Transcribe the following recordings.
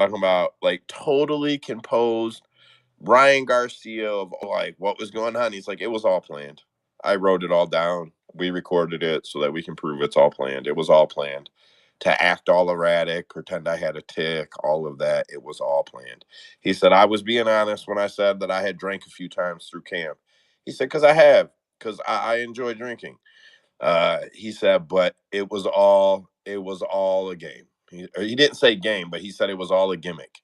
talking about like totally composed Ryan Garcia of like what was going on. He's like, it was all planned. I wrote it all down. We recorded it so that we can prove it's all planned. It was all planned. To act all erratic, pretend I had a tick, all of that, it was all planned. He said, I was being honest when I said that I had drank a few times through camp. He said, because I have, because I enjoy drinking. He said, but it was all a game. He didn't say game, but he said it was all a gimmick.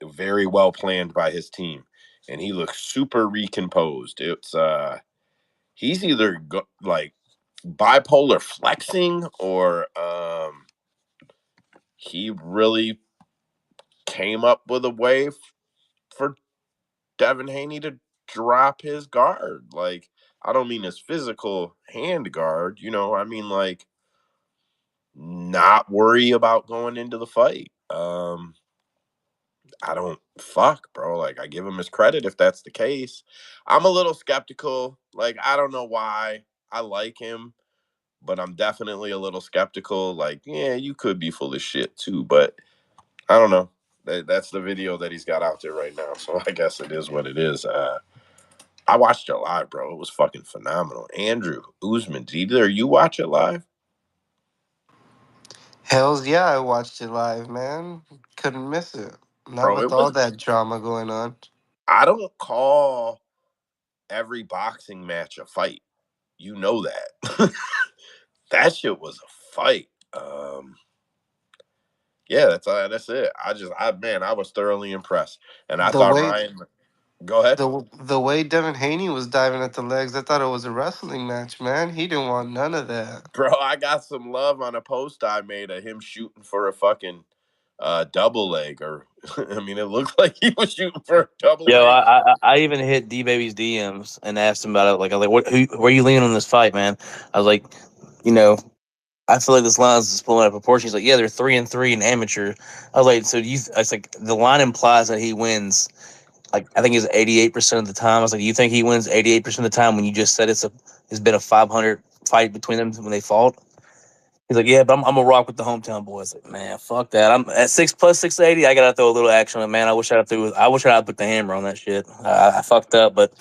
Very well planned by his team, and he looks super recomposed. It's he's either like bipolar flexing or he really came up with a way for Devin Haney to drop his guard. Like, I don't mean his physical hand guard, I mean like not worry about going into the fight. I don't fuck, bro. Like, I give him his credit if that's the case. I'm a little skeptical. Like, I don't know why. I like him, but I'm definitely a little skeptical. Like, yeah, you could be full of shit too, but I don't know. That's the video that he's got out there right now. So I guess it is what it is. I watched it live, bro. It was fucking phenomenal. Andrew Usman, did either you watch it live? Hells yeah, I watched it live, man. Couldn't miss it. Not Bro, with it all was. that drama going on. I don't call every boxing match a fight. You know that. That shit was a fight. Yeah, that's it. I was thoroughly impressed, and I The thought way Ryan. Go ahead, the way Devin Haney was diving at the legs, I thought it was a wrestling match, man. He didn't want none of that. bro. I got some love on a post I made of him shooting for a fucking double leg, or I mean, it looked like he was shooting for a double Yo, leg. I even hit D Baby's DMs and asked him about it. Like, I was like, where are you leaning on this fight, man? I was like, you know, I feel like this line is pulling out of proportion. He's like, yeah, they're 3-3 in amateur. I was like, so I was like, the line implies that he wins. Like, I think it's 88% of the time. I was like, you think he wins 88% of the time when you just said it's been a 500 fight between them when they fought? He's like, yeah, but I'm gonna rock with the hometown boys. Like, man, fuck that. I'm at 6+680. I gotta throw a little action on it, man. I wish I had put the hammer on that shit. I fucked up, but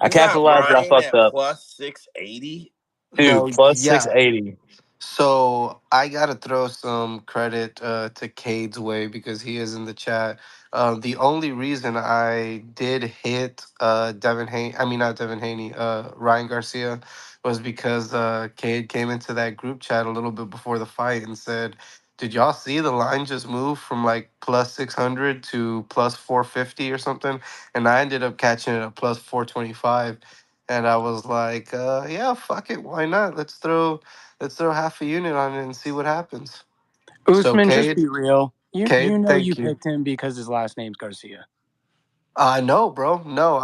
I You got capitalized. But I Ryan fucked at up, plus 680. dude. No, Plus six yeah. eighty. So I gotta throw some credit to Cade's way because he is in the chat. The only reason I did hit Devin Haney, I mean not Devin Haney, Ryan Garcia, was because Cade came into that group chat a little bit before the fight and said, "Did y'all see the line just move from like plus 600 to plus 450 or something?" And I ended up catching it at plus 425, and I was like, "Yeah, fuck it, why not? Let's throw half a unit on it and see what happens." So Usman, just Cade, be real. You know you thank you. picked him because his last name's Garcia. No, bro. No,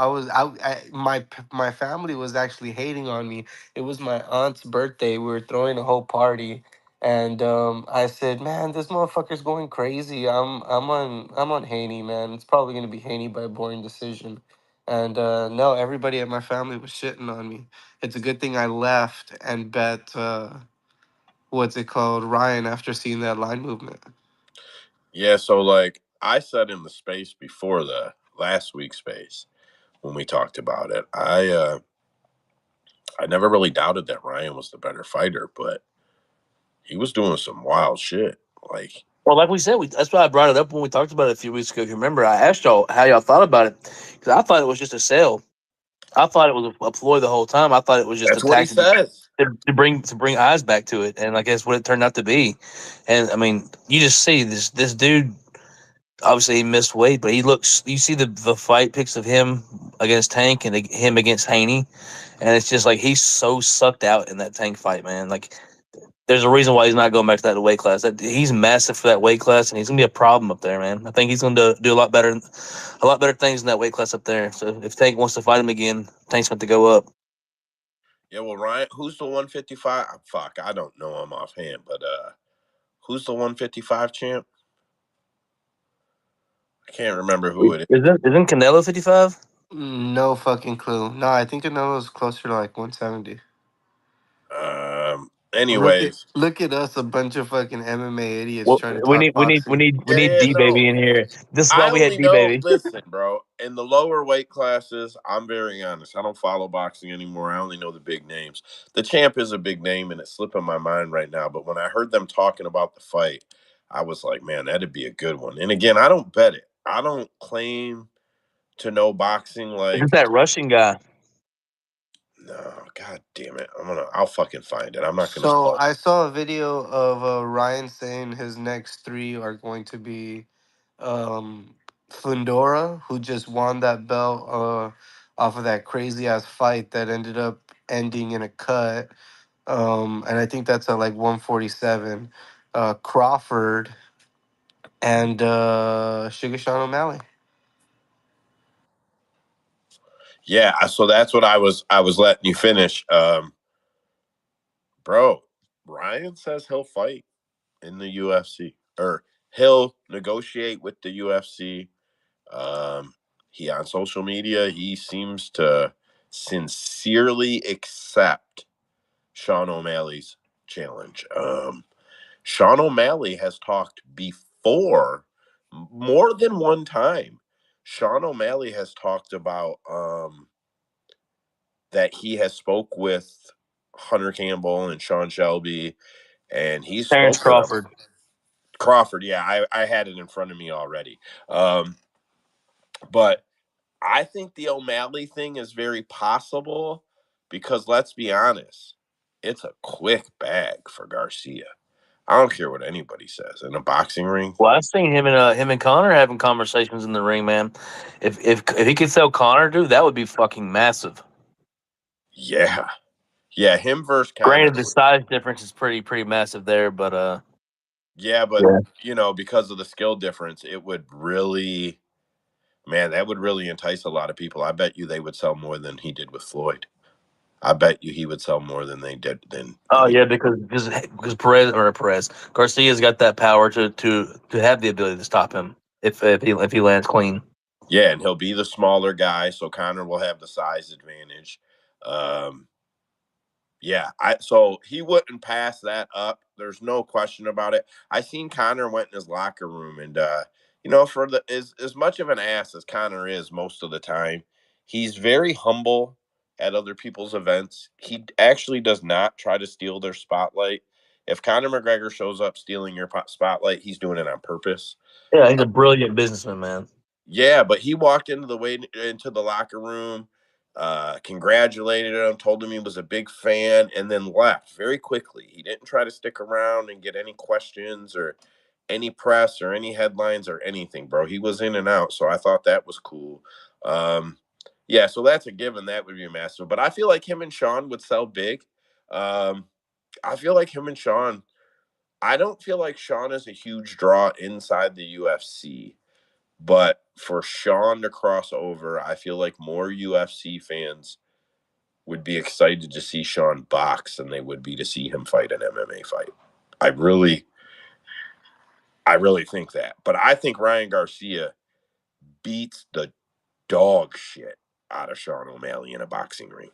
my family was actually hating on me. It was my aunt's birthday. We were throwing a whole party, and I said, "Man, this motherfucker's going crazy. I'm on Haney, man. It's probably gonna be Haney by boring decision." And no, everybody at my family was shitting on me. It's a good thing I left and bet what's it called, Ryan, after seeing that line movement. Yeah, so like I said in the space before the last week's space when we talked about it, I never really doubted that Ryan was the better fighter, but he was doing some wild shit. Like, Well, like we said, that's why I brought it up when we talked about it a few weeks ago. If you remember, I asked y'all how y'all thought about it because I thought it was just a sell. I thought it was a ploy the whole time. I thought it was just a that's what he tactic says. to bring eyes back to it, and I guess what it turned out to be. And I mean, you just see this dude. Obviously, he missed weight, but he looks. You see the fight pics of him against Tank and him against Haney, and it's just like he's so sucked out in that Tank fight, man. Like, there's a reason why he's not going back to that weight class. He's massive for that weight class, and he's gonna be a problem up there, man. I think he's gonna do a lot better things in that weight class up there. So if Tank wants to fight him again, Tank's going to go up. Yeah, well, Ryan, who's the 155? Fuck, I don't know him offhand, but who's the 155 champ? I can't remember who it is. Isn't Canelo 55? No fucking clue. No, I think Canelo's closer to like 170. Anyways, look at us, a bunch of fucking MMA idiots Well, trying to talk boxing. we need D no. baby in here. This is why I we had only D know, baby. listen, bro, in the lower weight classes, I'm very honest. I don't follow boxing anymore. I only know the big names. The champ is a big name, and it's slipping my mind right now. But when I heard them talking about the fight, I was like, man, that'd be a good one. And again, I don't bet it. I don't claim to know boxing It's like, that Russian guy. no, god damn it. I'll fucking find it. I'm not gonna So call. I saw a video of Ryan saying his next three are going to be Fundora, who just won that belt off of that crazy ass fight that ended up ending in a cut. And I think that's at like 147. Crawford and Sugar Sean O'Malley. Yeah, so that's what I was letting you finish. Bro, Ryan says he'll fight in the UFC, or he'll negotiate with the UFC. He on social media, he seems to sincerely accept Sean O'Malley's challenge. Sean O'Malley has talked before more than one time. Sean O'Malley has talked about that he has spoke with Hunter Campbell and Sean Shelby, and he's Terrence spoken Crawford. Crawford. Yeah, I had it in front of me already. But I think the O'Malley thing is very possible because let's be honest, it's a quick bag for Garcia. I don't care what anybody says in a boxing ring. Well, I've seen him and Connor having conversations in the ring, man. If he could sell Connor, dude, that would be fucking massive. Yeah, him versus Connor. Granted, the size difference is pretty massive there, but Yeah, but yeah. because of the skill difference, it would really, man, that would really entice a lot of people. I bet you they would sell more than he did with Floyd. I bet you he would sell more than they did than Oh he. yeah, because Perez Garcia's got that power to have the ability to stop him if he lands clean. Yeah, and he'll be the smaller guy, so Connor will have the size advantage. Yeah, so he wouldn't pass that up. There's no question about it. I seen Connor went in his locker room, and for the as much of an ass as Connor is most of the time, he's very humble at other people's events. He actually does not try to steal their spotlight. If Conor McGregor shows up stealing your spotlight, he's doing it on purpose. Yeah, he's a brilliant businessman, man. Yeah, but he walked into the locker room, congratulated him, told him he was a big fan, and then left very quickly. He didn't try to stick around and get any questions or any press or any headlines or anything, bro. He was in and out, so I thought that was cool. Yeah, so that's a given. That would be massive. But I feel like him and Sean would sell big. I feel like him and Sean. I don't feel like Sean is a huge draw inside the UFC. But for Sean to cross over, I feel like more UFC fans would be excited to see Sean box than they would be to see him fight an MMA fight. I really think that. But I think Ryan Garcia beats the dog shit out of Sean O'Malley in a boxing ring.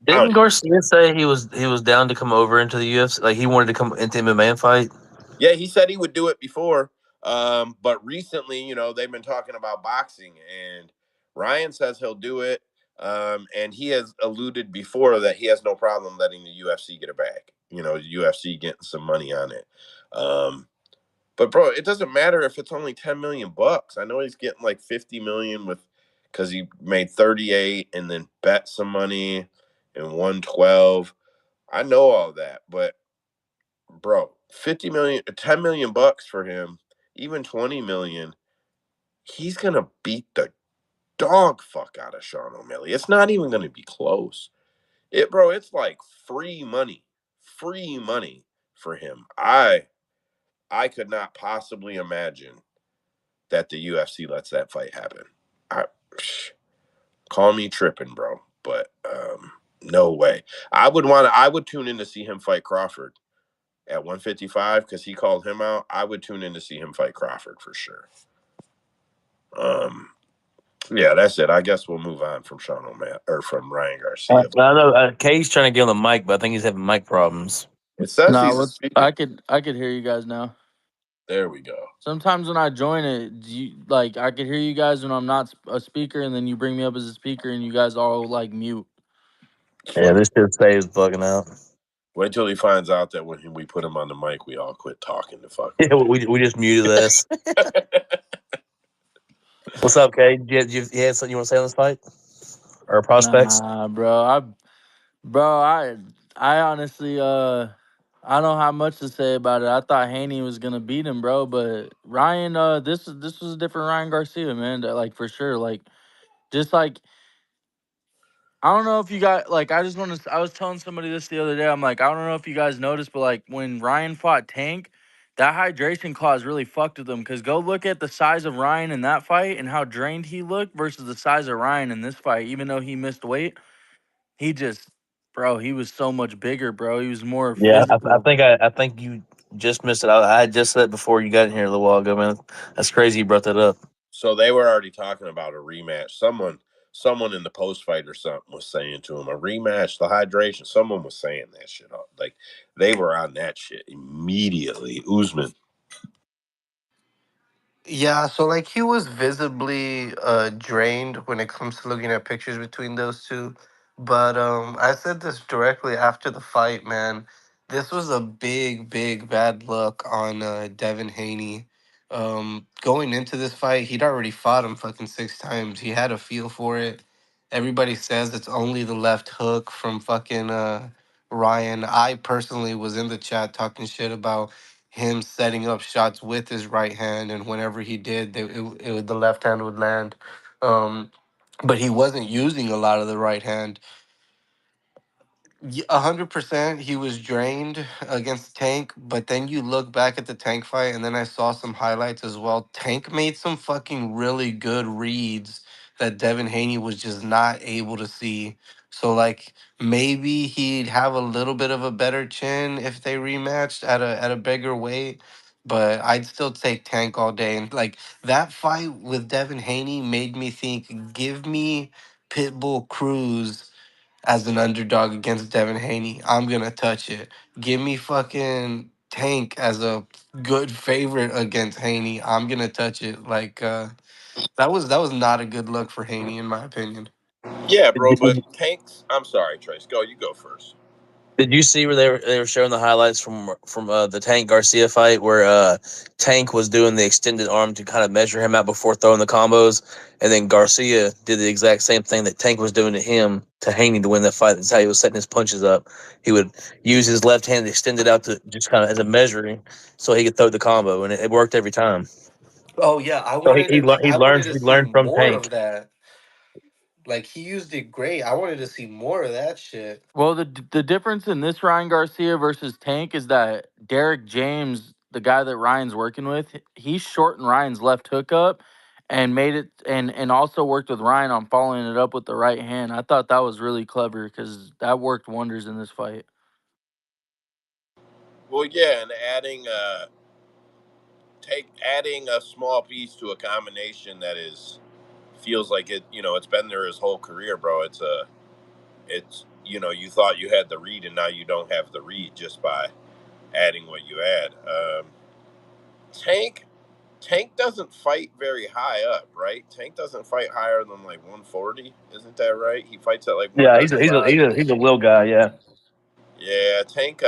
Didn't Garcia say he was down to come over into the UFC? Like he wanted to come into MMA and fight? Yeah, he said he would do it before. But recently, they've been talking about boxing, and Ryan says he'll do it. And he has alluded before that he has no problem letting the UFC get it back. The UFC getting some money on it. But bro, it doesn't matter if it's only 10 million bucks. I know he's getting like 50 million because he made 38 and then bet some money and won 12. I know all that, but bro, 50 million, 10 million bucks for him, even 20 million, he's going to beat the dog fuck out of Sean O'Malley. It's not even going to be close. It's like free money for him. I could not possibly imagine that the UFC lets that fight happen. Call me tripping, bro, but no way. I would tune in to see him fight Crawford at 155 because he called him out. I would tune in to see him fight Crawford for sure. Yeah, that's it. I guess we'll move on from Sean O'Malley or from Ryan Garcia. I know Kay's trying to get on the mic, but I think he's having mic problems. It says No, he's a what speaker. I could hear you guys now. There we go. Sometimes when I join it, like I could hear you guys when I'm not a speaker, and then you bring me up as a speaker, and you guys all like mute. Yeah, this shit stays bugging out. Wait till he finds out that when we put him on the mic, we all quit talking to fuck with Yeah, we just muted this. What's up, Kay? You had something you want to say on this fight or prospects? Nah, I honestly I don't have much to say about it. I thought Haney was gonna beat him, bro, but Ryan, this was a different Ryan Garcia, man. Like for sure, like just like I don't know if you got like I just want to. I was telling somebody this the other day. I'm like, I don't know if you guys noticed, but like when Ryan fought Tank, that hydration clause really fucked with him. Because go look at the size of Ryan in that fight and how drained he looked versus the size of Ryan in this fight. Even though he missed weight, he just, bro, he was so much bigger, bro. He was more Yeah, physical. I think you just missed it. I had just said it before you got in here a little while ago, man. That's crazy you brought that up. So they were already talking about a rematch. Someone in the post fight or something was saying to him a rematch, the hydration. Someone was saying that shit. Like they were on that shit immediately. Usman. Yeah, so like he was visibly drained when it comes to looking at pictures between those two. But I said this directly after the fight, man. This was a big, big bad luck on Devin Haney. Going into this fight, he'd already fought him fucking 6 times. He had a feel for it. Everybody says it's only the left hook from fucking Ryan. I personally was in the chat talking shit about him setting up shots with his right hand, and whenever he did, the left hand would land. Um, but he wasn't using a lot of the right hand. 100% he was drained against Tank, but then you look back at the Tank fight, and then I saw some highlights as well. Tank made some fucking really good reads that Devin Haney was just not able to see. So like maybe he'd have a little bit of a better chin if they rematched at a bigger weight. But I'd still take Tank all day. And like that fight with Devin Haney made me think, give me Pitbull Cruz as an underdog against Devin Haney. I'm gonna touch it. Give me fucking Tank as a good favorite against Haney. I'm gonna touch it. Like that was not a good look for Haney in my opinion. Yeah, Did bro. But you, Tanks. I'm sorry, Trace. Go. You go first. did you see where they were showing the highlights from the Tank Garcia fight where Tank was doing the extended arm to kind of measure him out before throwing the combos, and then Garcia did the exact same thing that Tank was doing to him to Haney to win that fight. That's how he was setting his punches up. He would use his left hand to extend it out to just kind of as a measuring, so he could throw the combo, and it worked every time. Oh yeah, So he I wanted to he see learned from more of Tank. that. Like he used it great. I wanted to see more of that shit. Well, the difference in this Ryan Garcia versus Tank is that Derek James, the guy that Ryan's working with, he shortened Ryan's left hook up and made it and also worked with Ryan on following it up with the right hand. I thought that was really clever because that worked wonders in this fight. Well, yeah, and adding a small piece to a combination that is feels like it. It's been there his whole career, bro. It's you thought you had the read and now you don't have the read just by adding what you add. Tank Tank doesn't fight very high up, right? Tank doesn't fight higher than like 140, isn't that right? He fights at like Yeah, 135. he's a little guy. Yeah. Yeah, Tank.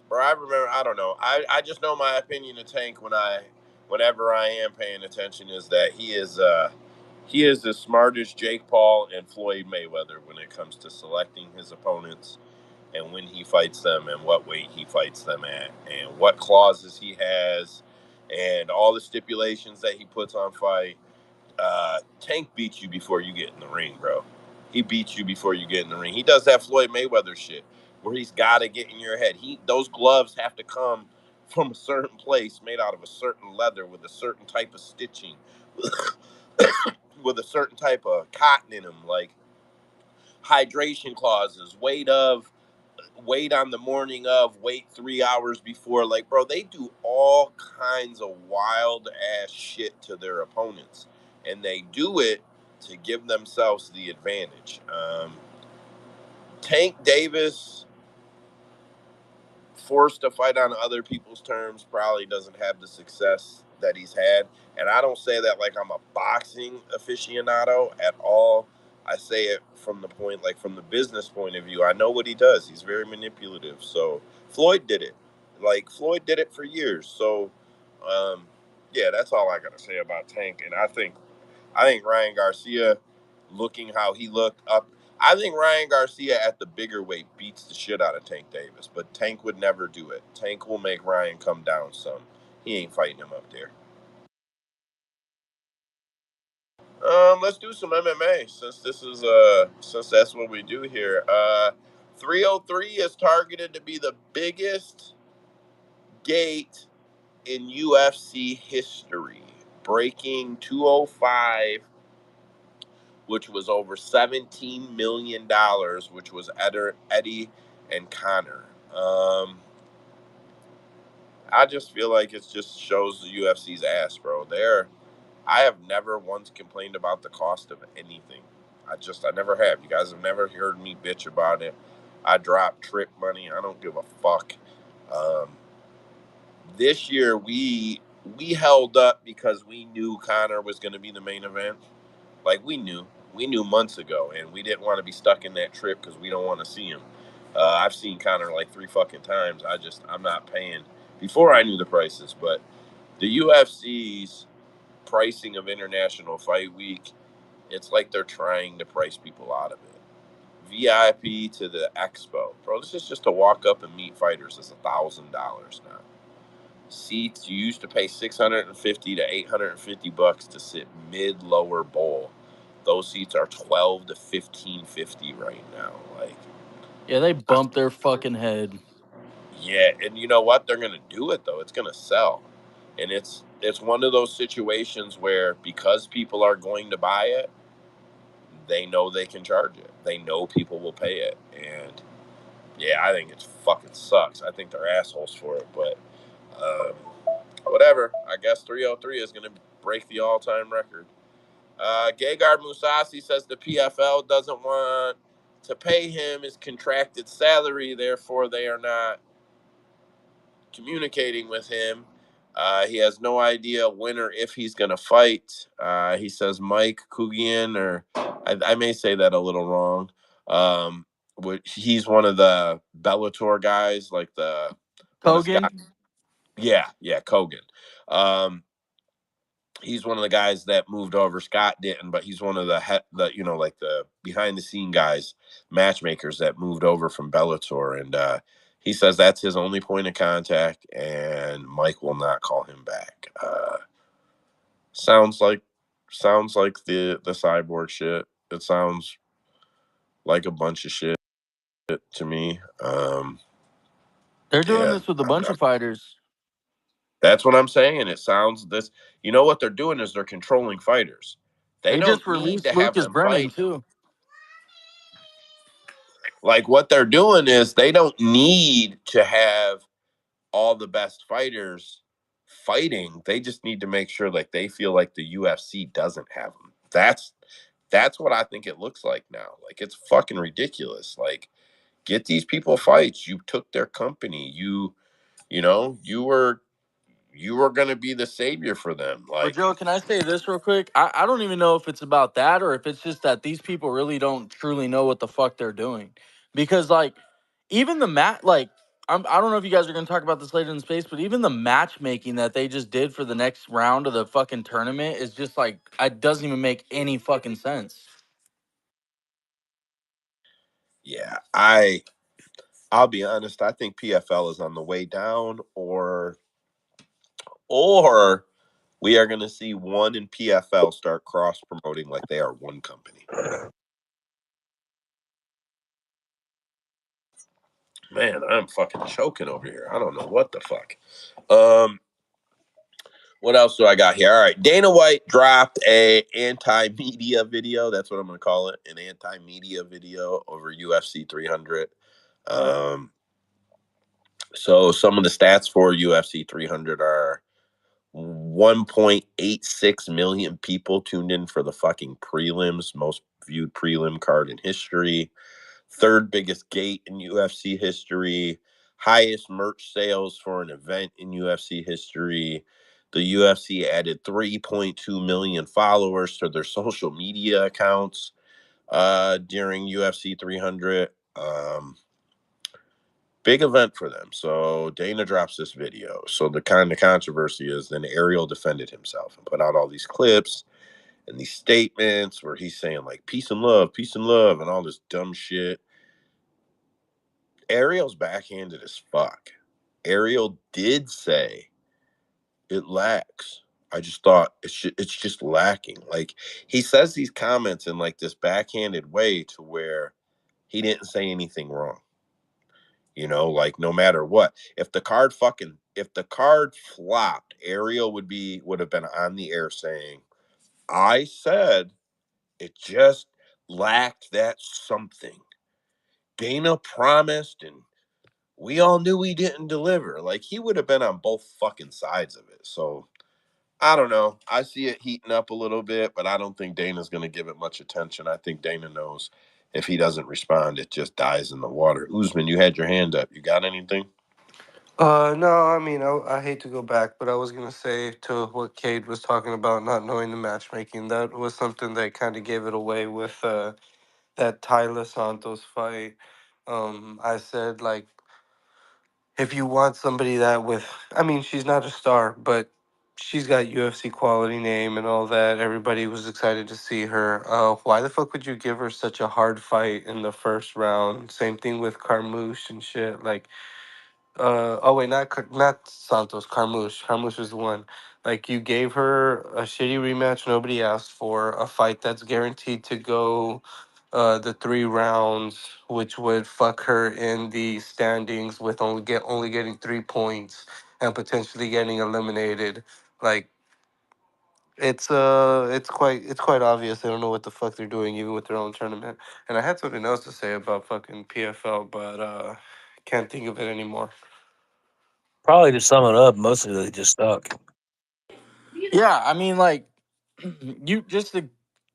Bro, I remember. I don't know. I just know my opinion of Tank whenever I am paying attention is that he is as smart as Jake Paul and Floyd Mayweather when it comes to selecting his opponents and when he fights them and what weight he fights them at and what clauses he has and all the stipulations that he puts on fight. Tank beats you before you get in the ring, bro. He beats you before you get in the ring. He does that Floyd Mayweather shit where he's got to get in your head. Those gloves have to come from a certain place, made out of a certain leather with a certain type of stitching, with a certain type of cotton in them, like hydration clauses, wait on the morning of, wait 3 hours before. Like, bro, they do all kinds of wild ass shit to their opponents, and they do it to give themselves the advantage. Tank Davis, forced to fight on other people's terms, probably doesn't have the success that he's had. And I don't say that like I'm a boxing aficionado at all. I say it from the point, like from the business point of view. I know what he does. He's very manipulative. So Floyd did it. Like Floyd did it for years. So, yeah, that's all I got to say about Tank. And I think Ryan Garcia, looking how he looked up, I think Ryan Garcia at the bigger weight beats the shit out of Tank Davis, but Tank would never do it. Tank will make Ryan come down some. He ain't fighting him up there. Let's do some MMA since this is since that's what we do here. 303 is targeted to be the biggest gate in UFC history, breaking 205, which was over $17 million, which was Eddie and Connor. I just feel like it just shows the UFC's ass, bro. I have never once complained about the cost of anything. I never have. You guys have never heard me bitch about it. I drop trick money. I don't give a fuck. This year we held up because we knew Connor was going to be the main event. Like we knew months ago, and we didn't want to be stuck in that trip because we don't want to see him. I've seen Connor like 3 fucking times. I'm not paying before I knew the prices, but the UFC's pricing of International Fight Week, it's like they're trying to price people out of it. VIP to the expo, bro. This is just to walk up and meet fighters. It's $1,000 now. Seats, you used to pay $650 to $850 to sit mid lower bowl. Those seats are $12 to $15.50 right now. Like, yeah, they bumped their fucking head. Yeah, and you know what? They're gonna do it though. It's gonna sell, and it's one of those situations where because people are going to buy it, they know they can charge it. They know people will pay it, and yeah, I think it fucking sucks. I think they're assholes for it, but whatever. I guess 303 is gonna break the all-time record. Gegard Mousasi says the PFL doesn't want to pay him his contracted salary, therefore they are not communicating with him. He has no idea when or if he's going to fight. He says Mike Kugian, or I may say that a little wrong. He's one of the Bellator guys, like when Scott. Kogan? Yeah, Kogan. He's one of the guys that moved over. Scott didn't, but he's one of the like the behind the scene guys, matchmakers that moved over from Bellator, and he says that's his only point of contact, and Mike will not call him back. Sounds like the cyborg shit. It sounds like a bunch of shit to me. They're doing Yeah, this with a bunch of fighters. that's what I'm saying. It sounds this. You know what they're doing is they're controlling fighters. They Just don't need to released have Lucas them Brennan fight. too. Like what they're doing is they don't need to have all the best fighters fighting. They just need to make sure like they feel like the UFC doesn't have them. That's what I think it looks like now. Like it's fucking ridiculous. Like get these people fights. You took their company. You were going to be the savior for them. But Like Joe, can I say this real quick? I don't even know if it's about that or if it's just that these people really don't truly know what the fuck they're doing. Because like even the I don't know if you guys are gonna talk about this later in space, but even the matchmaking that they just did for the next round of the fucking tournament is just like it doesn't even make any fucking sense. yeah, I'll be honest, I think PFL is on the way down, or we are going to see one in PFL start cross promoting like they are one company. Man, I'm fucking choking over here. I don't know what the fuck. What else do I got here? All right, Dana White dropped a anti-media video. That's what I'm going to call it, an anti-media video over UFC 300. So some of the stats for UFC 300 are 1.86 million people tuned in for the fucking prelims, most viewed prelim card in history, third biggest gate in UFC history, highest merch sales for an event in UFC history. The UFC added 3.2 million followers to their social media accounts during UFC 300. Big event for them. So Dana drops this video. So the kind of controversy is then Ariel defended himself and put out all these clips and these statements where he's saying like peace and love, and all this dumb shit. Ariel's backhanded as fuck. Ariel did say it lacks. I just thought it's just lacking. Like, he says these comments in like this backhanded way to where he didn't say anything wrong. You know, like no matter what, if the card flopped, Ariel would have been on the air saying, I said it just lacked that something. Dana promised and we all knew he didn't deliver. Like, he would have been on both fucking sides of it. So I don't know. I see it heating up a little bit, but I don't think Dana's going to give it much attention. I think Dana knows if he doesn't respond, it just dies in the water. Usman, you had your hand up. You got anything? No, I mean, I hate to go back, but I was gonna say to what Cade was talking about, not knowing the matchmaking. That was something that kind of gave it away with that Tyler Santos fight. I said like, if you want somebody that with, I mean, she's not a star, but she's got UFC quality name and all that. Everybody was excited to see her. Why the fuck would you give her such a hard fight in the first round? Same thing with Carmouche and shit. Like, oh wait, not Santos. Carmouche. Carmouche is the one. Like, you gave her a shitty rematch nobody asked for, a fight that's guaranteed to go the 3 rounds, which would fuck her in the standings with only getting 3 points and potentially getting eliminated. Like, it's quite obvious they don't know what the fuck they're doing even with their own tournament. And I had something else to say about fucking PFL, but can't think of it anymore. Probably to sum it up, mostly they just stuck. Yeah, I mean, like, you just to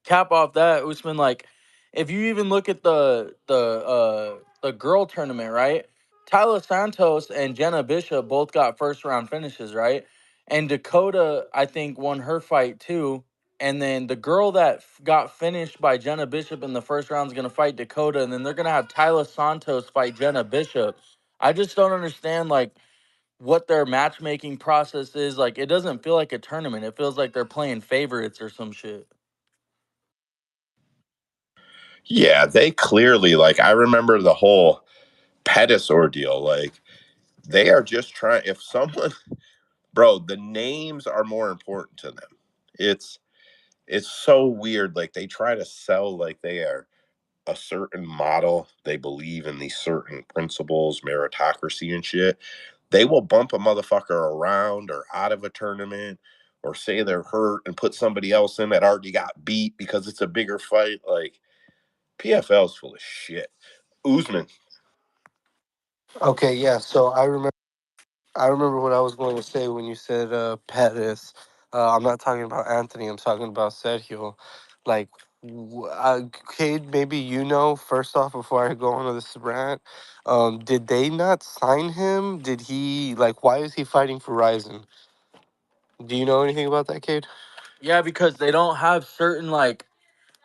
cap off that, Usman, like, if you even look at the girl tournament, right? Tyler Santos and Jenna Bishop both got first round finishes, right? And Dakota, I think, won her fight too. And then the girl that got finished by Jenna Bishop in the first round is gonna fight Dakota, and then they're gonna have Tyler Santos fight Jenna Bishop. I just don't understand, like, what their matchmaking process is. Like, it doesn't feel like a tournament. It feels like they're playing favorites or some shit. Yeah, they clearly, like, I remember the whole Pettis ordeal. Like, they are just trying, if someone, bro, the names are more important to them. It's so weird. Like, they try to sell like they are a certain model. They believe in these certain principles, meritocracy and shit. They will bump a motherfucker around or out of a tournament or say they're hurt and put somebody else in that already got beat because it's a bigger fight. Like, PFL's full of shit. Usman. Okay, yeah. So I remember what I was going to say when you said Pettis. I'm not talking about Anthony. I'm talking about Sergio. Like, Cade, maybe you know. First off, before I go on to this rant, did they not sign him? Did he like? Why is he fighting for Ryzen? Do you know anything about that, Cade? Yeah, because they don't have certain, like,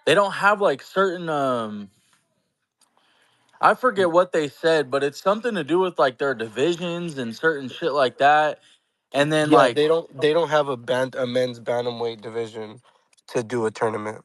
they don't have like certain I forget what they said, but it's something to do with like their divisions and certain shit like that. And then, Yeah, like, they don't have a men's bantamweight division to do a tournament.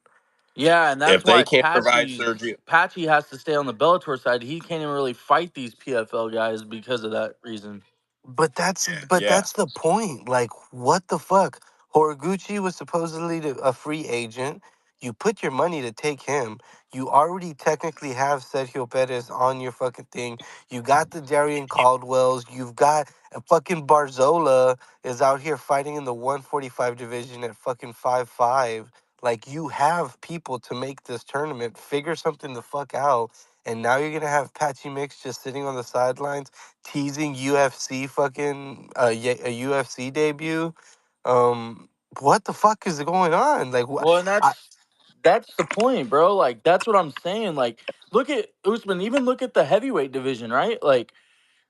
yeah, and that's If they why can't provide surgery, Patchy has to stay on the Bellator side. He can't even really fight these PFL guys because of that reason. But that's but yeah. that's the point. Like, what the fuck? Horiguchi was supposedly a free agent. You put your money to take him. You already technically have Sergio Perez on your fucking thing. You got the Darian Caldwells. You've got a fucking Barzola is out here fighting in the 145 division at fucking 5'5". Like, you have people to make this tournament. Figure something the fuck out. And now you're gonna have Patchy Mix just sitting on the sidelines teasing UFC fucking a UFC debut. What the fuck is going on? Like, what? Well, and that's the point, bro. Like, that's what I'm saying. Like, look at Usman. Even look at the heavyweight division, right? Like,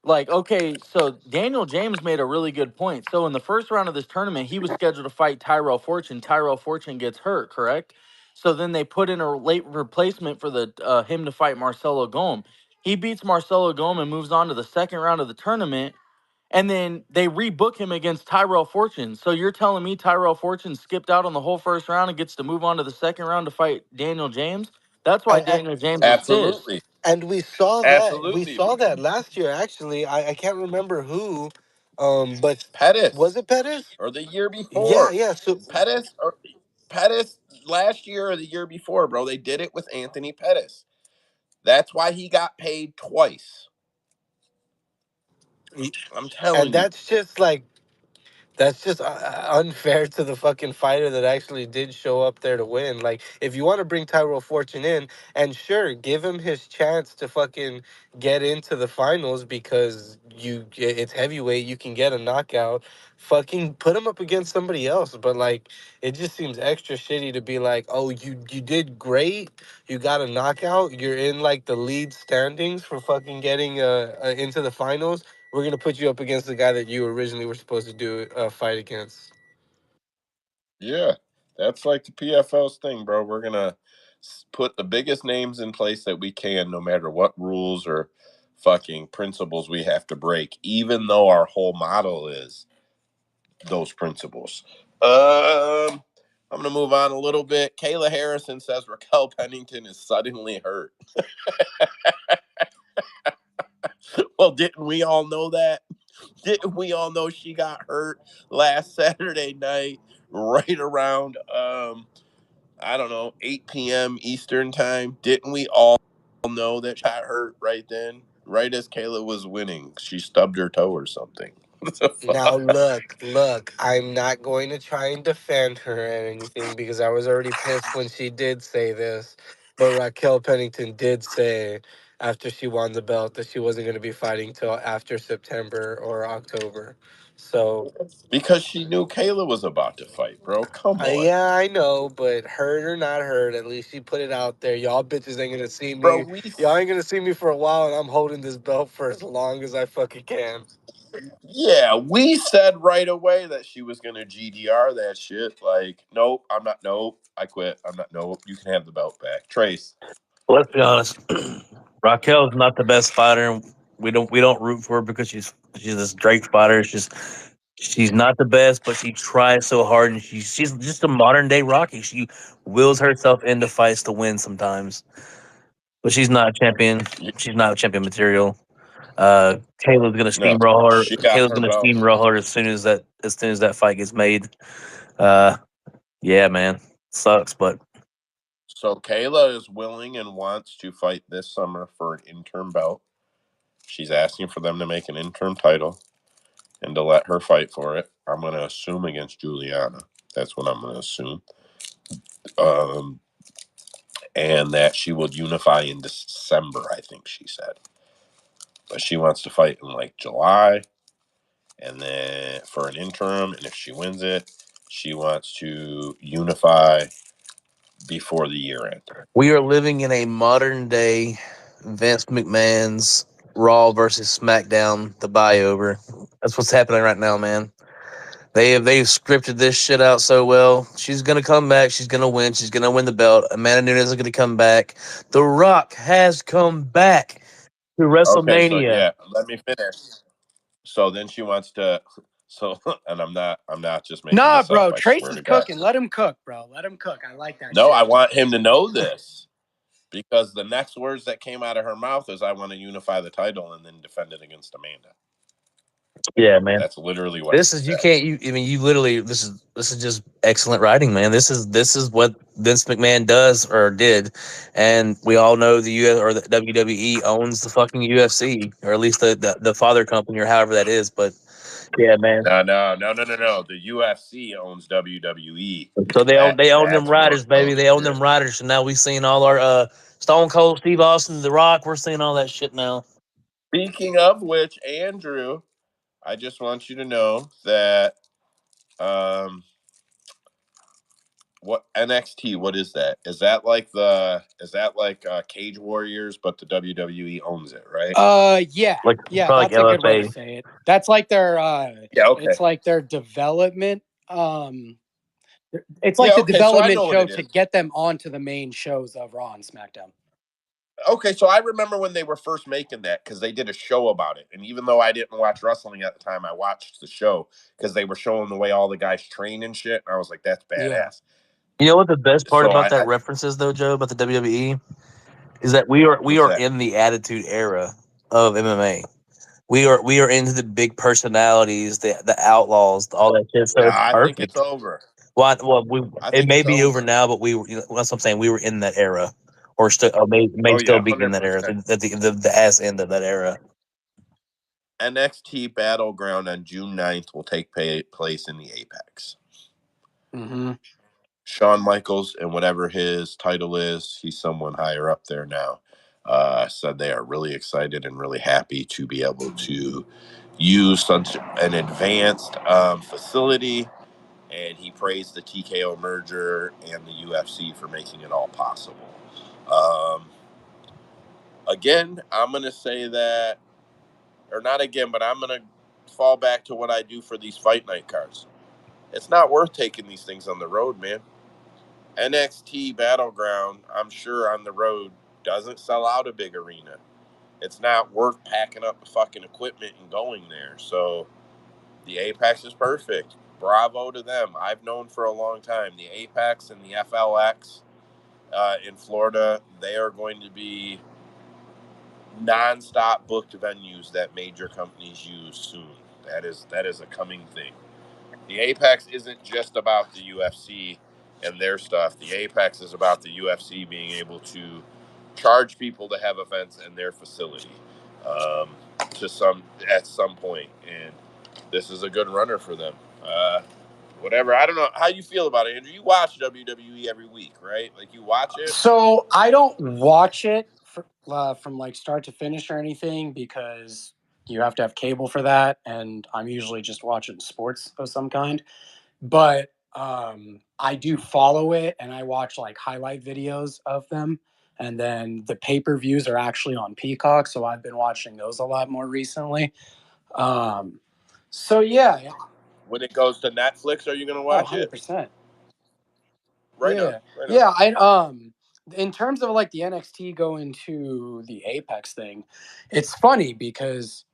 Like, okay, so Daniel James made a really good point. So in the first round of this tournament, he was scheduled to fight Tyrell Fortune. Tyrell Fortune gets hurt, correct? So then they put in a late replacement for the him to fight Marcelo Gome. He beats Marcelo Gome and moves on to the second round of the tournament. And then they rebook him against Tyrell Fortune. So you're telling me Tyrell Fortune skipped out on the whole first round and gets to move on to the second round to fight Daniel James? That's why Daniel James is pissed. Absolutely. And we saw that. We Absolutely. saw that last year. Actually, I can't remember who, but was Pettis. it Perez? Or the year Yeah, before. yeah. So Pettis last year or the year before, bro. They did it with Anthony Pettis. That's why he got paid twice. I'm telling and you. that's just unfair to the fucking fighter that actually did show up there to win. Like, if you want to bring Tyrell Fortune in, and sure, give him his chance to fucking get into the finals because it's heavyweight, you can get a knockout. Fucking put him up against somebody else. But like, it just seems extra shitty to be like, oh, you did great, you got a knockout, you're in like the lead standings for fucking getting into the finals. We're gonna put you up against the guy that you originally were supposed to do a fight against. Yeah. That's like the PFL's thing, bro. We're going to put the biggest names in place that we can, no matter what rules or fucking principles we have to break, even though our whole model is those principles. I'm going to move on a little bit. Kayla Harrison says Raquel Pennington is suddenly hurt. Well, didn't we all know that? Didn't we all know she got hurt last Saturday night, right around I don't know, 8 p.m. Eastern time? Didn't we all know that she got hurt right then? Right as Kayla was winning, she stubbed her toe or something. What the Now fuck? look, I'm not going to try and defend her or anything because I was already pissed when she did say this. But Raquel Pennington did say after she won the belt that she wasn't going to be fighting till after September or October. So Because she knew Kayla was about to fight, bro. Come on. yeah, I know, but hurt or not hurt, at least she put it out there. Y'all bitches ain't gonna see Bro, me. Y'all ain't gonna see me for a while, and I'm holding this belt for as long as I fucking can. we said right away that she was gonna GDR that shit. Like, nope, I'm not. Nope, I quit. I'm not. Nope, you can have the belt back, Trace. Let's be honest. Raquel's not the best fighter. We don't root for her because she's this great fighter. It's just she's not the best, but she tries so hard, and she's just a modern day Rocky. She wills herself into fights to win sometimes, but she's not a champion. She's not champion material. Kayla's gonna No, steamroll her. she got Kayla's her gonna belt. steamroll her as soon as that fight gets made. Uh, yeah, man, sucks, but So Kayla is willing and wants to fight this summer for an interim belt. She's asking for them to make an interim title and to let her fight for it. I'm gonna assume against Juliana. That's what I'm gonna assume. Um, and that she will unify in December, I think she said. But she wants to fight in like July, and then for an interim, and if she wins it, she wants to unify before the year end. we are living in a modern day Vince McMahon's Raw versus SmackDown, the buy over. That's what's happening right now, man. They've scripted this shit out so well. She's gonna come back. She's gonna win. She's gonna win the belt. Amanda Nunes is gonna come back. The Rock has come back to Okay, so WrestleMania. yeah, let me finish. So then she wants to. So and I'm not just making Nah, this up. bro. I Trace swear is to God. cooking. Let him cook, bro. Let him cook. I like that No, I shit. want him to know this because the next words that came out of her mouth is, "I want to unify the title and then defend it against Amanda." Yeah, man. That's literally what This she is you said. can't you I mean you literally this is just excellent writing, man. This is what Vince McMahon does or did, and we all know the U or the WWE owns the fucking UFC or at least the father company or however that is. But yeah, man. No. The UFC owns WWE. So they own them That's more riders, baby. They own clear. them riders. So now we seen all our Stone Cold Steve Austin, The Rock. We're seeing all that shit now. Speaking of which, Andrew, I just want you to know that What NXT? What is that? Is that like Cage Warriors, but the WWE owns it, right? Yeah, Like yeah, probably like that's a good way to LFA. say it. That's like their Yeah, okay. it's like their development. It's like Yeah, the okay, so I development know what show it to is. get them onto the main shows of Raw and SmackDown. Okay, so I remember when they were first making that because they did a show about it. And even though I didn't watch wrestling at the time, I watched the show because they were showing the way all the guys train and shit. And I was like, that's Yeah. badass. You know what the best part So about that I reference is, though, Joe, about the WWE, is that we what's are that? in the attitude era of MMA. We are into the big personalities, the outlaws, all that shit. So Nah, it's I think it's perfect. over. Well, I it think may it's be over over. now, but that's what I'm saying. We were in that era, or may Oh, still yeah, be in that era, 100%. at the ass end of that era. NXT Battleground on June 9th will take place in the Apex. Mm-hmm. Shawn Michaels, and whatever his title is, he's someone higher up there now, said they are really excited and really happy to be able to use such an advanced facility. And he praised the TKO merger and the UFC for making it all possible. Again, I'm going to say that, or not again, but I'm going to fall back to what I do for these fight night cards. It's not worth taking these things on the road, man. NXT Battleground, I'm sure on the road, doesn't sell out a big arena. It's not worth packing up the fucking equipment and going there. So the Apex is perfect. Bravo to them. I've known for a long time the Apex and the FLX in Florida, they are going to be nonstop booked venues that major companies use soon. That is a coming thing. The Apex isn't just about the UFC and their stuff. The Apex is about the UFC being able to charge people to have events in their facility um, at some point, and this is a good runner for them. Whatever. I don't know how you feel about it, Andrew. You watch WWE every week, right? Like you watch it. So I don't watch it from like start to finish or anything because you have to have cable for that, and I'm usually just watching sports of some kind. But I do follow it, and I watch like highlight videos of them, and then the pay-per-views are actually on Peacock, so I've been watching those a lot more recently. So yeah, When it goes to Netflix, are you going to oh, watch it? 100%. Right on. Yeah. Right on. Yeah, I in terms of like the NXT going to the Apex thing, it's funny because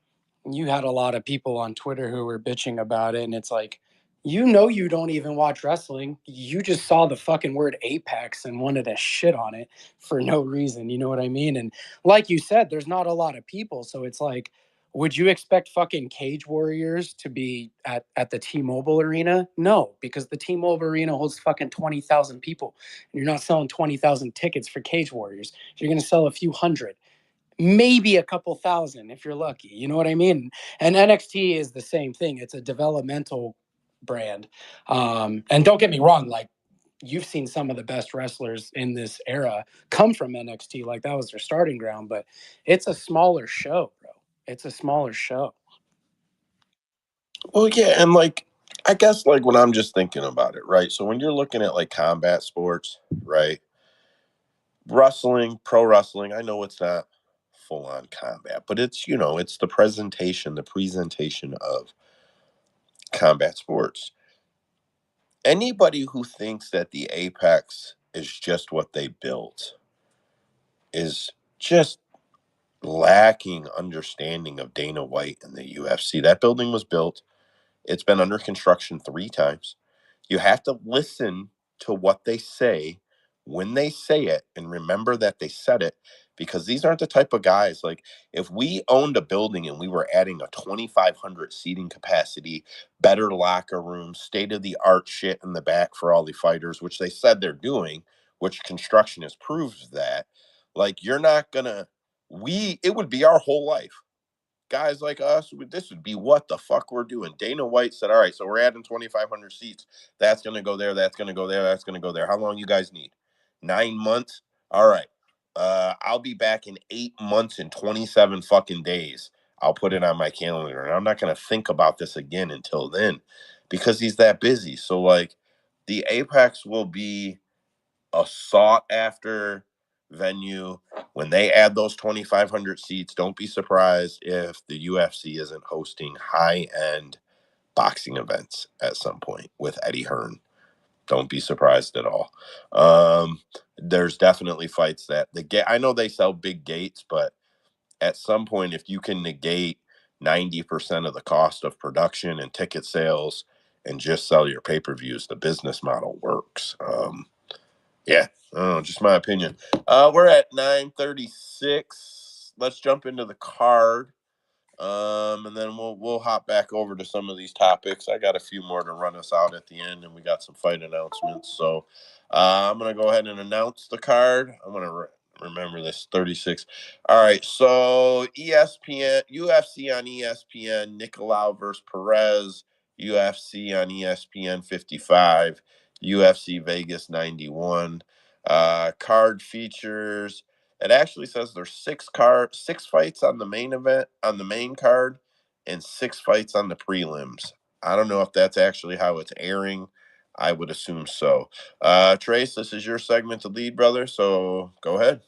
you had a lot of people on Twitter who were bitching about it, and it's like, you don't even watch wrestling. You just saw the fucking word Apex and wanted to shit on it for no reason. You know what I mean? And like you said, there's not a lot of people, so it's like, would you expect fucking Cage Warriors to be at the T-Mobile Arena? No, because the T-Mobile Arena holds fucking 20,000 people. And you're not selling 20,000 tickets for Cage Warriors. You're going to sell a few hundred, maybe a couple thousand if you're lucky. You know what I mean? And NXT is the same thing. It's a developmental brand. And don't get me wrong, like you've seen some of the best wrestlers in this era come from NXT. Like that was their starting ground, but it's a smaller show, bro. It's a smaller show. Well, yeah, and like I guess like when I'm just thinking about it, right? So when you're looking at like combat sports, right? Wrestling, pro wrestling, I know it's not full on combat, but it's it's the presentation of combat sports. Anybody who thinks that the Apex is just what they built is just lacking understanding of Dana White and the UFC. That building was built. It's been under construction 3 times. You have to listen to what they say when they say it and remember that they said it, because these aren't the type of guys. Like if we owned a building and we were adding a 2,500 seating capacity, better locker rooms, state of the art shit in the back for all the fighters, which they said they're doing, which construction has proved that, like you're not gonna, it would be our whole life. Guys like us, this would be what the fuck we're doing. Dana White said, all right, so we're adding 2,500 seats. That's going to go there. That's going to go there. That's going to go there. How long you guys need? 9 months? All right. I'll be back in 8 months and 27 fucking days. I'll put it on my calendar. And I'm not going to think about this again until then because he's that busy. So, like, the Apex will be a sought after venue. When they add those 2,500 seats, don't be surprised if the UFC isn't hosting high-end boxing events at some point with Eddie Hearn. Don't be surprised at all. There's definitely fights that I know they sell big gates, but at some point, if you can negate 90% of the cost of production and ticket sales and just sell your pay-per-views, the business model works. Yeah, just my opinion. We're at 9:36. Let's jump into the card. And then we'll hop back over to some of these topics. I got a few more to run us out at the end, and we got some fight announcements. So I'm gonna go ahead and announce the card. I'm gonna remember this 36. All right, so ESPN, UFC on ESPN, Nicolau versus Perez, UFC on ESPN 55, UFC Vegas 91. Card features. It actually says there's six fights on the main event, on the main card, and 6 fights on the prelims. I don't know if that's actually how it's airing. I would assume so. Trace, this is your segment to lead, brother. So go ahead.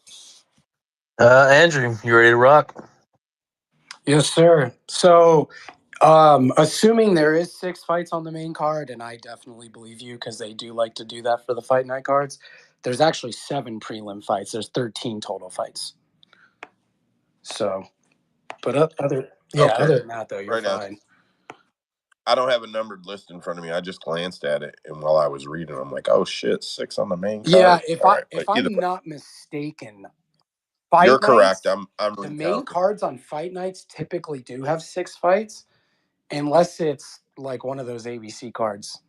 Andrew, you ready to rock? Yes, sir. So, assuming there is 6 fights on the main card, and I definitely believe you because they do like to do that for the fight night cards, there's actually 7 prelim fights. There's 13 total fights. So, but other than that, though, you're Right now, fine. I don't have a numbered list in front of me. I just glanced at it, and while I was reading, I'm like, "Oh shit, 6 on the main card." Yeah, But if I'm not mistaken, fight you're correct. nights, I'm the really main counting. cards on fight nights typically do have 6 fights, unless it's like one of those ABC cards.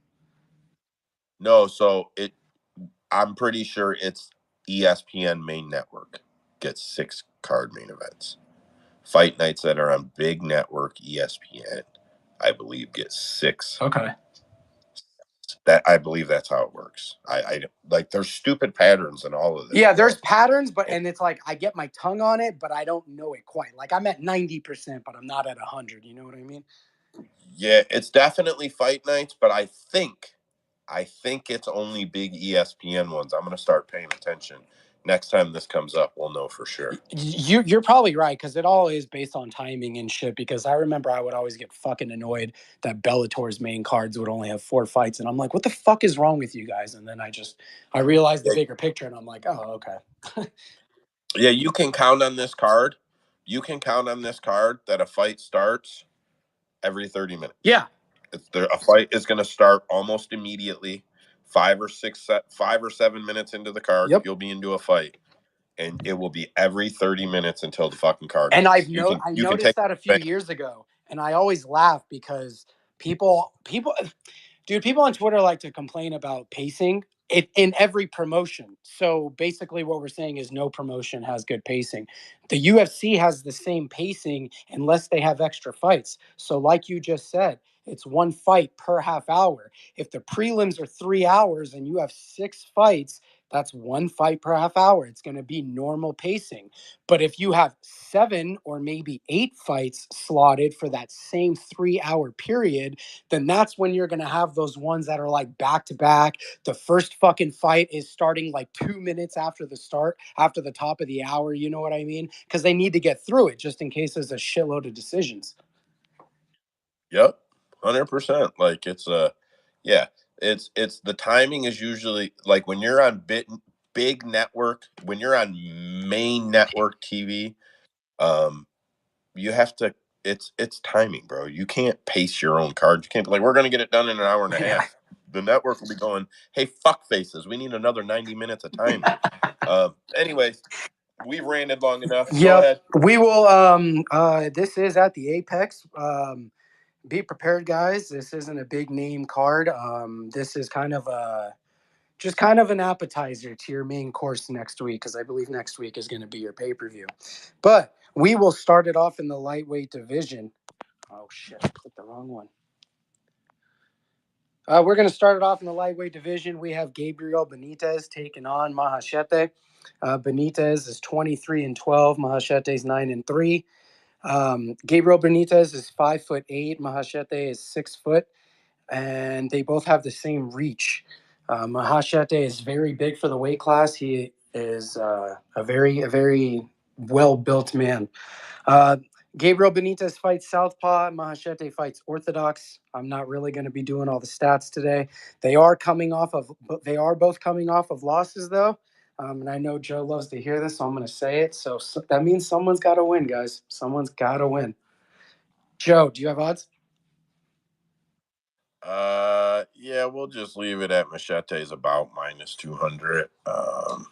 No, so I'm pretty sure it's ESPN main network gets 6 card main events. Fight nights that are on big network ESPN, I believe, get 6. Okay. I believe that's how it works. I like there's stupid patterns in all of this. Yeah, there's patterns, and it's like I get my tongue on it, but I don't know it quite. Like I'm at 90%, but I'm not at 100. You know what I mean? Yeah, it's definitely fight nights, but I think it's only big ESPN ones. I'm gonna start paying attention. Next time this comes up, we'll know for sure. You're probably right, because it all is based on timing and shit. Because I remember I would always get fucking annoyed that Bellator's main cards would only have 4 fights, and I'm like, what the fuck is wrong with you guys? And then I realized the bigger picture, and I'm like, oh, okay. Yeah, you can count on this card. You can count on this card that a fight starts every 30 minutes. Yeah. A fight is going to start almost immediately. 5 or 7 minutes into the card, Yep. you'll be into a fight, and it will be every 30 minutes until the fucking card. And ends. I noticed that a few years ago, and I always laugh because people on Twitter like to complain about pacing in every promotion. So basically what we're saying is no promotion has good pacing. The UFC has the same pacing unless they have extra fights. So like you just said, it's 1 fight per half hour. If the prelims are 3 hours and you have 6 fights, that's 1 fight per half hour. It's going to be normal pacing. But if you have 7 or maybe 8 fights slotted for that same 3-hour period, then that's when you're going to have those ones that are like back to back. The first fucking fight is starting like 2 minutes after the top of the hour. You know what I mean? Because they need to get through it just in case there's a shitload of decisions. Yep, 100%. Like it's it's the timing is usually like when you're on big network, when you're on main network TV, you have to. It's timing, bro. You can't pace your own card. You can't be like, we're gonna get it done in an hour and a half. The network will be going, hey, fuck faces, we need another 90 minutes of timing. Anyways, we've ranted long enough. Go ahead. We will this is at the Apex. Be prepared, guys. This isn't a big name card. This is kind of an appetizer to your main course next week, because I believe next week is going to be your pay-per-view. But we will start it off in the lightweight division. Oh shit, I clicked the wrong one. We're going to start it off in the lightweight division. We have Gabriel Benitez taking on Mahachete. Benitez is 23-12. Mahachete is 9-3. Gabriel Benitez is 5'8". Mahachete is 6 foot, and they both have the same reach. Mahashete is very big for the weight class. He is a very well built man. Uh, Gabriel Benitez fights Southpaw. Mahashete fights Orthodox. I'm not really going to be doing all the stats today. They are both coming off of losses though. And I know Joe loves to hear this, so I'm going to say it. So that means someone's got to win, guys. Someone's got to win. Joe, do you have odds? Yeah, we'll just leave it at Machete's about minus 200. I'm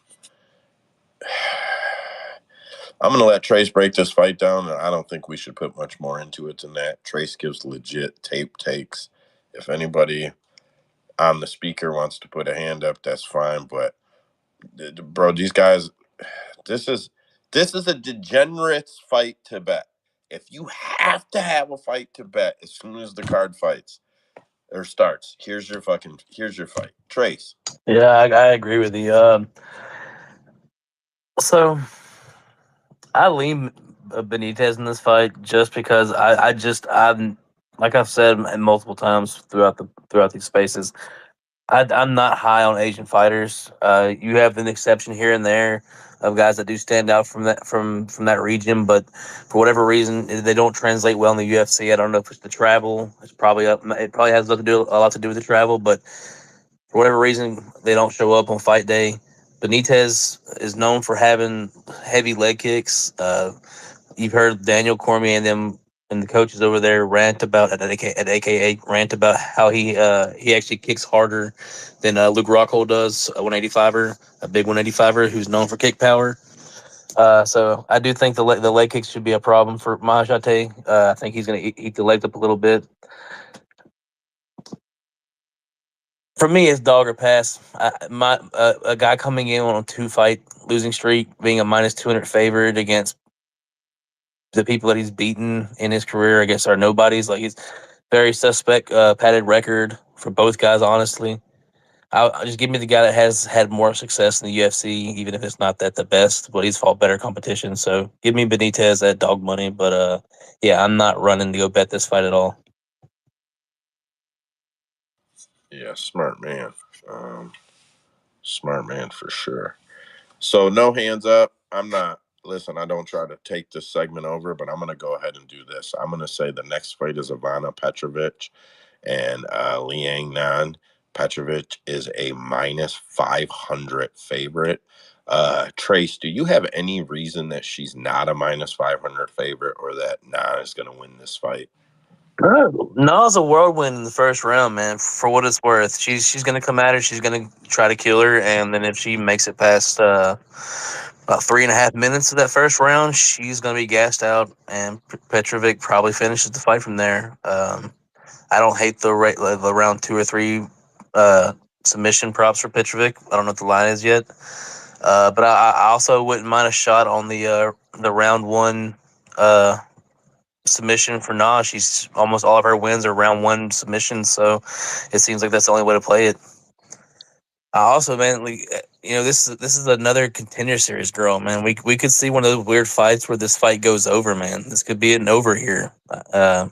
going to let Trace break this fight down, and I don't think we should put much more into it than that. Trace gives legit tape takes. If anybody on the speaker wants to put a hand up, that's fine. But, bro, these guys, this is a degenerate's fight to bet. If you have to have a fight to bet as soon as the card fights or starts, here's your fight. Trace. Yeah, I agree with you. So I lean Benitez in this fight just because I'm like I've said multiple times throughout these spaces. I'm not high on Asian fighters. You have an exception here and there of guys that do stand out from that region, but for whatever reason they don't translate well in the UFC. I don't know if it's the travel. It probably has a lot to do with the travel, but for whatever reason they don't show up on fight day. Benitez is known for having heavy leg kicks. You've heard Daniel Cormier and the coaches over there rant about at AKA rant about how he actually kicks harder than Luke Rockhold does, a 185er, a big 185er who's known for kick power. So I do think the leg kicks should be a problem for Mahashate. I think he's going to eat the legs up a little bit. For me, it's dog or pass. A guy coming in on a 2-fight losing streak, being a minus 200 favorite against the people that he's beaten in his career, I guess, are nobodies. Like, he's very suspect, padded record for both guys. Honestly, I'll just give me the guy that has had more success in the UFC, even if it's not the best, but he's fought better competition. So give me Benitez at dog money. But yeah, I'm not running to go bet this fight at all. Yeah, smart man. Smart man for sure. So no hands up. I'm not. Listen, I don't try to take this segment over, but I'm going to go ahead and do this. I'm going to say the next fight is Ivana Petrović and Liang Nan. Petrović is a minus 500 favorite. Trace, do you have any reason that she's not a minus 500 favorite or that Nan is going to win this fight? Na's a whirlwind in the first round, man. For what it's worth, she's gonna come at her. She's gonna try to kill her, and then if she makes it past about 3.5 minutes of that first round, she's gonna be gassed out, and Petrović probably finishes the fight from there. I don't hate the round 2 or 3 submission props for Petrović. I don't know what the line is yet, but I also wouldn't mind a shot on the round 1. Submission for Nah. She's almost all of her wins are round 1 submissions, so it seems like that's the only way to play it. I also, man, this is another contender series girl, man. We could see one of those weird fights where this fight goes over, man. This could be an over here. I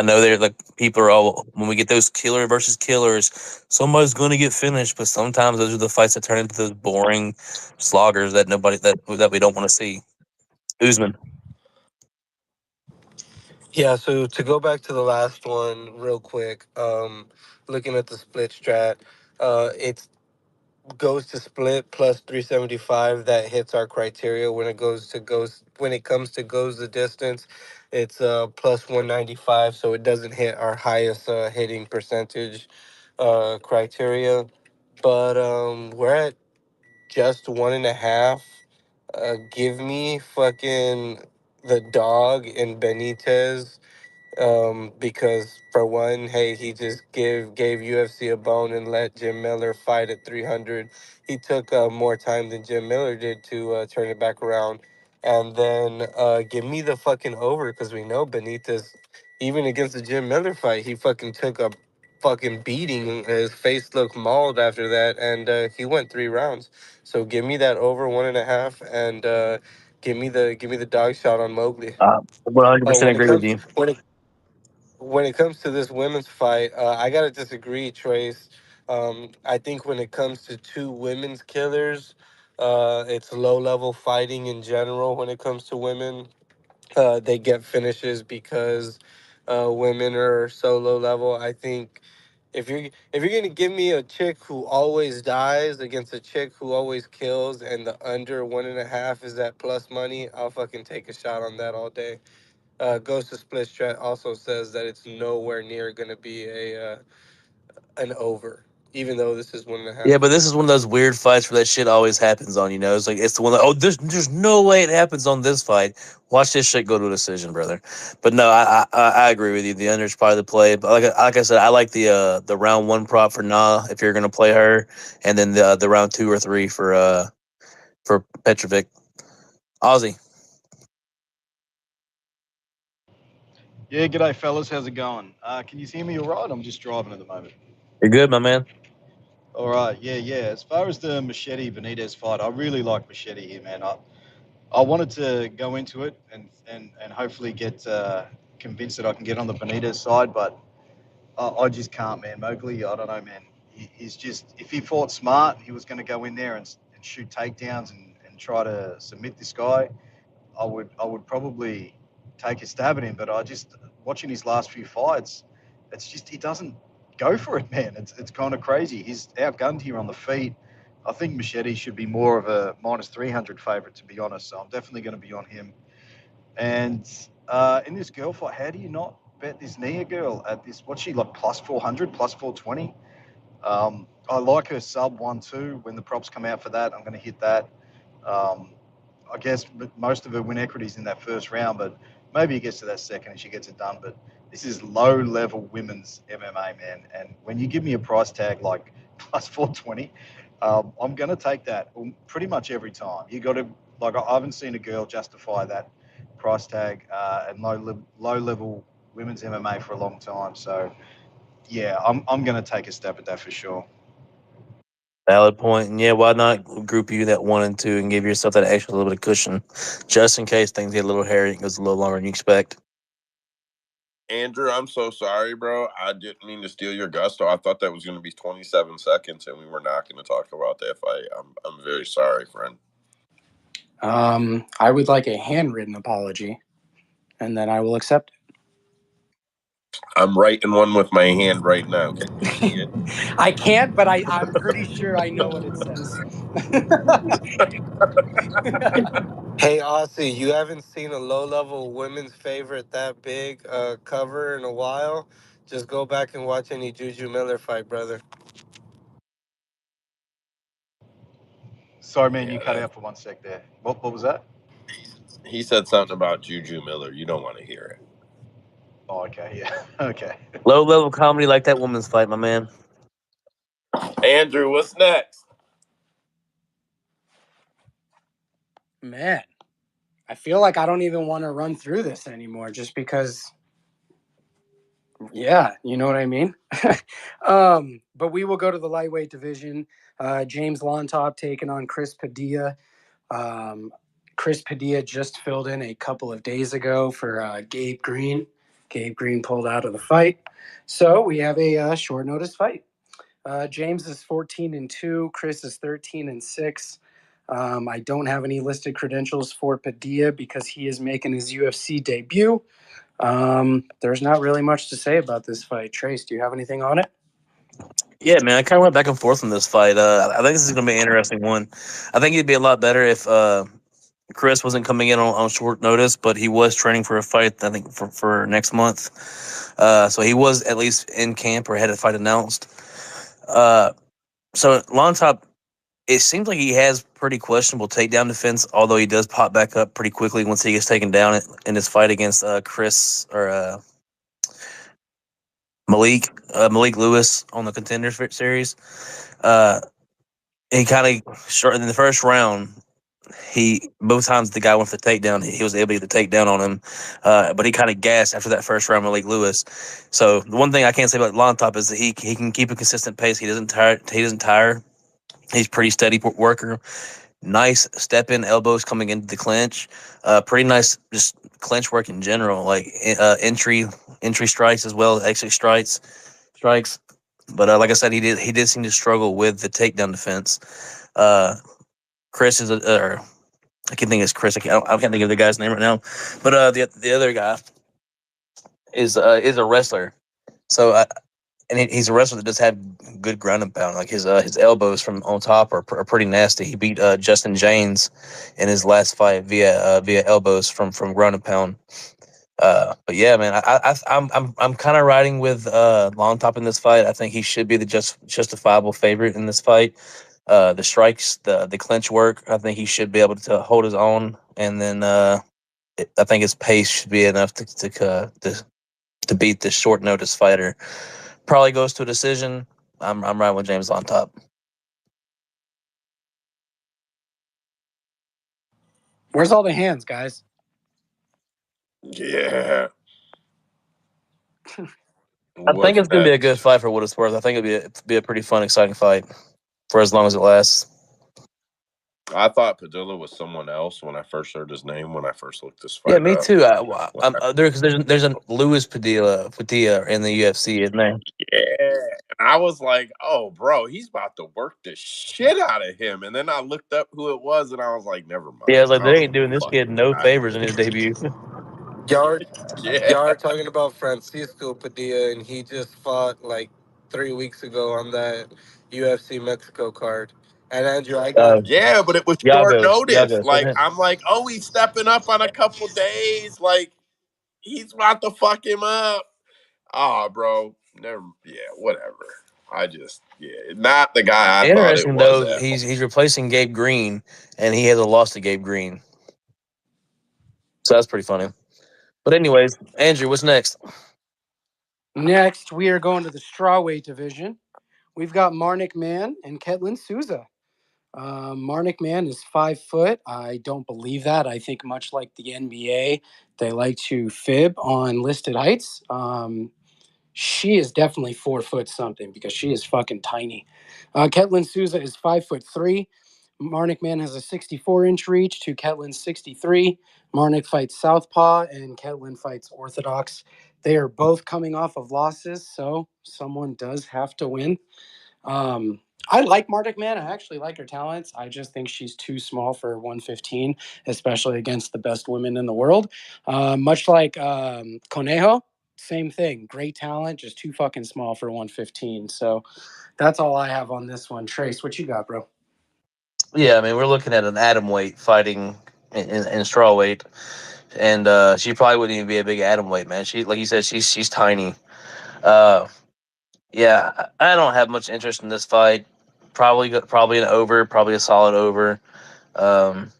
know they're like people are all when we get those killer versus killers, somebody's going to get finished, but sometimes those are the fights that turn into those boring sloggers that we don't want to see. Usman. Yeah, so to go back to the last one real quick, looking at the split strat, it goes to split plus 375. That hits our criteria when it comes to goes the distance. It's plus 195, so it doesn't hit our highest hitting percentage criteria. But we're at just 1.5. Give me fucking the dog and Benitez, because for one, hey, he just gave UFC a bone and let Jim Miller fight at 300. He took more time than Jim Miller did to turn it back around. And then give me the fucking over, because we know Benitez, even against the Jim Miller fight, he fucking took a fucking beating. His face looked mauled after that, and he went 3 rounds. So give me that over 1.5, and give me the dog shot on Mowgli. 100% When it agree with comes you. when it comes to this women's fight, I gotta disagree, Trace. I think when it comes to two women's killers, it's low-level fighting in general when it comes to women. They get finishes because women are so low level. I think if you're gonna give me a chick who always dies against a chick who always kills, and the under 1.5 is that plus money, I'll fucking take a shot on that all day. Ghost of Split Strat also says that it's nowhere near gonna be a an over, even though this is 1.5. Yeah, but this is one of those weird fights where that shit always happens on. It's like it's the one that there's no way it happens on this fight. Watch this shit go to a decision, brother. But no, I agree with you. The under is probably the play. But like I said, I like the round one prop for Nah if you're gonna play her, and then the round 2 or 3 for Petrović. Aussie, Yeah, g'day fellas. How's it going? Can you hear me all right? I'm just driving at the moment. you're good, my man. All right, yeah. As far as the Machete Benitez fight, I really like Machete here, man. I wanted to go into it and hopefully get convinced that I can get on the Benitez side, but I just can't, man. Mowgli, I don't know, man. He's just, if he fought smart, he was going to go in there and shoot takedowns and try to submit this guy. I would probably take a stab at him, but I just watching his last few fights, it's just he doesn't go for it, man. It's kind of crazy. He's outgunned here on the feet. I think Machete should be more of a minus 300 favorite, to be honest. So I'm definitely going to be on him. And in this girl fight, how do you not bet this Nia girl at this? What's she like, plus 400, plus 420? I like her sub 1-2. When the props come out for that, I'm going to hit that. Um, I guess most of her win equity is in that first round, but maybe it gets to that second and she gets it done. But this is low-level women's MMA, man. And when you give me a price tag like plus 420, I'm going to take that pretty much every time. You got to, like, I haven't seen a girl justify that price tag at low-level women's MMA for a long time. So, yeah, I'm going to take a stab at that for sure. Valid point. And yeah, why not group you that 1 and 2 and give yourself that extra little bit of cushion just in case things get a little hairy and goes a little longer than you expect. Andrew, I'm so sorry, bro. I didn't mean to steal your gusto. I thought that was going to be 27 seconds, and we were not going to talk about that fight. I'm very sorry, friend. I would like a handwritten apology, and then I will accept it. I'm writing one with my hand right now. Can you see it? I can't, but I'm pretty sure I know what it says. Hey, Aussie, you haven't seen a low-level women's favorite that big cover in a while? Just go back and watch any Juju Miller fight, brother. Sorry, man, you cut Yeah, out for 1 sec there. What was that? he said something about Juju Miller. You don't want to hear it. Oh, okay, yeah, okay. Low level comedy like that woman's fight, my man. Andrew, what's next? Man, I feel like I don't even want to run through this anymore just because, yeah, you know what I mean? But we will go to the lightweight division. James Llontop taking on Chris Padilla. Chris Padilla just filled in a couple of days ago for Gabe Green. Gabe Green pulled out of the fight. So we have a short notice fight. James is 14-2. Chris is 13-6. I don't have any listed credentials for Padilla because he is making his UFC debut. There's not really much to say about this fight. Trace, do you have anything on it? Yeah, man, I kind of went back and forth on this fight. I think this is going to be an interesting one. I think it'd be a lot better if Chris wasn't coming in on short notice, but he was training for a fight, I think, for next month. So he was at least in camp or had a fight announced. So Lontop, it seems like he has pretty questionable takedown defense, although he does pop back up pretty quickly once he gets taken down in his fight against Chris or Malik Lewis on the Contender Series. He kind of short in the first round. He both times the guy went for the takedown, he was able to get the takedown on him, but he kind of gassed after that first round, Malik Lewis. So the one thing I can't say about Lontop is that he can keep a consistent pace. He doesn't tire. He's pretty steady worker. Nice step in elbows coming into the clinch. Pretty nice just clinch work in general, like entry strikes as well as exit strikes. But like I said, he did seem to struggle with the takedown defense. Chris is or I can't think it's Chris. I can't think of the guy's name right now. But the other guy is a wrestler. So he's a wrestler that does have good ground and pound. Like his elbows from on top are pretty nasty. He beat Justin James in his last fight via elbows from ground and pound. But yeah, man, I'm kind of riding with Llontop in this fight. I think he should be the justifiable favorite in this fight. The strikes, the clinch work, I think he should be able to hold his own, and then I think his pace should be enough to beat this short notice fighter. Probably goes to a decision. I'm riding with James Llontop. Where's all the hands, guys? Yeah. I think it's gonna be a good fight for what it's worth. I think it'll be a pretty fun, exciting fight for as long as it lasts. I thought Padilla was someone else when I first heard his name. When I first looked this fight Yeah, me up. too. I'm there because there's a Luis Padilla in the UFC, isn't there? Yeah, and I was like, "Oh, bro, he's about to work the shit out of him." And then I looked up who it was, and I was like, "Never mind." Yeah, I was like, I they don't ain't know doing who this the kid fuck no this favors in his debut. Y'all, Yeah. y'all are talking about Francisco Padilla, and he just fought like 3 weeks ago on that UFC Mexico card. And Andrew, I got Yeah, but it was short notice. Yagos, Like, wasn't it? I'm like, oh, he's stepping up on a couple days. Like, he's about to fuck him up. Oh, bro. Never. Yeah, whatever. Not the guy I thought it Interesting was though, at all. he's replacing Gabe Green, and he has a loss to Gabe Green, so that's pretty funny. But anyways, Andrew, what's next? Next, we are going to the strawweight division. We've got Marnic Mann and Ketlen Souza. Marnic Mann is 5 foot. I don't believe that. I think much like the NBA, they like to fib on listed heights. She is definitely 4 foot something because she is fucking tiny. Ketlen Souza is 5'3". Marnic Mann has a 64-inch reach to Ketlen's 63. Marnic fights southpaw and Ketlen fights orthodox. They are both coming off of losses, so someone does have to win. I like Marnic Mann. I actually like her talents. I just think she's too small for 115, especially against the best women in the world. Much like Conejo, same thing. Great talent, just too fucking small for 115. So that's all I have on this one. Trace, what you got, bro? Yeah, I mean, we're looking at an atom weight fighting in straw weight, and she probably wouldn't even be a big atom weight, man. She, like you said, she's tiny. Uh, yeah, I don't have much interest in this fight. Probably an over, probably a solid over. Um,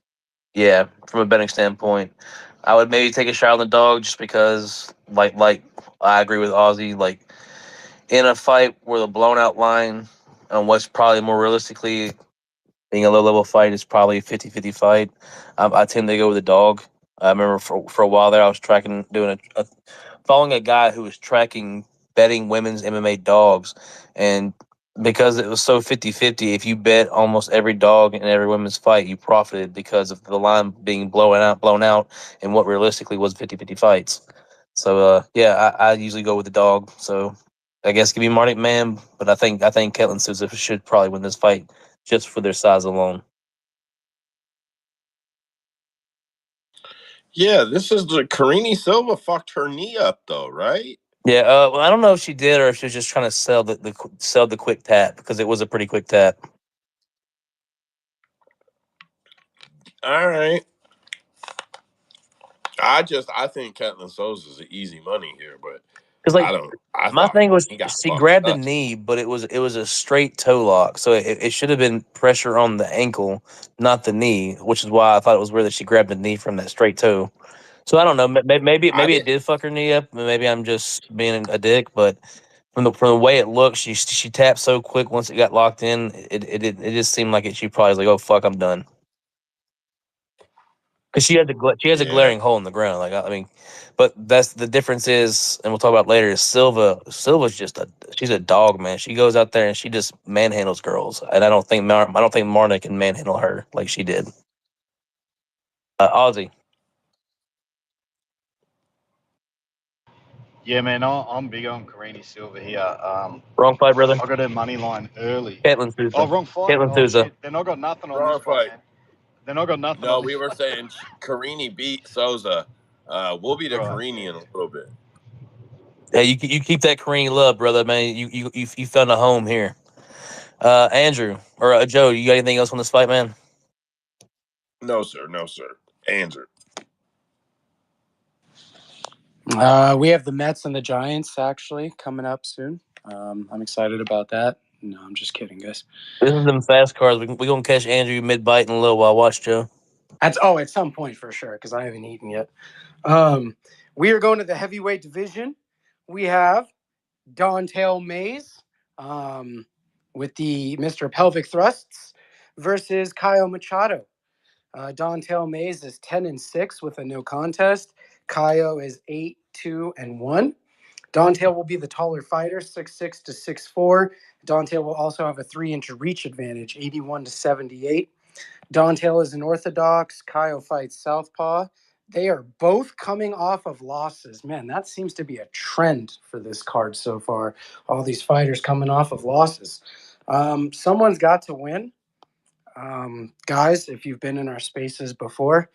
yeah, from a betting standpoint, I would maybe take a shot on the dog just because, like I agree with Ozzy. Like in a fight where the blown out line on what's probably more realistically being a low level fight is probably a 50-50 fight. I tend to go with the dog. I remember for a while there, I was following a guy who was tracking betting women's MMA dogs. And because it was so 50-50, if you bet almost every dog in every women's fight, you profited because of the line being blown out, and what realistically was 50-50 fights. So, yeah, I usually go with the dog. So I guess give me Marnic Mann, but I think Ketlen Souza should probably win this fight just for their size alone. Yeah, this is the Karine Silva fucked her knee up though, right? Yeah, well, I don't know if she did or if she was just trying to sell the quick tap because it was a pretty quick tap. All right. I think Ketlen Souza is an easy money here, but Because like I my thought thing was he got she fucked grabbed the up. knee, but it was a straight toe lock, so it should have been pressure on the ankle, not the knee, which is why I thought it was weird that she grabbed the knee from that straight toe. So I don't know, I maybe it didn't. did fuck her knee up, maybe I'm just being a dick, but from the way it looked, she tapped so quick once it got locked in, it just seemed like she probably was like, oh fuck, I'm done. Because she has a Yeah. glaring hole in the ground. Like I mean, but that's the difference is, and we'll talk about later. Is Silva's just she's a dog, man. She goes out there and she just manhandles girls, and I don't think Marnic can manhandle her like she did. Ozzy. Yeah, man, I'm big on Karine Silva here. Wrong fight, brother. I got her money line early. Ketlen Souza. Oh, wrong fight. Ketlen Oh Souza. shit. Then I got nothing on Wrong this fight, fight. man. Then I got nothing No, on this we were fight. saying Karine beat Souza. We'll be to Right, Karine yeah. in a little bit. Hey, you keep that Karine love, brother, man. You found a home here. Andrew or Joe, you got anything else on this fight, man? No, sir. No, sir. Andrew. We have the Mets and the Giants actually coming up soon. I'm excited about that. No, I'm just kidding, guys. This is them fast cars. We gonna catch Andrew mid bite in a little while. Watch, Joe. At some point for sure, because I haven't eaten yet. We are going to the heavyweight division. We have Dontel Mays with the Mr. Pelvic Thrusts versus Caio Machado. Dontel Mays is 10-6 with a no contest. Caio is 8-2-1. Dontel will be the taller fighter, 6'6" to 6'4". Dontel will also have a 3-inch reach advantage, 81 to 78. Dontel is an orthodox. Caio fights southpaw. They are both coming off of losses. Man, that seems to be a trend for this card so far. All these fighters coming off of losses. Someone's got to win. Guys, if you've been in our spaces before,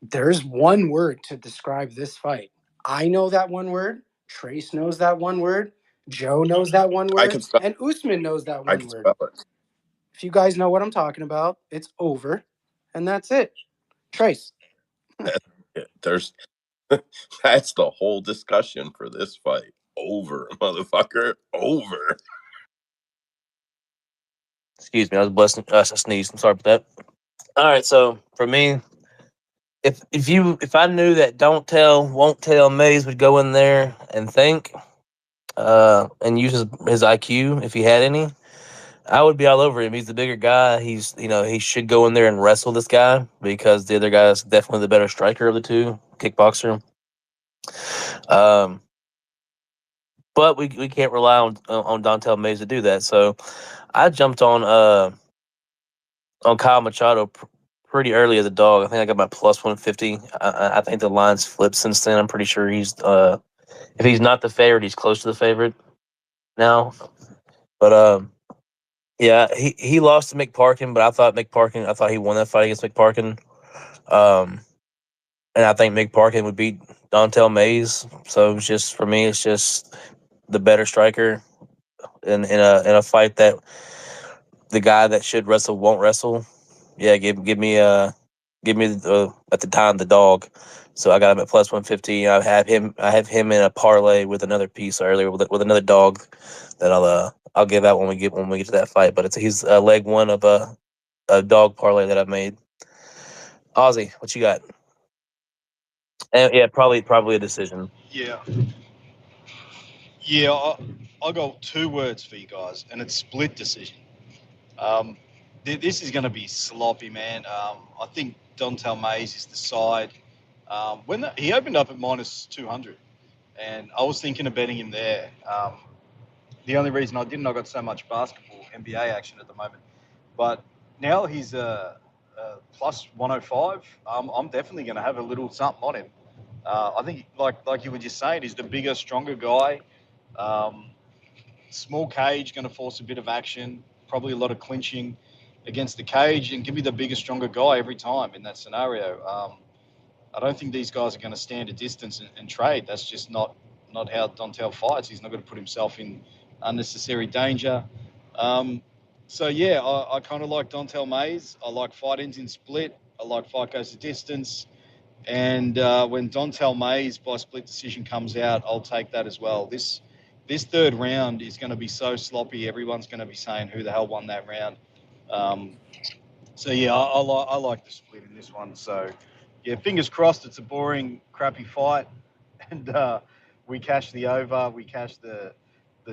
there's one word to describe this fight. I know that one word. Trace knows that one word. Joe knows that one I word. can spell. And Usman knows that I one can word. spell it. If you guys know what I'm talking about, it's over. And that's it. Trace. There's that's the whole discussion for this fight. Over, motherfucker. Over. Excuse me, I was blessing. I sneezed. I'm sorry about that. All right, so for me, if I knew that won't tell Mays would go in there and think, and use his IQ if he had any, I would be all over him. He's the bigger guy. He should go in there and wrestle this guy because the other guy is definitely the better striker of the two, kickboxer. But we can't rely on Dontel Mays to do that. So I jumped on Kyle Machado pretty early as a dog. I think I got about plus 150. I think the line's flipped since then. I'm pretty sure he's if he's not the favorite, he's close to the favorite now. But yeah, he lost to McParkin, but I thought he won that fight against McParkin. And I think McParkin would beat Dontel Mays. So it's just for me, it's just the better striker in a fight that the guy that should wrestle won't wrestle. Yeah, give me at the time the dog. So I got him at plus 150. I have him in a parlay with another piece earlier with another dog that I'll give out when we get to that fight. But he's leg one of a dog parlay that I've made. Ozzy, what you got? And yeah, probably a decision. Yeah. I got two words for you guys, and it's split decision. This is going to be sloppy, man. I think Dontel Mays is the side. He opened up at minus 200, and I was thinking of betting him there. The only reason I didn't, I got so much basketball, NBA action at the moment. But now he's plus 105. I'm definitely going to have a little something on him. I think, like you were just saying, he's the bigger, stronger guy. Small cage, going to force a bit of action, probably a lot of clinching against the cage, and give me the bigger, stronger guy every time in that scenario. I don't think these guys are going to stand a distance and trade. That's just not how Dontel fights. He's not going to put himself in unnecessary danger. So yeah, I kind of like Dontel Mays. I like fight ends in split. I like fight goes the distance. And when Dontel Mays by split decision comes out, I'll take that as well. This third round is going to be so sloppy. Everyone's going to be saying who the hell won that round. So yeah, I like the split in this one. So yeah, fingers crossed. It's a boring, crappy fight, and we cash the over, we cash the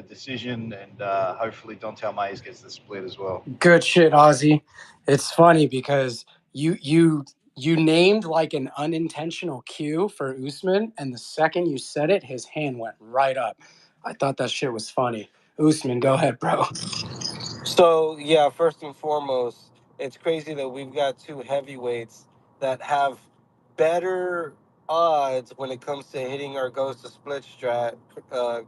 decision, and hopefully Dontel Mays gets the split as well. Good shit, Ozzy. It's funny because you named like an unintentional cue for Usman, and the second you said it, his hand went right up. I thought that shit was funny. Usman, go ahead, bro. So, yeah, first and foremost, it's crazy that we've got two heavyweights that have better odds when it comes to hitting our goes to split strat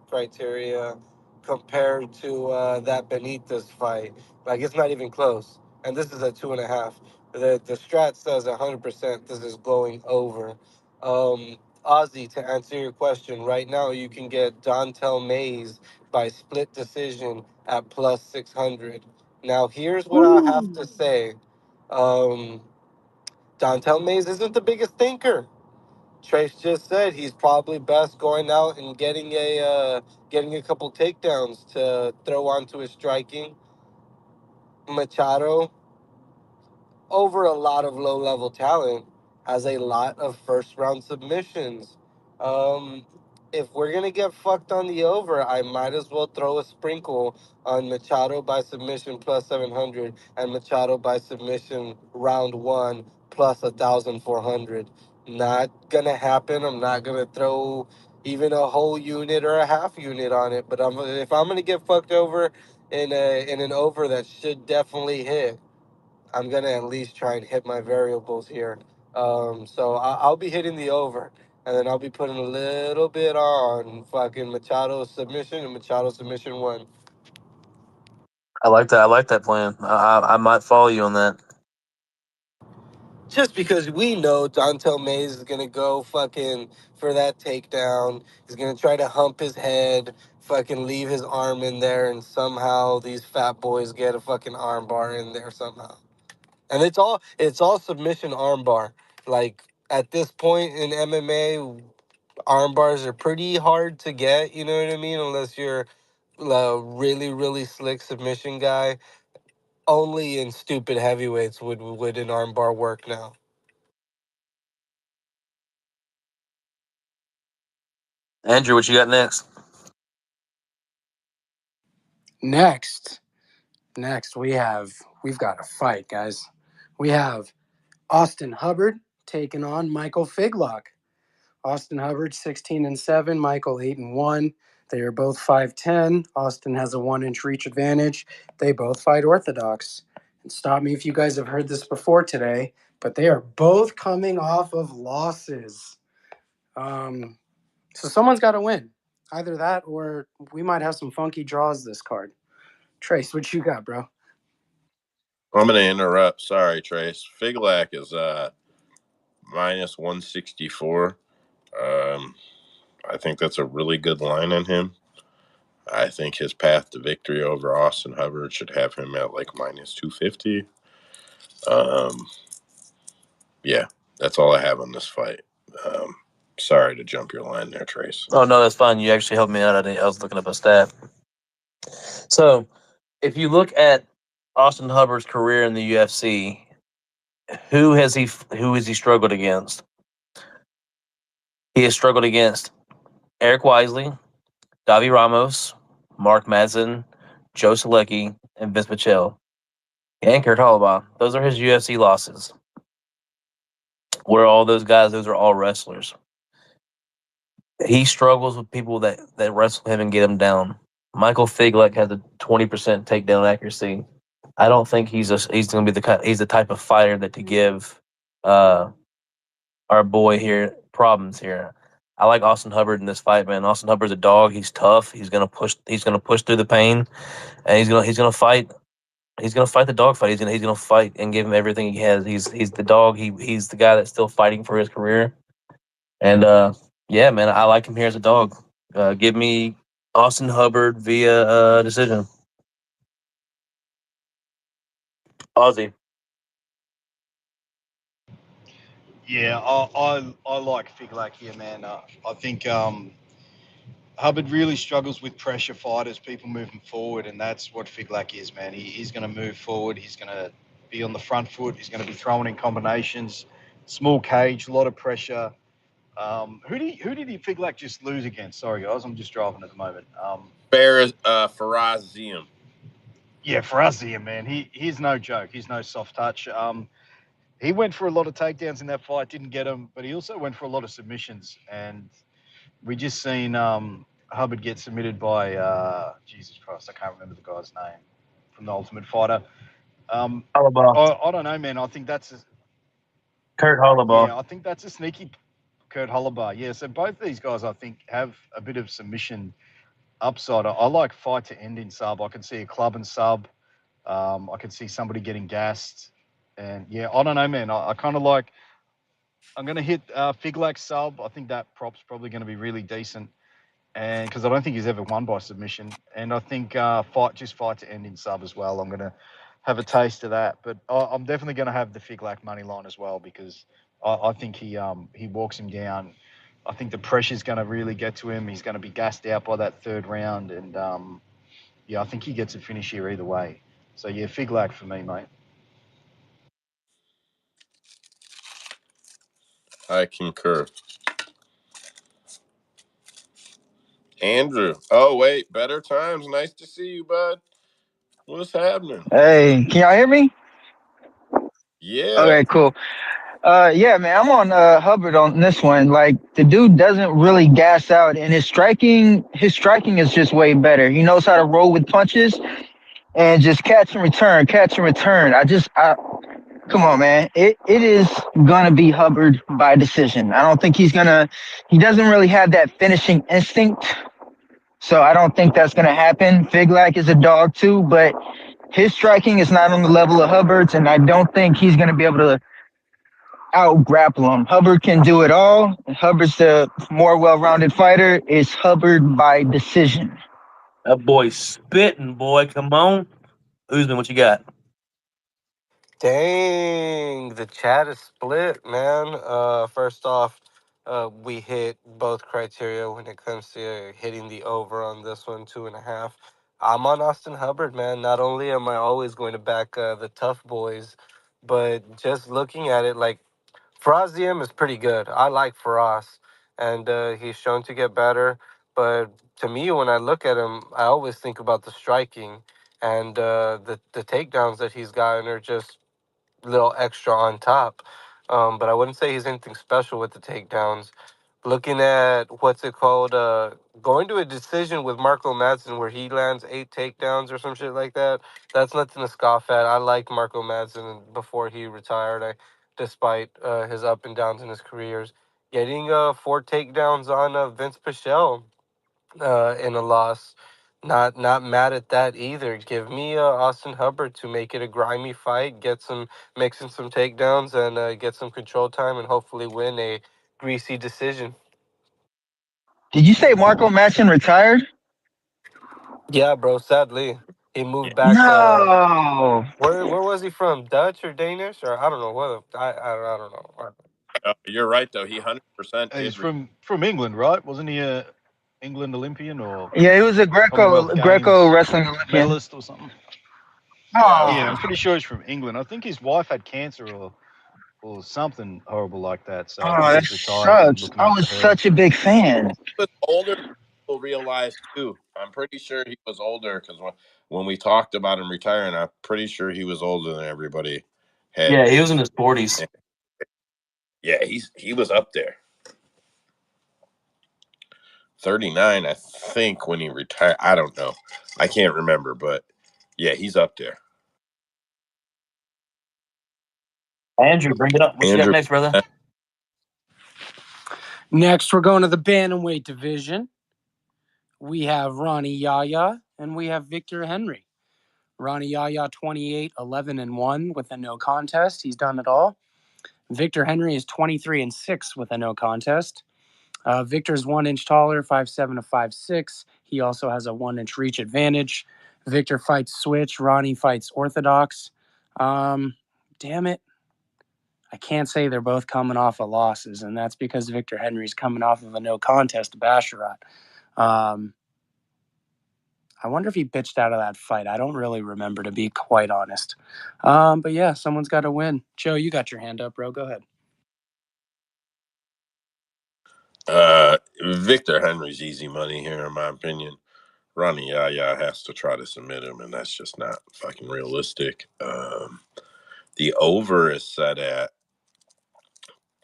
criteria compared to that Benitez fight. Like, it's not even close. And this is a 2.5. The strat says 100% this is going over. Ozzy, to answer your question, right now you can get Dontel Mays by split decision at plus 600. Now, here's what I have to say. Um, Dontel Mays isn't the biggest thinker. Trace just said he's probably best going out and getting a couple takedowns to throw onto his striking. Machado, over a lot of low level talent, has a lot of first round submissions. Um, if we're gonna get fucked on the over, I might as well throw a sprinkle on Machado by submission plus 700 and Machado by submission round one plus 1,400. Not gonna happen. I'm not gonna throw even a whole unit or a half unit on it. But if I'm gonna get fucked over in an over that should definitely hit, I'm gonna at least try and hit my variables here. So I'll be hitting the over, and then I'll be putting a little bit on fucking Machado submission and Machado submission one. I like that. I like that plan. I might follow you on that. Just because we know Dontel Mays is gonna go fucking for that takedown. He's gonna try to hump his head, fucking leave his arm in there, and somehow these fat boys get a fucking arm bar in there somehow. And it's all submission armbar. Like, at this point in MMA, arm bars are pretty hard to get. You know what I mean? Unless you're a really really slick submission guy. Only in stupid heavyweights would an arm bar work now. Andrew, what you got next? Next, we've got a fight, guys. We have Austen Hubbard taking on Michael Figlak. Austen Hubbard 16-7, Michael 8-1. They are both 5'10. Austen has a 1-inch reach advantage. They both fight orthodox. And stop me if you guys have heard this before today, but they are both coming off of losses. So someone's got to win. Either that or we might have some funky draws this card. Trace, what you got, bro? I'm going to interrupt. Sorry, Trace. Figlak is minus 164. I think that's a really good line on him. I think his path to victory over Austen Hubbard should have him at like minus 250. Yeah, that's all I have on this fight. Sorry to jump your line there, Trace. Oh no, that's fine. You actually helped me out. I was looking up a stat. So, if you look at Austen Hubbard's career in the UFC, who has he struggled against? He has struggled against Eric Wisely, Davi Ramos, Mark Madsen, Joe Selecki, and Vince Michel. And Kurt Hollabaugh. Those are his UFC losses. Where all those guys, those are all wrestlers. He struggles with people that wrestle him and get him down. Michael Figlak has a 20% takedown accuracy. I don't think he's going to be he's the type of fighter that to give our boy here problems here. I like Austen Hubbard in this fight, man. Austen Hubbard's a dog. He's tough. He's gonna push through the pain, and he's gonna fight. He's gonna fight the dog fight. He's gonna fight and give him everything he has. He's the dog. He's the guy that's still fighting for his career. And yeah, man, I like him here as a dog. Give me Austen Hubbard via decision. Aussie. Yeah, I like Figlak here, man. I think Hubbard really struggles with pressure fighters, people moving forward, and that's what Figlak is, man. He's going to move forward. He's going to be on the front foot. He's going to be throwing in combinations, small cage, a lot of pressure. Who did he Figlak just lose against? Sorry, guys, I'm just driving at the moment. Perez, Farazzian. Yeah, Farazzian, man. He's no joke. He's no soft touch. He went for a lot of takedowns in that fight, didn't get them, but he also went for a lot of submissions, and we just seen Hubbard get submitted by Jesus Christ, I can't remember the guy's name from the Ultimate Fighter. Hollabaugh. I don't know, man. I think that's Kurt Hollabaugh. I think that's a sneaky. Kurt Holloway. Yeah, so both these guys, I think, have a bit of submission upside. I like fight to end in sub. I can see a club and sub. I can see somebody getting gassed. And yeah, I don't know, man. I kind of like. I'm going to hit Figlak sub. I think that prop's probably going to be really decent. And because I don't think he's ever won by submission. And I think fight to end in sub as well. I'm going to have a taste of that. But I'm definitely going to have the Figlak money line as well because I think he walks him down. I think the pressure's going to really get to him. He's going to be gassed out by that third round. And yeah, I think he gets a finish here either way. So yeah, Figlak for me, mate. I concur. Andrew. Oh, wait. Better times. Nice to see you, bud. What's happening? Hey, can y'all hear me? Yeah. Okay, cool. Yeah, man, I'm on Hubbard on this one. Like the dude doesn't really gas out, and his striking is just way better. He knows how to roll with punches and just catch and return, catch and return. Come on, man. It is gonna be Hubbard by decision. I don't think he doesn't really have that finishing instinct. So I don't think that's gonna happen. Figlak is a dog too, but his striking is not on the level of Hubbard's, and I don't think he's gonna be able to out grapple him. Hubbard can do it all. Hubbard's the more well-rounded fighter. It's Hubbard by decision. That boy's spitting, boy. Come on. Usman, what you got? Dang, the chat is split, man. First off, we hit both criteria when it comes to hitting the over on this one, 2.5. I'm on Austin Hubbard, man. Not only am I always going to back the tough boys, but just looking at it, like Faraz DM is pretty good. I like Faraz, and he's shown to get better. But to me, when I look at him, I always think about the striking, and the takedowns that he's gotten are just little extra on top. But I wouldn't say he's anything special with the takedowns. Looking at what's it called, going to a decision with Marco Madsen where he lands 8 takedowns or some shit like that. That's nothing to scoff at. I liked Marco Madsen before he retired. Despite his up and downs in his careers, getting 4 takedowns on Vince Pichel in a loss. Not mad at that either. Give me Austin Hubbard to make it a grimy fight, mixing some takedowns, and get some control time, and hopefully win a greasy decision. Did you say Marco Madsen retired? Yeah, bro. Sadly, he moved back. No. Where was he from? Dutch or Danish or I don't know. I don't know. You're right, though. He 100% He's did. from England, right? Wasn't he a England Olympian or Yeah, he was a Commonwealth Greco Games wrestling Olympian. medalist or something? Oh, Yeah, I'm pretty sure he's from England. I think his wife had cancer or something horrible like that. So I think that he's retired and sucks. looking I after was her. such a big fan. He was older than people realized, too. I'm pretty sure he was older because when we talked about him retiring, I'm pretty sure he was older than everybody had. Yeah, he was in his 40s. Yeah, he was up there. 39, I think, when he retired. I don't know. I can't remember, but yeah, he's up there. Andrew, bring it up. What you got Andrew. next, brother? Next, we're going to the bantamweight division. We have Rani Yahya and we have Victor Henry. Rani Yahya 28, 11 and 1 with a no contest. He's done it all. Victor Henry is 23 and 6 with a no contest. Victor's 1 inch taller, 5'7" to 5'6". He also has a 1 inch reach advantage. Victor fights switch. Rani fights orthodox. Damn it. I can't say they're both coming off of losses, and that's because Victor Henry's coming off of a no contest to Basharat. I wonder if he bitched out of that fight. I don't really remember, to be quite honest. But yeah, someone's got to win. Joe, you got your hand up, bro. Go ahead. Victor Henry's easy money here, in my opinion. Ronnie Yahya has to try to submit him, and that's just not fucking realistic. The over is set at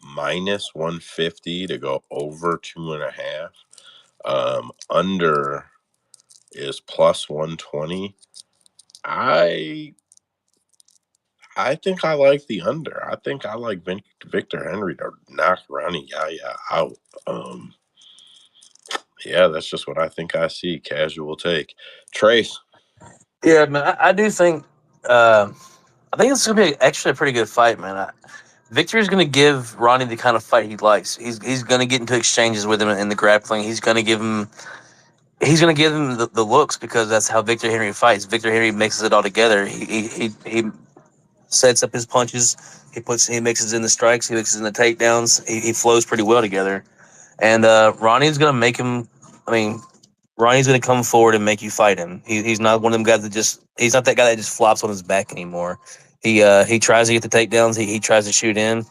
minus 150 to go over 2.5. Under is plus 120. I I think I like the under. I think I like Victor Henry to knock Rani Yahya out. Yeah, that's just what I think I see. Casual take. Trace. Yeah, man, I do think. I think it's gonna be actually a pretty good fight, man. Victor is gonna give Ronnie the kind of fight he likes. He's gonna get into exchanges with him in the grappling. He's gonna give him the looks because that's how Victor Henry fights. Victor Henry mixes it all together. He sets up his punches. He mixes in the strikes. He mixes in the takedowns. He flows pretty well together. And Ronnie's gonna make him. I mean, Ronnie's gonna come forward and make you fight him. He's not one of them guys that just. He's not that guy that just flops on his back anymore. He tries to get the takedowns. He tries to shoot in,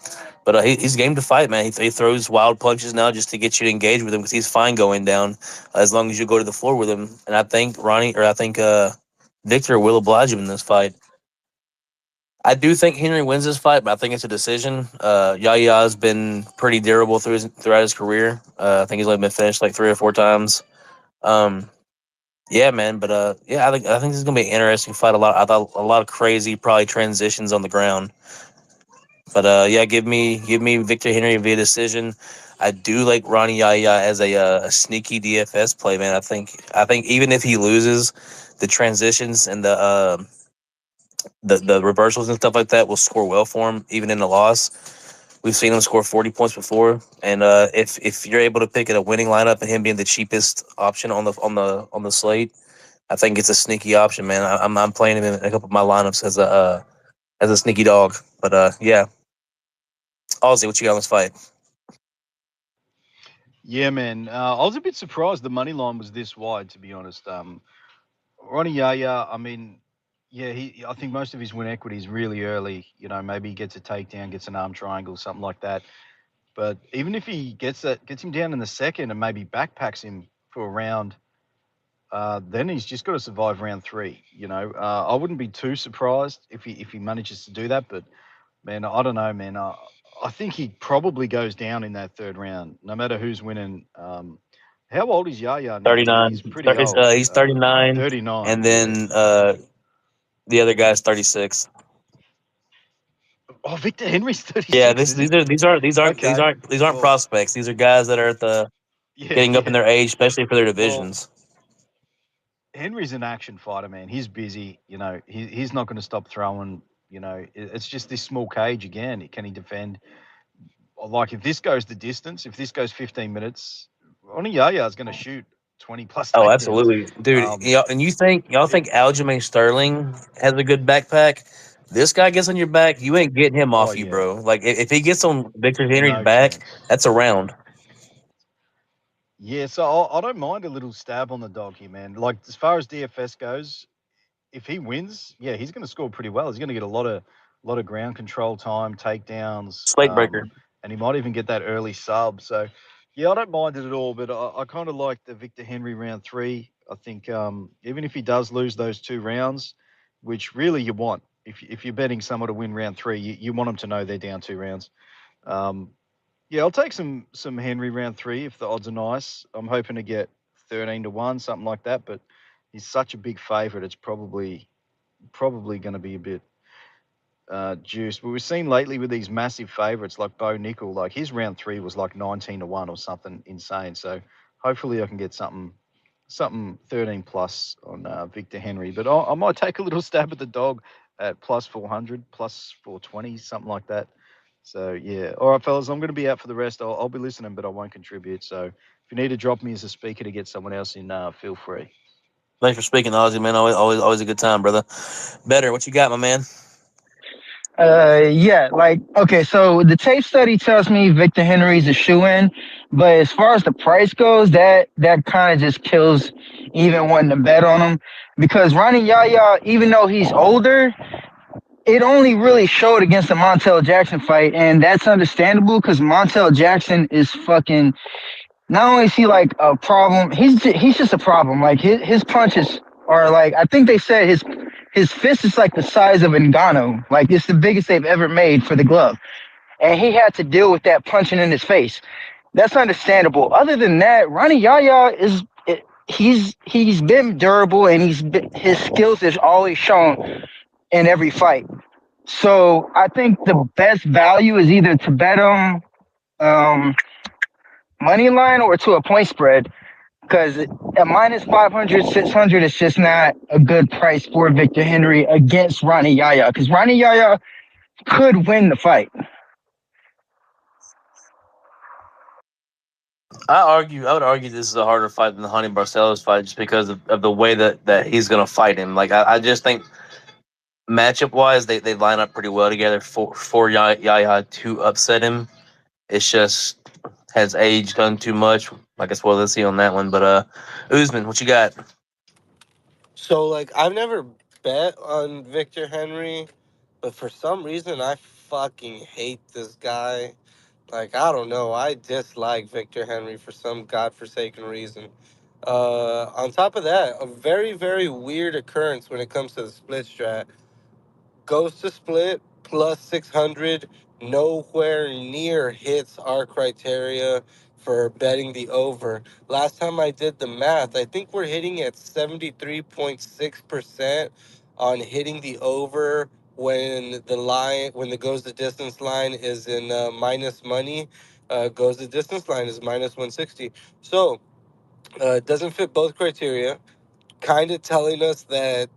but he's game to fight, man. He throws wild punches now just to get you to engage with him because he's fine going down as long as you go to the floor with him. And I think Victor will oblige him in this fight. I do think Henry wins this fight, but I think it's a decision. Yahya has been pretty durable throughout his career. I think he's only been finished like 3 or 4 times. Yeah, man, but yeah, I think this is gonna be an interesting fight. I thought a lot of crazy probably transitions on the ground. But yeah, give me Victor Henry via decision. I do like Ronnie Yahya as a sneaky DFS play, man. I think even if he loses, the transitions and the reversals and stuff like that will score well for him, even in a loss. We've seen him score 40 points before, and if you're able to pick at a winning lineup and him being the cheapest option on the slate, I think it's a sneaky option, man. I'm playing him in a couple of my lineups as a sneaky dog. But yeah, Ozzy, what you got on this fight? Yeah, man. I was a bit surprised the money line was this wide, to be honest. Ronnie Yahya, I mean, yeah, I think most of his win equity is really early. You know, maybe he gets a takedown, gets an arm triangle, something like that. But even if he gets him down in the second and maybe backpacks him for a round, then he's just got to survive round 3. You know, I wouldn't be too surprised if he manages to do that. But man, I don't know, man. I think he probably goes down in that 3rd round, no matter who's winning. How old is Yahya now? 39. He's pretty old. He's 39, 39. and Yeah. then the other guy's 36. Oh, Victor Henry's Yeah, 36. Is he? these Okay. aren't Well, prospects. These are guys that are at the yeah, getting up in yeah. their age, especially for their Well, divisions. Henry's an action fighter, man. He's busy. You know, he's not going to stop throwing. You know, it's just this small cage again. Can he defend? Like if this goes the distance, if this goes 15 minutes, Ronnie Yahya is going to shoot 20 plus Oh, takedowns. absolutely, dude. Um, And y'all it, think Aljamain Sterling has a good backpack? This guy gets on your back, you ain't getting him oh off you, yeah, bro. Like if he gets on Victor Henry's no back, chance. that's a round. Yeah, so I don't mind a little stab on the dog here, man. Like as far as DFS goes, if he wins, yeah, he's going to score pretty well. He's going to get a lot of ground control time, takedowns, Slate breaker. and he might even get that early sub. So, yeah, I don't mind it at all. But I kind of like the Victor Henry round 3. I think even if he does lose those 2 rounds, which really you want, if you're betting someone to win round 3, you want them to know they're down 2 rounds. Um, yeah, I'll take some Henry round 3 if the odds are nice. I'm hoping to get 13-1, something like that. But he's such a big favourite. It's probably going to be a bit juiced. But we've seen lately with these massive favourites like Bo Nickel, like his round 3 was like 19-1 or something insane. So hopefully I can get something 13 plus on Victor Henry. But I might take a little stab at the dog at plus 400, plus 420, something like that. So yeah. All right, fellas, I'm going to be out for the rest. I'll be listening, but I won't contribute. So if you need to drop me as a speaker to get someone else in, feel free. Thanks for speaking, Ozzy, man. Always a good time, brother. Better, what you got, my man? Yeah, like, okay, so the tape study tells me Victor Henry's a shoe-in, but as far as the price goes, that kind of just kills even wanting to bet on him, because Ronnie Yahya, even though he's older, it only really showed against the Montel Jackson fight, and that's understandable because Montel Jackson is fucking. Not only is he like a problem, he's just a problem. Like his punches are like, I think they said his fist is like the size of Ngannou. Like it's the biggest they've ever made for the glove, and he had to deal with that punching in his face. That's understandable. Other than that, Ronnie Yahya he's been durable, and his skills is always shown in every fight. So I think the best value is either to bet him um, money line or to a point spread because at minus 500, 600 is just not a good price for Victor Henry against Ronnie Yahya because Ronnie Yahya could win the fight. I would argue this is a harder fight than the Honey Barcelos fight just because of the way that he's going to fight him. Like, I just think matchup wise, they line up pretty well together for Yahya to upset him. It's just has age done too much. I guess let's see on that one. But Usman, what you got? So like I've never bet on Victor Henry, but for some reason I fucking hate this guy. Like I don't know, I dislike Victor Henry for some godforsaken reason. On top of that, a very weird occurrence when it comes to the split strat. Goes to split plus 600, nowhere near hits our criteria for betting the over. Last time I did the math, I think we're hitting at 73.6% on hitting the over when the goes the distance line is in minus money. Goes the distance line is minus 160. So it doesn't fit both criteria. Kind of telling us that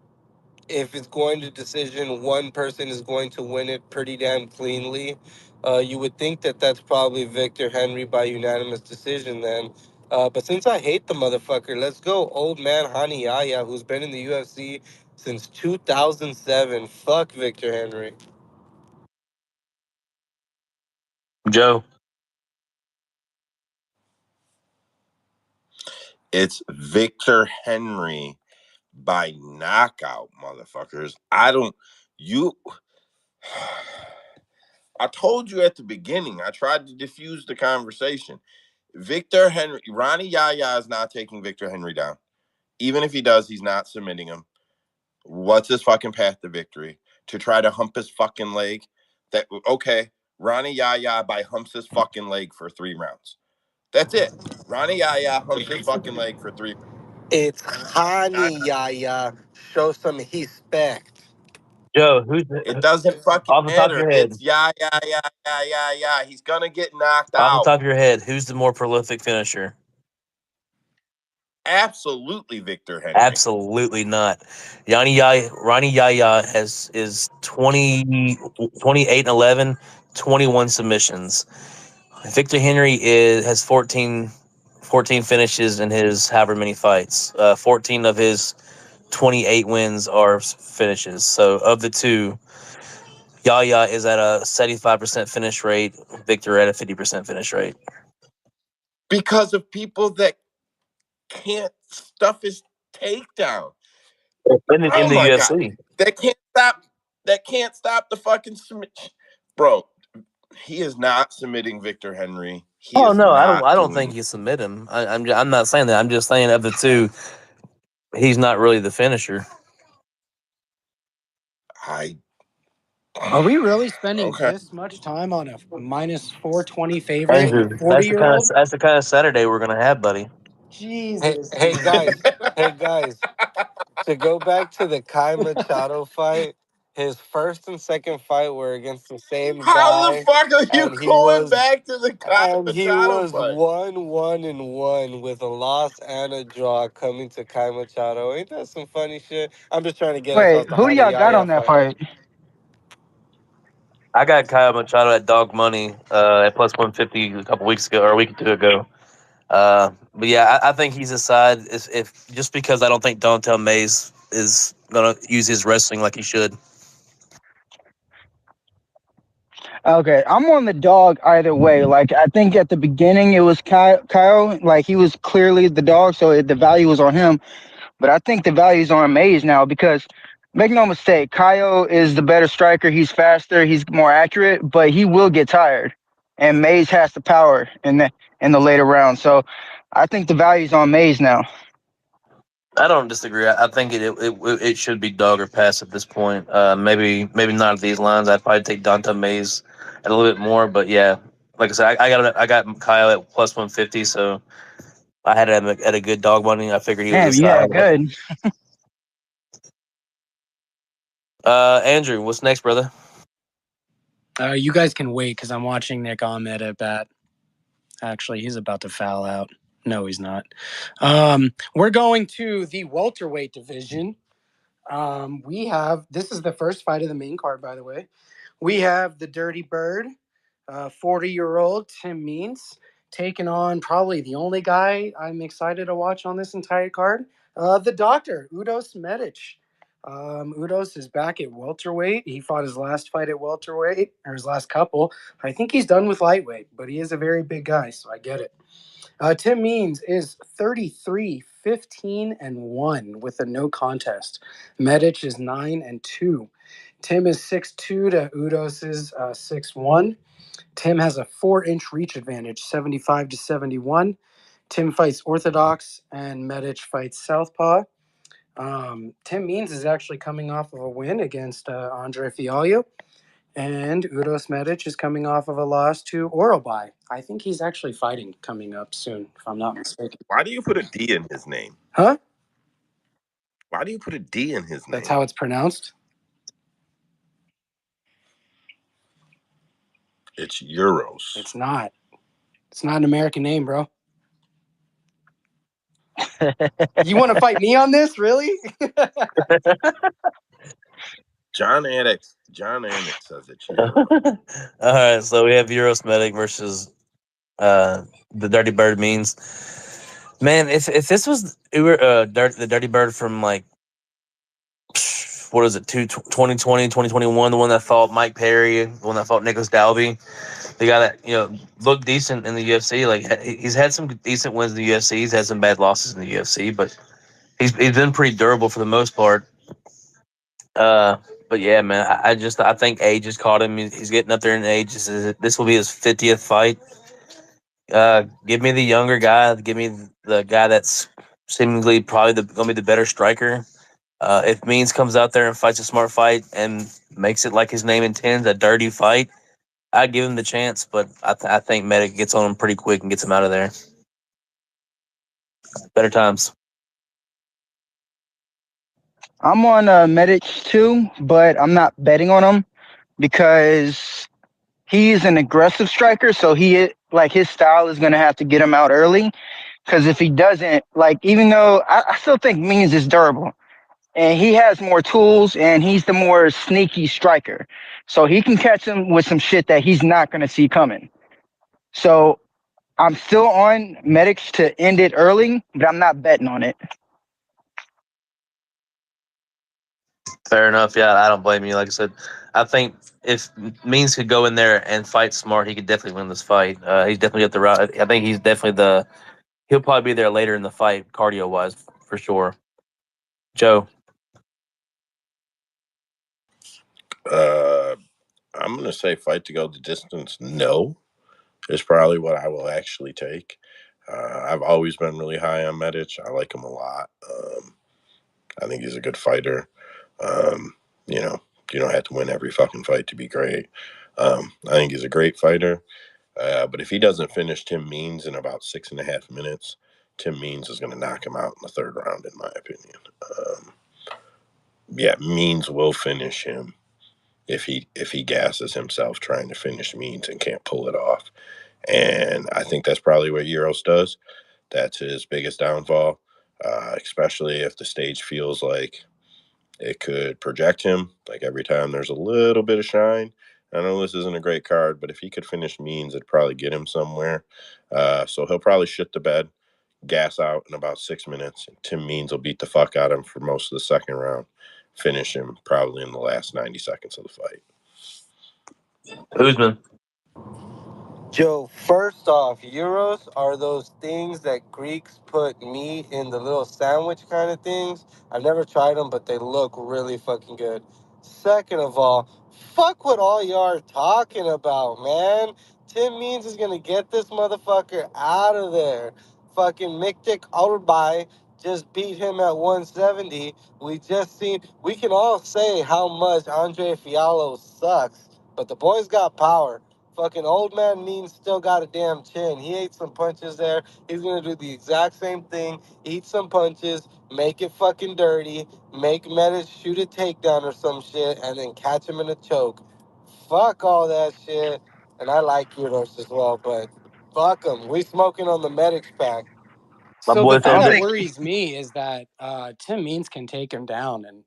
if it's going to decision, one person is going to win it pretty damn cleanly. You would think that that's probably Victor Henry by unanimous decision then. But since I hate the motherfucker, let's go old man Hani Yahya, who's been in the UFC since 2007. Fuck Victor Henry. Joe. It's Victor Henry by knockout, motherfuckers. You. I told you at the beginning. I tried to diffuse the conversation. Victor Henry, Ronnie Yahya is not taking Victor Henry down. Even if he does, he's not submitting him. What's his fucking path to victory? To try to hump his fucking leg? Okay, Ronnie Yahya by humps his fucking leg for 3 rounds. That's it. Ronnie Yahya humps his fucking leg for 3 rounds. It's Hani Yahya. Show some respect. Joe, who's It doesn't fucking off the top of matter. your head? It's yeah. He's gonna get knocked Off the out. top of your head, who's the more prolific finisher? Absolutely Victor Henry. Absolutely not. Ronnie Yahya is 28 and 11, 21 submissions. Victor Henry has 14 finishes in his however many fights. 14 of his 28 wins are finishes. So of the two, Yahya is at a 75% finish rate. Victor at a 50% finish rate. Because of people that can't stuff his takedown. In the my UFC. God. That can't stop the fucking bro. He is not submitting Victor Henry. He Oh is no, not I don't think doing you submit him. I'm not saying that. I'm just saying of the two, he's not really the finisher. I Are we really spending okay. this much time on a minus 420 favorite and a Andrew, 40-year-old? that's the kind of Saturday we're gonna have, buddy. Hey, Jesus, hey man. guys, hey guys. To go back to the Kai Machado fight, his first and second fight were against the same How the guy, fuck are you and he going was back to the Kai and he Machado was fight? 1-1-1 with a loss and a draw coming to Kai Machado. Ain't that some funny shit? I'm just trying to get us off Wait, the who do Hani y'all got Yahya on that fight. fight? I got Caio Machado at dog money at plus 150 a couple weeks ago or a week or two ago. But yeah, I think he's aside if just because I don't think Dontel Mays is gonna use his wrestling like he should. Okay, I'm on the dog either way. Like I think at the beginning it was Kyle, like he was clearly the dog, so the value was on him. But I think the value's on Mays now because make no mistake, Kyle is the better striker. He's faster, he's more accurate, but he will get tired, and Mays has the power in the later rounds. So I think the value's on Mays now. I don't disagree. I think it should be dog or pass at this point. Maybe not at these lines. I'd probably take Donta Mays at a little bit more, but yeah, like I said, I got Kyle at plus 150, so I had him at a good dog money. I figured he was a Damn, side. yeah, good. Andrew, what's next, brother? You guys can wait because I'm watching Nick Ahmed at bat. Actually, he's about to foul out. No, he's not. We're going to the welterweight division. This is the first fight of the main card, by the way. We have the Dirty Bird, 40-year-old Tim Means, taking on probably the only guy I'm excited to watch on this entire card, the Doctor, Udos Medic. Udos is back at welterweight. He fought his last fight at welterweight, or his last couple. I think he's done with lightweight, but he is a very big guy, so I get it. Tim Means is 33, 15, and 1 with a no contest. Medic is 9 and 2. Tim is 6'2 to Udos's 6'1. Tim has a 4-inch reach advantage, 75 to 71. Tim fights orthodox and Medic fights southpaw. Tim Means is actually coming off of a win against Andre Fialho. And Udos Medic is coming off of a loss to Orobai. I think he's actually fighting coming up soon, if I'm not mistaken. Why do you put a D in his name? Huh? Why do you put a D in his name? That's how it's pronounced? It's Euros. It's not. It's not an American name, bro. You want to fight me on this? Really? John Anik says it's Euros. All right, so we have Euros Medic versus the Dirty Bird Means. Man, if this was the Dirty Bird from like what is it, 2020, 2021, the one that fought Mike Perry, the one that fought Nicholas Dalby, the guy that looked decent in the UFC. Like he's had some decent wins in the UFC. He's had some bad losses in the UFC, but he's been pretty durable for the most part. But yeah, man, I think age has caught him. He's getting up there in age. This will be his 50th fight. Give me the younger guy. Give me the guy that's seemingly probably going to be the better striker. If Means comes out there and fights a smart fight and makes it like his name intends, a dirty fight, I'd give him the chance. But I think Medic gets on him pretty quick and gets him out of there. Better times. I'm on Medic too, but I'm not betting on him because he's an aggressive striker. So his style is going to have to get him out early. Because if he doesn't, even though I still think Means is durable and he has more tools and he's the more sneaky striker. So he can catch him with some shit that he's not going to see coming. So I'm still on Medics to end it early, but I'm not betting on it. Fair enough. Yeah, I don't blame you. Like I said, I think if Means could go in there and fight smart, he could definitely win this fight. He's definitely got the right. I think he's definitely he'll probably be there later in the fight, cardio wise, for sure. Joe. I'm going to say fight to go the distance. No, is probably what I will actually take. I've always been really high on Medic. I like him a lot. I think he's a good fighter. You don't have to win every fucking fight to be great. I think he's a great fighter. But if he doesn't finish Tim Means in about 6.5 minutes, Tim Means is going to knock him out in the third round, in my opinion. Means will finish him if he gasses himself trying to finish Means and can't pull it off. And I think that's probably what Euros does. That's his biggest downfall, especially if the stage feels like it could project him. Like every time there's a little bit of shine. I know this isn't a great card, but if he could finish Means, it'd probably get him somewhere. So he'll probably shit the bed, gas out in about 6 minutes. And Tim Means will beat the fuck out of him for most of the second round. Finish him probably in the last 90 seconds of the fight. Usman. Joe, first off, Euros are those things that Greeks put meat in the little sandwich kind of things. I've never tried them, but they look really fucking good. Second of all, fuck what all y'all are talking about, man. Tim Means is gonna get this motherfucker out of there. Fucking Miktik Aurbay just beat him at 170. We can all say how much Andre Fialho sucks, but the boy's got power. Fucking old man Means still got a damn chin. He ate some punches there. He's gonna do the exact same thing. Eat some punches, make it fucking dirty, make Metis shoot a takedown or some shit, and then catch him in a choke. fuck all that shit. And I like Kudos as well, but fuck them. We smoking on the Medics pack. My So the boy thing said that that. worries me is that Tim Means can take him down, and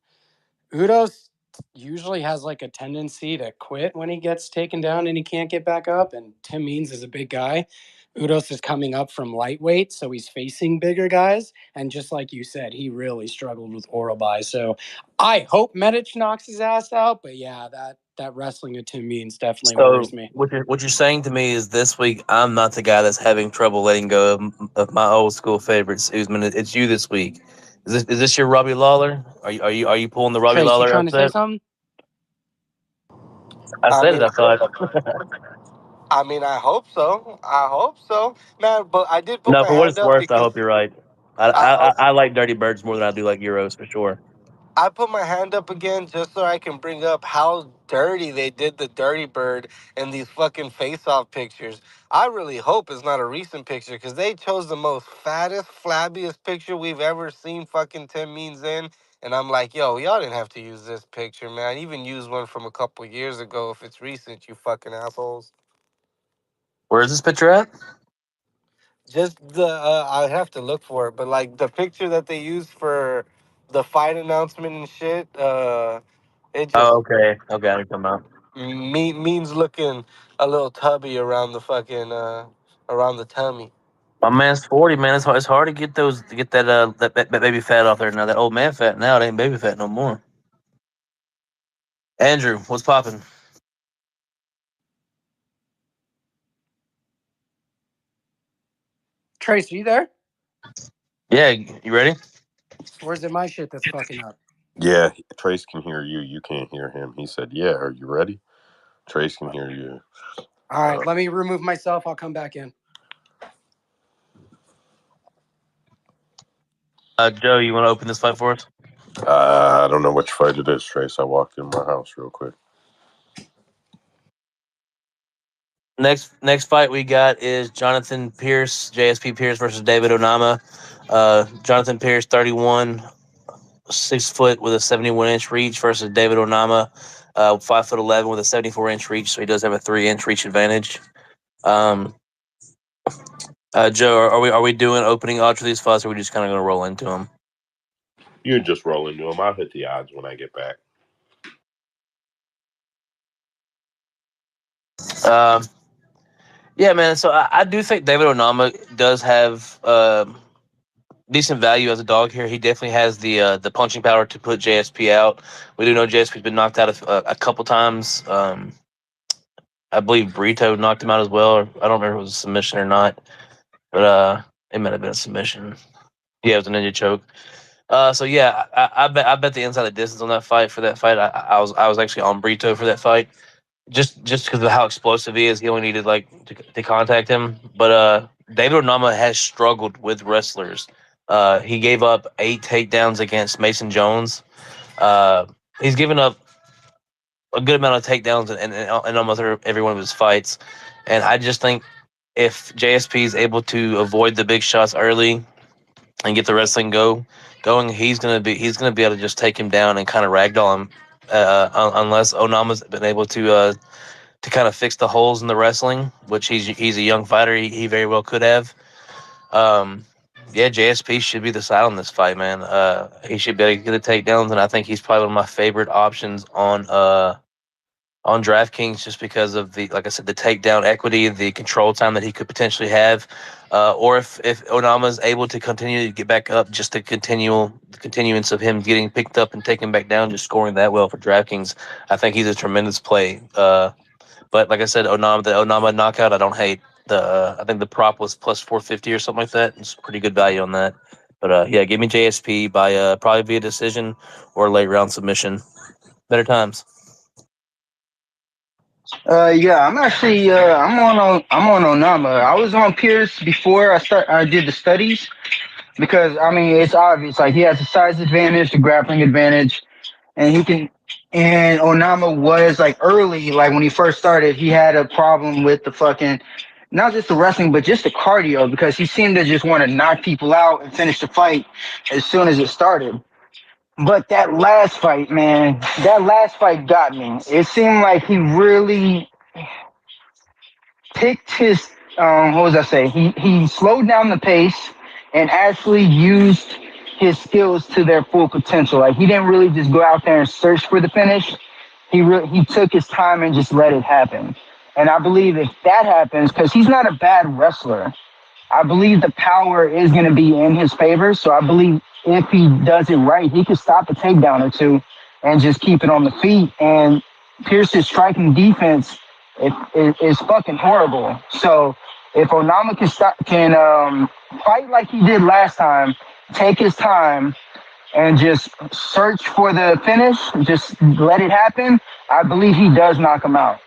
Udos usually has like a tendency to quit when he gets taken down and he can't get back up. And Tim Means is a big guy. Udos is coming up from lightweight, so he's facing bigger guys. And just like you said, he really struggled with oral buy. So I hope Medic knocks his ass out. But yeah, that wrestling of Tim Means definitely So worries me. what you're saying to me is this week I'm not the guy that's having trouble letting go of my old school favorites, Usman. It's you this week. Is this your Robbie Lawler? Are you pulling the Robbie Trace, you Lawler trying to say upset? something? I I said it. mean, I thought. I hope so. I hope so, man. But I did put No, my for what hand it's up worth, I because hope you're right. I I, I, I I like Dirty Birds more than I do like Euros for sure. I put my hand up again just so I can bring up how dirty they did the Dirty Bird in these fucking face-off pictures. I really hope it's not a recent picture because they chose the most fattest, flabbiest picture we've ever seen fucking Tim Means in. And I'm like, yo, y'all didn't have to use this picture, man. Even use one from a couple years ago if it's recent, you fucking assholes. Where is this picture at? Just the I'd have to look for it, but like the picture that they used for the fight announcement and shit, it Oh, just okay. Okay, I know what you're talking about. means looking a little tubby around the fucking around the tummy. My man's 40, man. It's hard to get that baby fat off there now. That old man fat now. It ain't baby fat no more. Andrew, what's popping? Trace, are you there? Yeah, you ready? Or is it my shit that's fucking up? Yeah, Trace can hear you. You can't hear him. He said, "Yeah, are you ready?" Trace can hear you. All right, let me remove myself. I'll come back in. Joe, you want to open this fight for us? I don't know which fight it is, Trace. I walked in my house real quick. Next fight we got is Jonathan Pearce, JSP Pearce versus David Onama. Jonathan Pearce, 31, 6 foot with a 71-inch reach versus David Onama, 5'11" with a 74-inch reach. So he does have a 3-inch reach advantage. Joe, are we doing opening odds for these fights, or are we just kind of going to roll into them? You can just roll into him. I'll hit the odds when I get back. Um, yeah, man. So I do think David Onama does have decent value as a dog here. He definitely has the punching power to put JSP out. We do know JSP's been knocked out a couple times. I believe Brito knocked him out as well. Or I don't remember if it was a submission or not, but it might have been a submission. Yeah, it was a ninja choke. So yeah, I bet the inside the distance on that fight for that fight. I was actually on Brito for that fight. Just because of how explosive he is, he only needed to contact him. But David Onama has struggled with wrestlers. He gave up 8 takedowns against Mason Jones. He's given up a good amount of takedowns in almost every one of his fights. And I just think if JSP is able to avoid the big shots early and get the wrestling going, he's gonna be able to just take him down and kind of ragdoll him. Unless Onama's been able to kind of fix the holes in the wrestling, which he's a young fighter. He very well could have. Um, yeah, JSP should be the side on this fight, man. He should be able to get the takedowns, and I think he's probably one of my favorite options on DraftKings just because of like I said, the takedown equity, the control time that he could potentially have, or if Onama's able to continue to get back up, just the continuance of him getting picked up and taken back down, just scoring that well for DraftKings, I think he's a tremendous play. But like I said, the Onama knockout, I don't hate. I think the prop was plus 450 or something like that. It's pretty good value on that. But yeah, give me JSP by probably via decision or late round submission. Better times. Yeah, I'm actually I'm on Onama. I was on Pierce before I did the studies because I mean it's obvious like he has the size advantage, the grappling advantage, and he can. And Onama was like early, like when he first started, he had a problem with the fucking not just the wrestling, but just the cardio because he seemed to just want to knock people out and finish the fight as soon as it started. But that last fight, man, that last fight got me. It seemed like he really picked his what was I say? He slowed down the pace and actually used his skills to their full potential. Like he didn't really just go out there and search for the finish. He took his time and just let it happen. And I believe if that happens, because he's not a bad wrestler, I believe the power is going to be in his favor. So I believe if he does it right, he could stop a takedown or two and just keep it on the feet. And Pearce's striking defense is fucking horrible. So if Onama can fight like he did last time, take his time, and just search for the finish, just let it happen, I believe he does knock him out.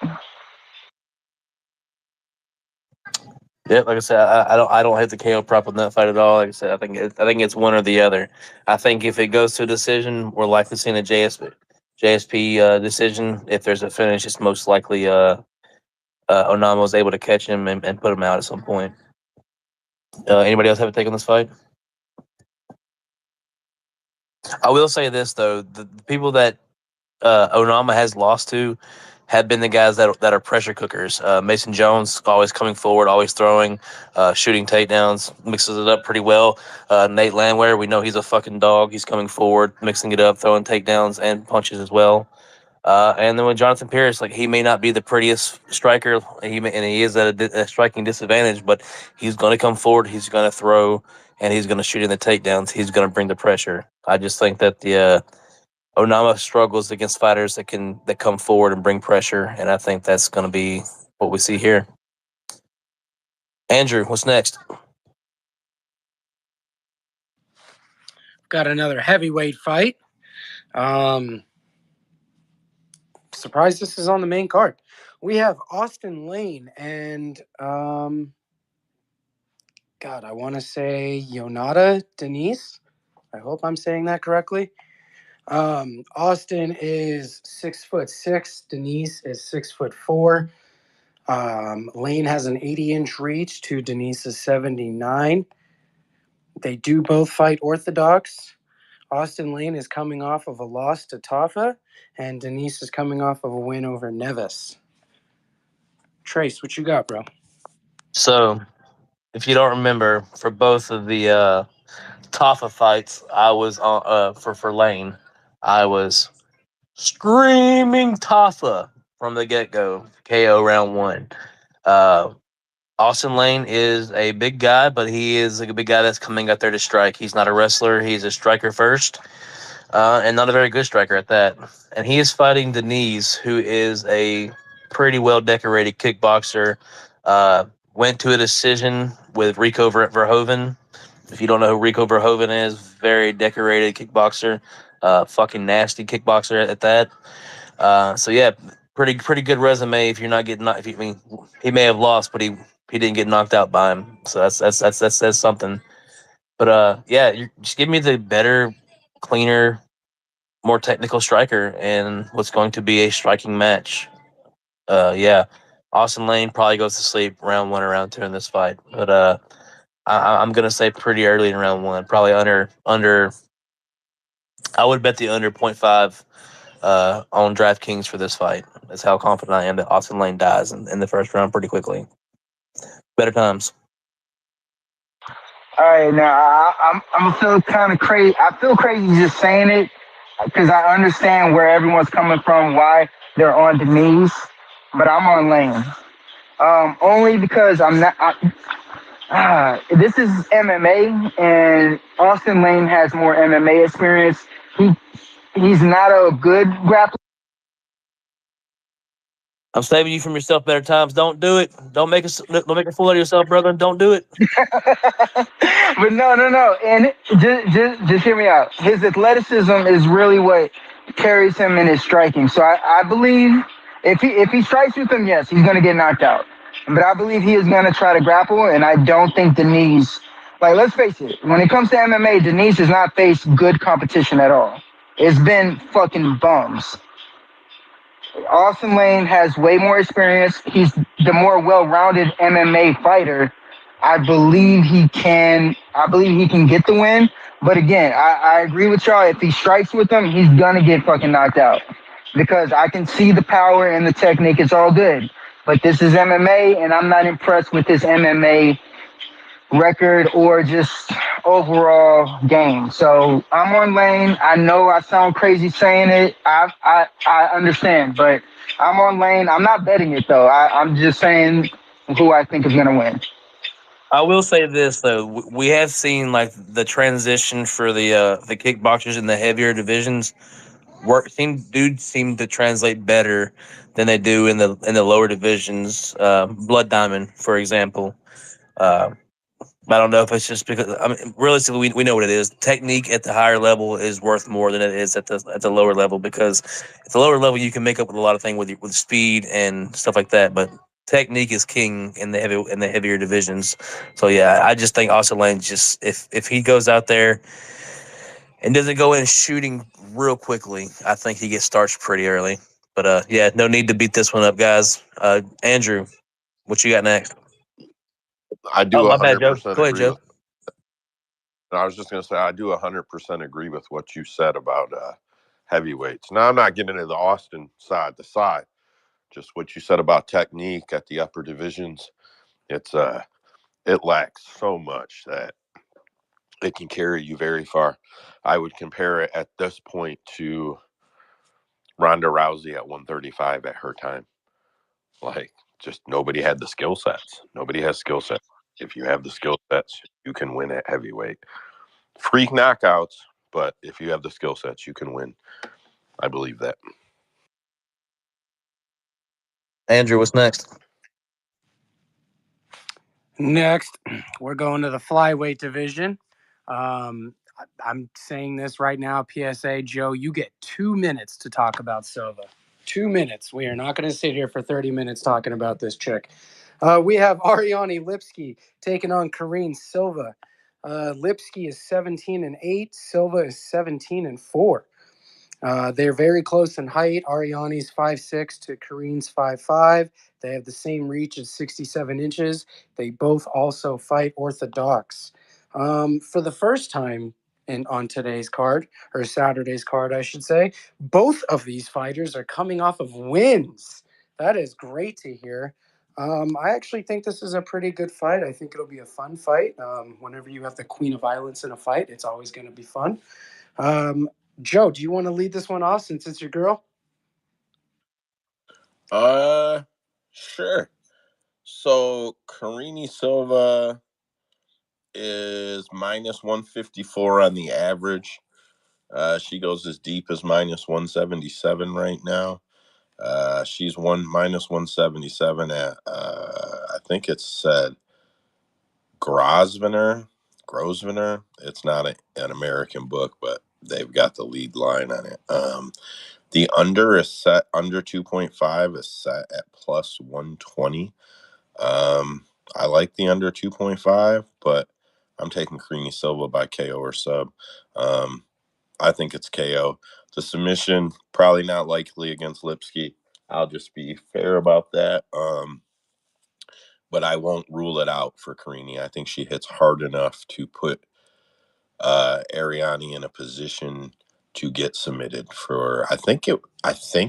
Yeah, like I said, I don't hate the KO prop on that fight at all. Like I said, I think it's one or the other. I think if it goes to a decision, we're likely seeing a JSP decision. If there's a finish, it's most likely Onama was able to catch him and put him out at some point. Anybody else have a take on this fight? I will say this though: the people that Onama has lost to have been the guys that are pressure cookers. Mason Jones always coming forward, always throwing, shooting takedowns, mixes it up pretty well. Nate Landwehr, we know he's a fucking dog. He's coming forward, mixing it up, throwing takedowns and punches as well. And then with Jonathan Pearce, like he may not be the prettiest striker, and he is at a striking disadvantage, but he's going to come forward, he's going to throw, and he's going to shoot in the takedowns. He's going to bring the pressure. I just think that the Onama struggles against fighters that come forward and bring pressure, and I think that's going to be what we see here. Andrew, what's next? Got another heavyweight fight. Surprised this is on the main card. We have Austen Lane and God, I want to say Jhonata Diniz. I hope I'm saying that correctly. Austen is 6'6". Diniz is 6'4". Lane has an 80-inch reach to Deniz's 79. They do both fight orthodox. Austen Lane is coming off of a loss to Tafa, and Diniz is coming off of a win over Neves. Trace, what you got, bro? So, if you don't remember, for both of the Tafa fights, I was on for Lane. I was screaming Tafa from the get-go. KO round 1. Austen Lane is a big guy, but he is a big guy that's coming out there to strike. He's not a wrestler. He's a striker first, and not a very good striker at that. And he is fighting Diniz, who is a pretty well-decorated kickboxer. Went to a decision with Rico Verhoeven. If you don't know who Rico Verhoeven is, very decorated kickboxer, fucking nasty kickboxer at that. So yeah, pretty good resume. If you're not getting, he may have lost, but he didn't get knocked out by him. So that says something. But yeah, just give me the better, cleaner, more technical striker, and what's going to be a striking match. Yeah, Austen Lane probably goes to sleep round 1 or round 2 in this fight, but I'm gonna say pretty early in round 1, probably under. I would bet the under 0.5 on DraftKings for this fight. That's how confident I am that Austen Lane dies in the first round pretty quickly. Better times. All right, now I'm feel kind of crazy. I feel crazy just saying it because I understand where everyone's coming from, why they're on the knees, but I'm on Lane. Only because I'm not. This is MMA, and Austen Lane has more MMA experience. He's not a good grappler. I'm saving you from yourself. Better times. Don't do it. Don't make a fool out of yourself, brother. Don't do it. But no. And just hear me out. His athleticism is really what carries him in his striking. So I believe if he strikes with him, yes, he's going to get knocked out. But I believe he is going to try to grapple, and I don't think Diniz, like, let's face it, when it comes to MMA, Diniz has not faced good competition at all. It's been fucking bums. Austen Lane has way more experience. He's the more well-rounded MMA fighter. I believe he can get the win, But again, I agree with y'all. If he strikes with him, he's gonna get fucking knocked out because I can see the power and the technique. It's all good, but this is MMA, and I'm not impressed with this MMA record or just overall game. So I'm on Lane. I know I sound crazy saying it. I understand, but I'm on Lane. I'm not betting it though. I'm just saying who I think is gonna win. I will say this though, we have seen like the transition for the kickboxers in the heavier divisions seem to translate better than they do in the lower divisions. Blood Diamond, for example. Uh, I don't know if it's just because I mean, realistically, we know what it is. Technique at the higher level is worth more than it is at the lower level because at the lower level you can make up with a lot of things with speed and stuff like that. But technique is king in the heavier divisions. So yeah, I just think Austin Lane just if he goes out there and doesn't go in shooting real quickly, I think he gets starched pretty early. But yeah, no need to beat this one up, guys. Andrew, what you got next? I Oh, do my bad, Joe. 100% Go ahead, agree Joe. with. And I was just going to say I do 100% agree with what you said about heavyweights. Now I'm not getting into the Austin side to side. Just what you said about technique at the upper divisions. It's it lacks so much that it can carry you very far. I would compare it at this point to Ronda Rousey at 135 at her time. Like, just nobody had the skill sets. Nobody has skill sets. If you have the skill sets, you can win at heavyweight. Freak knockouts, but if you have the skill sets, you can win. I believe that. Andrew, what's next? Next, we're going to the flyweight division. I'm saying this right now, PSA, Joe, you get 2 minutes to talk about Silva. 2 minutes. We are not going to sit here for 30 minutes talking about this chick. We have Ariane Lipski taking on Karine Silva. Lipski is 17-8. Silva is 17-4. They're very close in height. Ariane's 5'6" to Karine's 5'5". They have the same reach at 67 inches. They both also fight orthodox. For the first time on today's card, or Saturday's card, I should say, both of these fighters are coming off of wins. That is great to hear. I actually think this is a pretty good fight. I think it'll be a fun fight. Whenever you have the Queen of Violence in a fight, it's always going to be fun. Joe, do you want to lead this one off since it's your girl? Sure. So Karine Silva is minus 154 on the average. She goes as deep as minus 177 right now. She's minus 177 at I think it's said Grosvenor. It's not an American book, but they've got the lead line on it. The under is set under 2.5 is set at plus 120. I like the under 2.5, but I'm taking Karine Silva by KO or sub. I think it's KO. The submission, probably not likely against Lipski. I'll just be fair about that. But I won't rule it out for Karine. I think she hits hard enough to put Ariane in a position to get submitted for. I think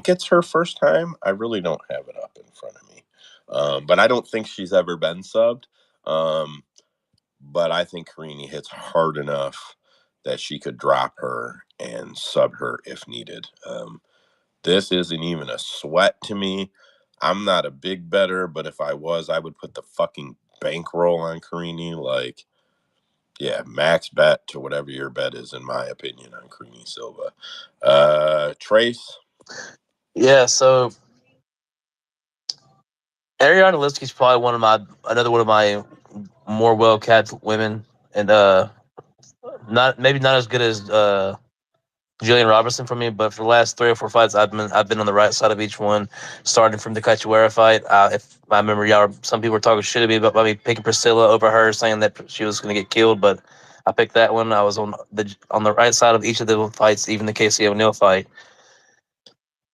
it's her first time. I really don't have it up in front of me, but I don't think she's ever been subbed. But I think Karine hits hard enough that she could drop her and sub her if needed. This isn't even a sweat to me. I'm not a big bettor, but if I was, I would put the fucking bankroll on Karine. Like, yeah, max bet to whatever your bet is, in my opinion, on Karine Silva. Trace? Yeah, so Ariane Lipski's probably another one of my more well kept women, and not as good as Jillian Robertson for me, but for the last 3 or 4 fights, I've been on the right side of each one, starting from the Cachoeira fight. If I remember, some people were talking shit about me picking Priscilla over her, saying that she was going to get killed, but I picked that one. I was on the right side of each of the fights, even the Casey O'Neill fight.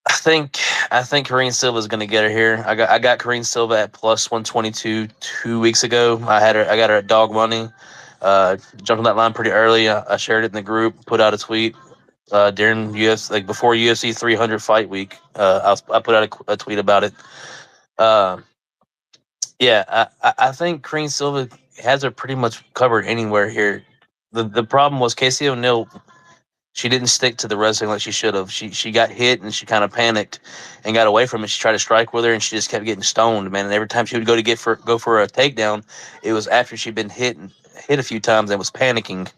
I think Karine Silva is going to get her here. I got Karine Silva at plus 122 2 weeks ago. I got her at dog money. Jumped on that line pretty early. I shared it in the group, put out a tweet during UFC, like before UFC 300 fight week. I put out a tweet about it. Uh, yeah, I think Karine Silva has her pretty much covered anywhere here. The problem was Casey O'Neill. She didn't stick to the wrestling like she should have. She got hit and she kind of panicked and got away from it. She tried to strike with her and she just kept getting stoned, man. And every time she would go for a takedown, it was after she'd been hit a few times and was panicking.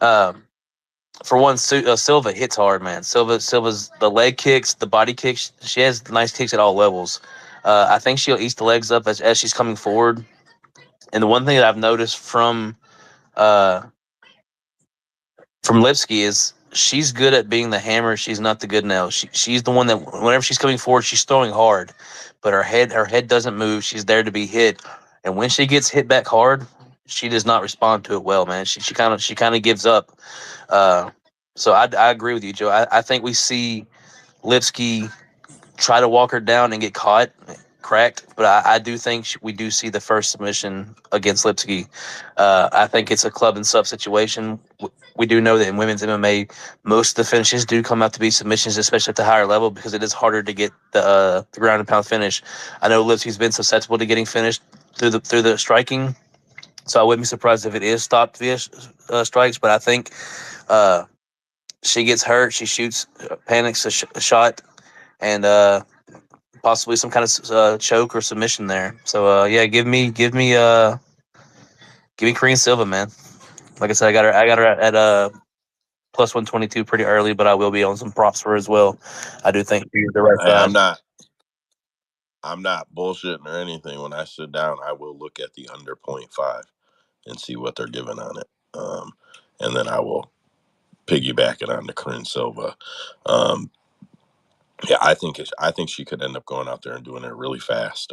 Um, for one, Silva hits hard, man. Silva's the leg kicks, the body kicks. She has nice kicks at all levels. I think she'll ease the legs up as she's coming forward. And the one thing that I've noticed uh, from Lipski is she's good at being the hammer. She's not the good nail. She's the one that whenever she's coming forward, she's throwing hard, but her head doesn't move. She's there to be hit, and when she gets hit back hard, she does not respond to it well, man. She kind of gives up. Uh, so I agree with you, Joe. I think we see Lipski try to walk her down and get caught, cracked. But I do think we do see the first submission against Lipski. I think it's a club and sub situation. We do know that in women's MMA, most of the finishes do come out to be submissions, especially at the higher level, because it is harder to get the ground and pound finish. I know Lipski's been susceptible to getting finished through the striking, so I wouldn't be surprised if it is stopped via strikes. But I think uh, she gets hurt, she shoots, panics a shot, and possibly some kind of choke or submission there. So yeah, give me Karine Silva, man. Like I said, I got her at plus 122 pretty early, but I will be on some props for her as well. I do think she's the right Hey, side. I'm not bullshitting or anything. When I sit down, I will look at the under 0.5 and see what they're giving on it. And then I will piggyback it on to Karine Silva. Yeah, I think she could end up going out there and doing it really fast.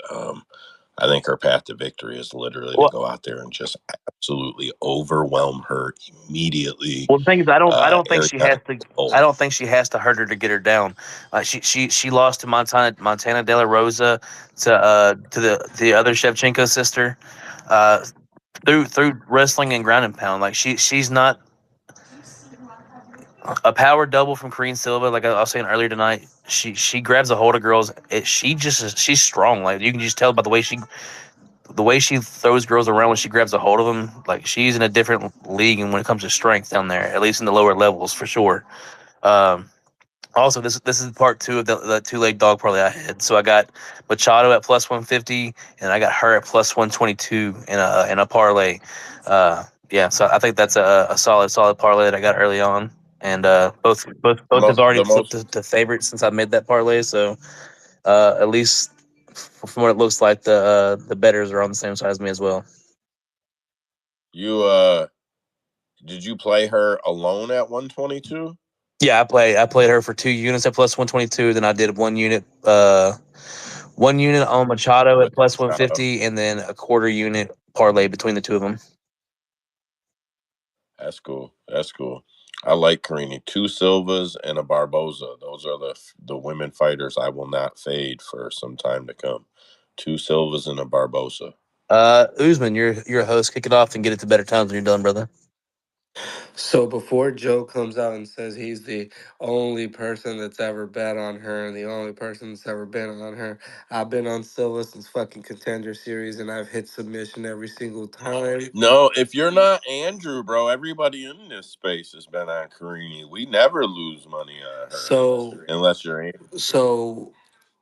I think her path to victory is literally to Well, go out there and just absolutely overwhelm her immediately. well, the thing is, I don't think she has Ariane to. I Bolt. don't think she has to hurt her to get her down. She lost to Montana De La Rosa to the other Shevchenko sister uh, through wrestling and ground and pound. Like she's not a power double from Karine Silva. Like I was saying earlier tonight, she grabs a hold of girls. She's strong. Like you can just tell by the way she throws girls around when she grabs a hold of them. Like she's in a different league, and when it comes to strength down there, at least in the lower levels for sure. Um, Also, this is part two of the two leg dog parlay I had. So I got Machado at plus 150, and I got her at plus 122 in a parlay. Yeah, so I think that's a solid parlay that I got early on, and both have already The flipped most to favorite since I made that parlay. So at least from what it looks like, the betters are on the same side as me as well. you did you play her alone at 122? Yeah, I played her for 2 units at plus 122. Then I did one unit on Machado at With plus Machado. 150, and then a quarter unit parlay between the two of them. That's cool. That's cool. I like Karine. Two Silvas and a Barboza. Those are the women fighters I will not fade for some time to come. Two Silvas and a Barboza. Usman, you're a host. Kick it off and get it to better times when you're done, brother. So before Joe comes out and says he's the only person that's ever bet on her and the only person that's ever been on her, I've been on Silva since fucking Contender Series and I've hit submission every single time. No, if you're not Andrew, bro, everybody in this space has been on Karine. We never lose money on her So unless you're Andrew. so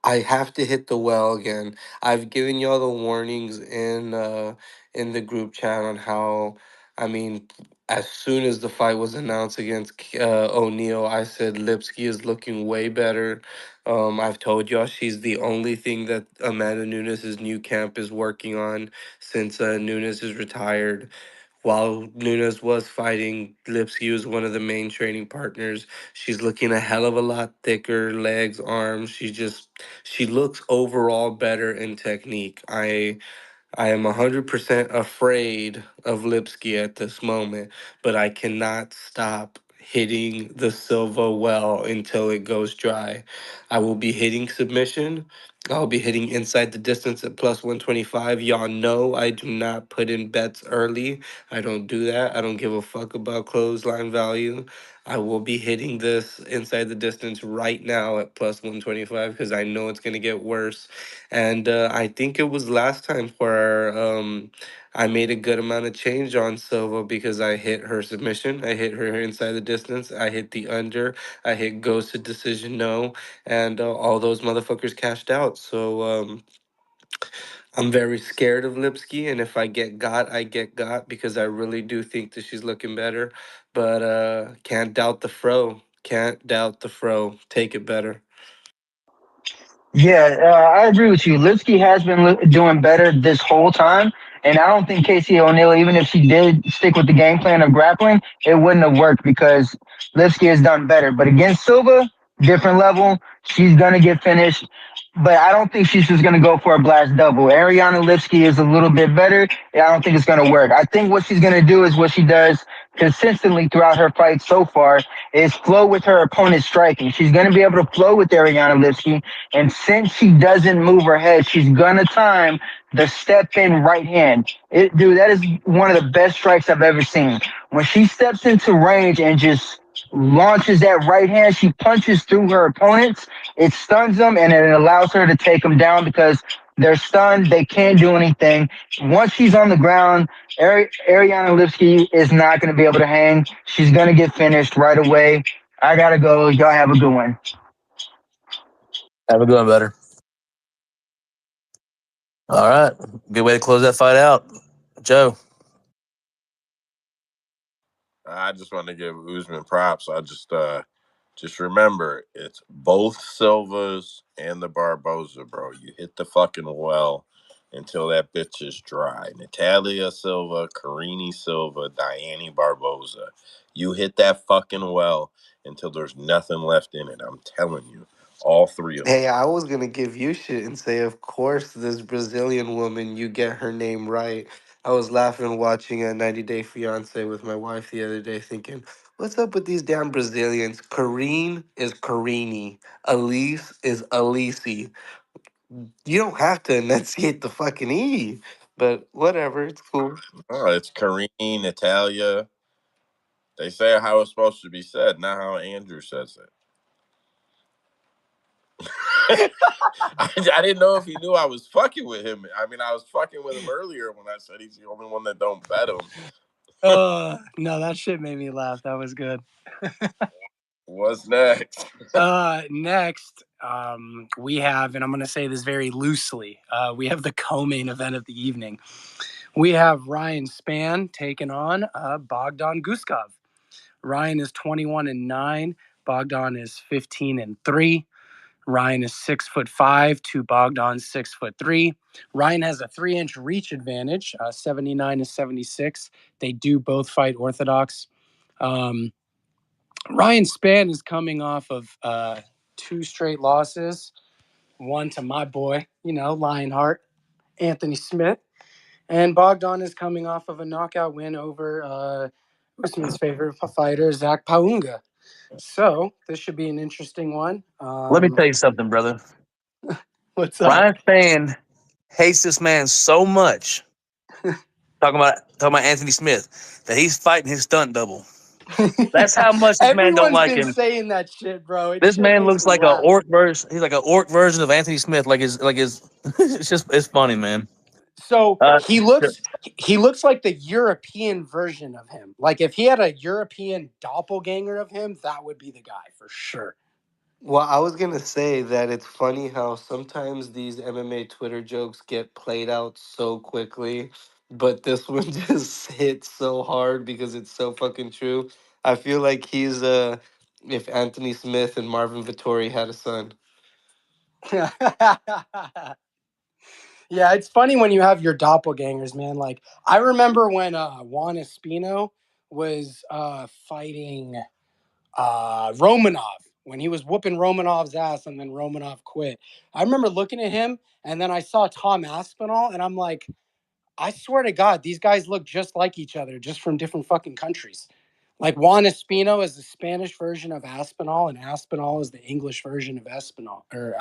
I have to hit the well again. I've given y'all the warnings in the group chat on how I mean as soon as the fight was announced against O'Neal, I said Lipski is looking way better. I've told y'all she's the only thing that Amanda Nunes' new camp is working on since Nunes is retired. While Nunes was fighting, Lipski was one of the main training partners. She's looking a hell of a lot thicker, legs, arms. She looks overall better in technique. I am 100% afraid of Lipski at this moment, but I cannot stop hitting the Silva well until it goes dry. I will be hitting submission. I'll be hitting inside the distance at plus 125. Y'all know I do not put in bets early. I don't do that. I don't give a fuck about clothesline value. I will be hitting this inside the distance right now at plus 125 because I know it's going to get worse. And I think it was last time where I made a good amount of change on Silva because I hit her submission. I hit her inside the distance. I hit the under. I hit goes to decision no, and all those motherfuckers cashed out. So I'm very scared of Lipski, and if I get got, I get got because I really do think that she's looking better. But can't doubt the fro. Can't doubt the fro. Take it better. Yeah, I agree with you. Lipski has been doing better this whole time, and I don't think Casey O'Neill, even if she did stick with the game plan of grappling, it wouldn't have worked because Lipski has done better. But against Silva, different level. She's gonna get finished, but I don't think she's just gonna go for a blast double. Ariane Lipski is a little bit better. I don't think it's gonna work. I think what she's gonna do is what she does consistently throughout her fight so far is flow with her opponent's striking. She's gonna be able to flow with Ariane Lipski, and since she doesn't move her head, she's gonna time the step in right hand. Dude, that is one of the best strikes I've ever seen. When she steps into range and just launches that right hand, she punches through her opponents. It stuns them and it allows her to take them down because they're stunned. They can't do anything. Once she's on the ground, Ariane Lipski is not going to be able to hang. She's going to get finished right away. I got to go. Y'all have a good one. Have a good one, better. All right. Good way to close that fight out. Joe. I just want to give Usman props. Just remember, it's both Silvas and the Barboza, bro. You hit the fucking well until that bitch is dry. Natalia Silva, Karine Silva, Diane Barboza. You hit that fucking well until there's nothing left in it. I'm telling you, all three of them. Hey, I was gonna give you shit and say, of course, this Brazilian woman, you get her name right. I was laughing watching a 90 Day Fiance with my wife the other day, thinking, what's up with these damn Brazilians? Karine is Karine. Elise is Elise. You don't have to enunciate the fucking E, but whatever, it's cool. Oh, it's Karine, Natalia. They say it how it's supposed to be said, not how Andrew says it. I didn't know if he knew I was fucking with him. I mean, I was fucking with him earlier when I said he's the only one that don't bet him. No, that shit made me laugh. That was good. What's next? Next, we have, and I'm going to say this very loosely, we have the co-main event of the evening. We have Ryan Spann taking on Bogdan Guskov. Ryan is 21-9. Bogdan is 15-3. Ryan is 6'5" to Bogdan's 6'3". Ryan has a 3-inch reach advantage, 79-76. They do both fight orthodox. Ryan Spann is coming off of 2 straight losses. One to my boy, Lionheart, Anthony Smith. And Bogdan is coming off of a knockout win over Usman's favorite fighter, Zach Paunga. So this should be an interesting one. Let me tell you something, brother. What's up? Ryan Spann hates this man so much. talking about Anthony Smith that he's fighting his stunt double. That's how much this man don't Everyone's like been him. saying that shit, bro. This man looks like an orc version. He's like an orc version of Anthony Smith. Like his. It's funny, man. So Uh, he looks like the European version of him. Like if he had a European doppelganger of him, that would be the guy for sure. Well, I was gonna say that it's funny how sometimes these MMA Twitter jokes get played out so quickly, but this one just hits so hard because it's so fucking true. I feel like he's if Anthony Smith and Marvin Vittori had a son. Yeah, it's funny when you have your doppelgangers, man. Like I remember when Juan Espino was fighting Romanov, when he was whooping Romanov's ass and then Romanov quit. I remember looking at him and then I saw Tom Aspinall and I'm like, I swear to God, these guys look just like each other, just from different fucking countries. Like Juan Espino is the Spanish version of Aspinall, and Aspinall is the English version of Espinal or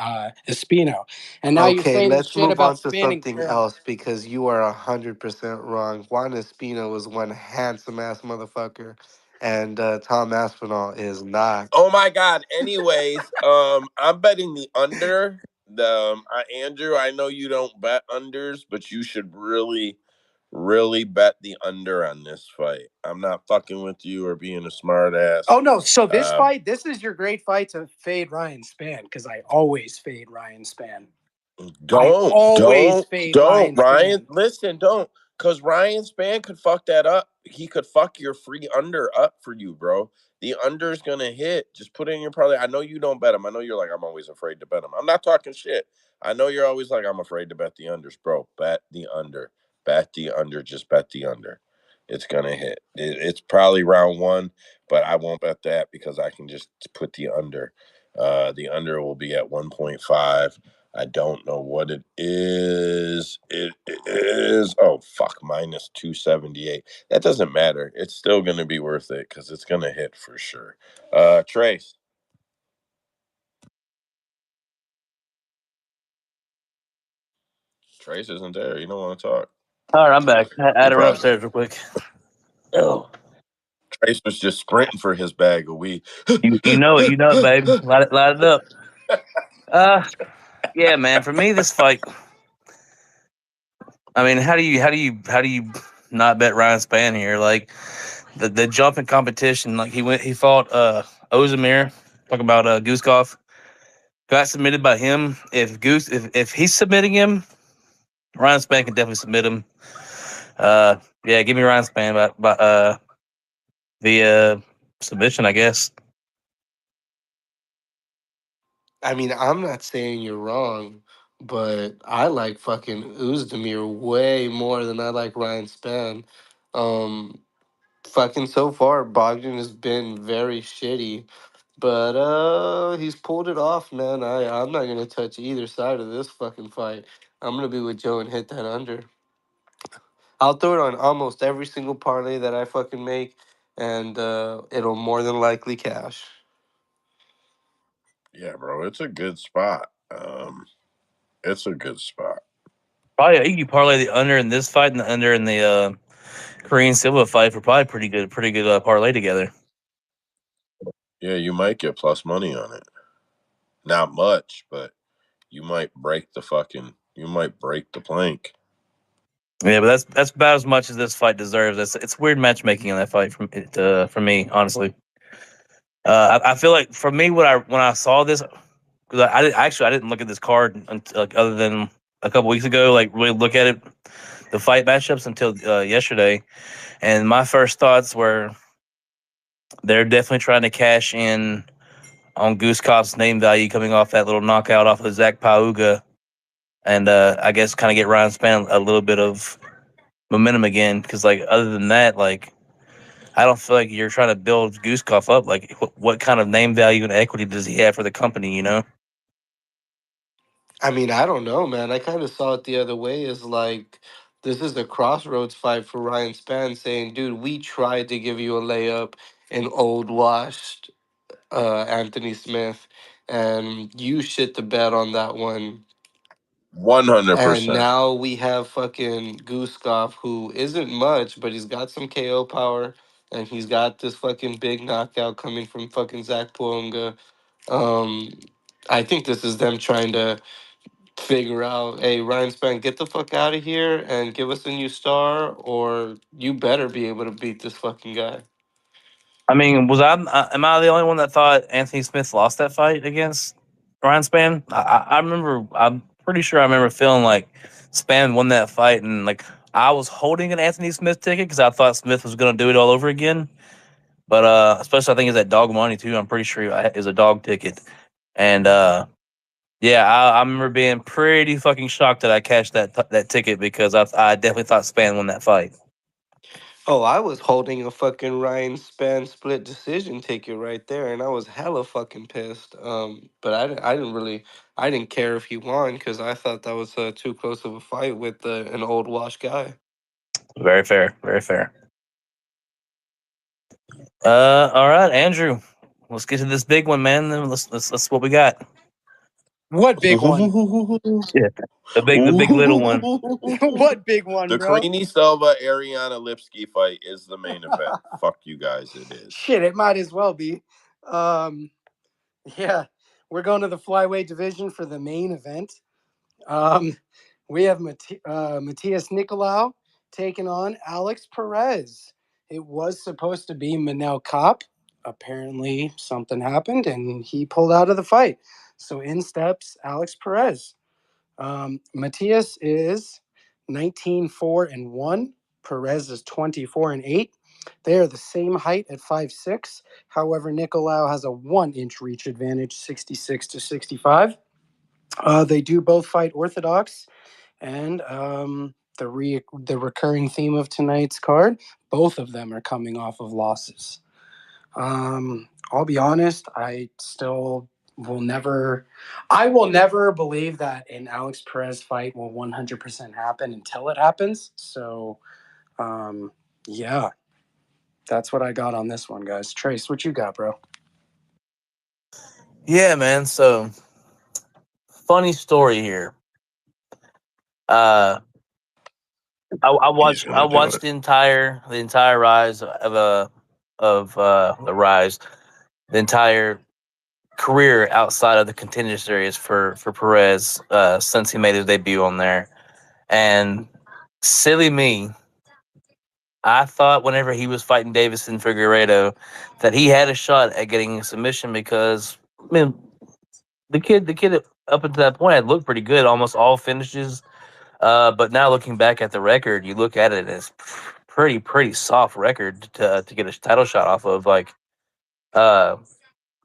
Espino. And now you're Okay, saying this let's shit move about on to Spann and something Carolina. else because you are 100% wrong. Juan Espino is one handsome ass motherfucker, and Tom Aspinall is not. Oh my God. Anyways, I'm betting the under. Andrew, I know you don't bet unders, but you should really, really bet the under on this fight. I'm not fucking with you or being a smart ass. Oh no! So this fight, this is your great fight to fade Ryan Spann because I always fade Ryan Spann. Don't Ryan Ryan. Spann. Listen, don't, because Ryan Spann could fuck that up. He could fuck your free under up for you, bro. The under is gonna hit. Just put it in your parlay. I know you don't bet him. I know you're like, I'm always afraid to bet him. I'm not talking shit. I know you're always like, I'm afraid to bet the unders, bro. Bet the under. Bet the under. Just bet the under. It's gonna hit. It's probably round one, but I won't bet that because I can just put the under. The under will be at 1.5. I don't know what it is. It is, oh fuck, minus 278. That doesn't matter. It's still gonna be worth it because it's gonna hit for sure. Trace. Trace isn't there. You don't want to talk. All right, I'm back. I had He to run probably, upstairs real quick. Oh, Trace was just sprinting for his bag of weed. you know it, baby. Light it up. Yeah, man. For me, this fight. I mean, how do you not bet Ryan Spann here? Like the jump in competition. Like he fought Ozemir. Talk about Guskov. Got submitted by him. If he's submitting him, Ryan Spann can definitely submit him. Yeah, give me Ryan Spann by via submission, I guess. I mean, I'm not saying you're wrong, but I like fucking Uzdemir way more than I like Ryan Spann. Fucking so far, Bogdan has been very shitty, but he's pulled it off, man. I'm not gonna touch either side of this fucking fight. I'm gonna be with Joe and hit that under. I'll throw it on almost every single parlay that I fucking make, and it'll more than likely cash. Yeah, bro, it's a good spot. It's a good spot. Probably you parlay the under in this fight and the under in the Karine Silva fight for probably pretty good parlay together. Yeah, you might get plus money on it. Not much, but you might break the plank. Yeah, but that's about as much as this fight deserves. It's weird matchmaking on that fight for me, honestly. I feel like for me, when I saw this, because I didn't look at this card until, like, other than a couple weeks ago, like really look at it, the fight matchups until yesterday, and my first thoughts were they're definitely trying to cash in on Guskov's name value coming off that little knockout off of Zach Pauga, and I guess kind of get Ryan Spann a little bit of momentum again. Because like other than that, like I don't feel like you're trying to build Guskov up. Like what kind of name value and equity does he have for the company? You know. I mean, I don't know, man. I kind of saw it the other way as like this is a crossroads fight for Ryan Spann saying, dude, we tried to give you a layup in old washed Anthony Smith, and you shit the bed on that one. And 100%. now we have fucking Guskov, who isn't much, but he's got some KO power, and he's got this fucking big knockout coming from fucking Zach Puonga. Um, I think this is them trying to figure out, hey, Ryan Spann, get the fuck out of here and give us a new star, or you better be able to beat this fucking guy. I mean, am I the only one that thought Anthony Smith lost that fight against Ryan Spann? I remember. I'm pretty sure I remember feeling like Spann won that fight, and like I was holding an Anthony Smith ticket because I thought Smith was going to do it all over again. But especially I think it's that dog money too. I'm pretty sure it was a dog ticket, and yeah, I remember being pretty fucking shocked that I cashed that ticket because I definitely thought Spann won that fight. Oh, I was holding a fucking Ryan Spann split decision ticket right there, and I was hella fucking pissed. But I didn't care if he won because I thought that was too close of a fight with an old wash guy. Very fair, very fair. All right, Andrew. Let's get to this big one, man. Then let's what we got. What big one? Yeah, the big little one. What big one, The bro? Karine Silva Ariane Lipski fight is the main event. Fuck you guys, it is. Shit, it might as well be. Yeah, we're going to the flyweight division for the main event. We have Matheus Nicolau taking on Alex Perez. It was supposed to be Manel Kopp. Apparently, something happened and he pulled out of the fight. So in steps Alex Perez. Matheus is 19-4-1. Perez is 24-8. They are the same height at 5'6". However, Nicolau has a 1-inch reach advantage, 66 to 65. They do both fight orthodox, and the recurring theme of tonight's card, both of them are coming off of losses. I'll be honest, I will never believe that an Alex Perez fight will 100% happen until it happens. So, yeah, that's what I got on this one, guys. Trace, what you got, bro? Yeah, man. So funny story here. I He's watched gonna do it. the entire rise of the rise, the entire career outside of the contender series for Perez since he made his debut on there. And silly me, I thought whenever he was fighting Davison Figueiredo that he had a shot at getting a submission because I mean the kid up until that point had looked pretty good, almost all finishes. But now looking back at the record, you look at it as pretty soft record to get a title shot off of. Like uh,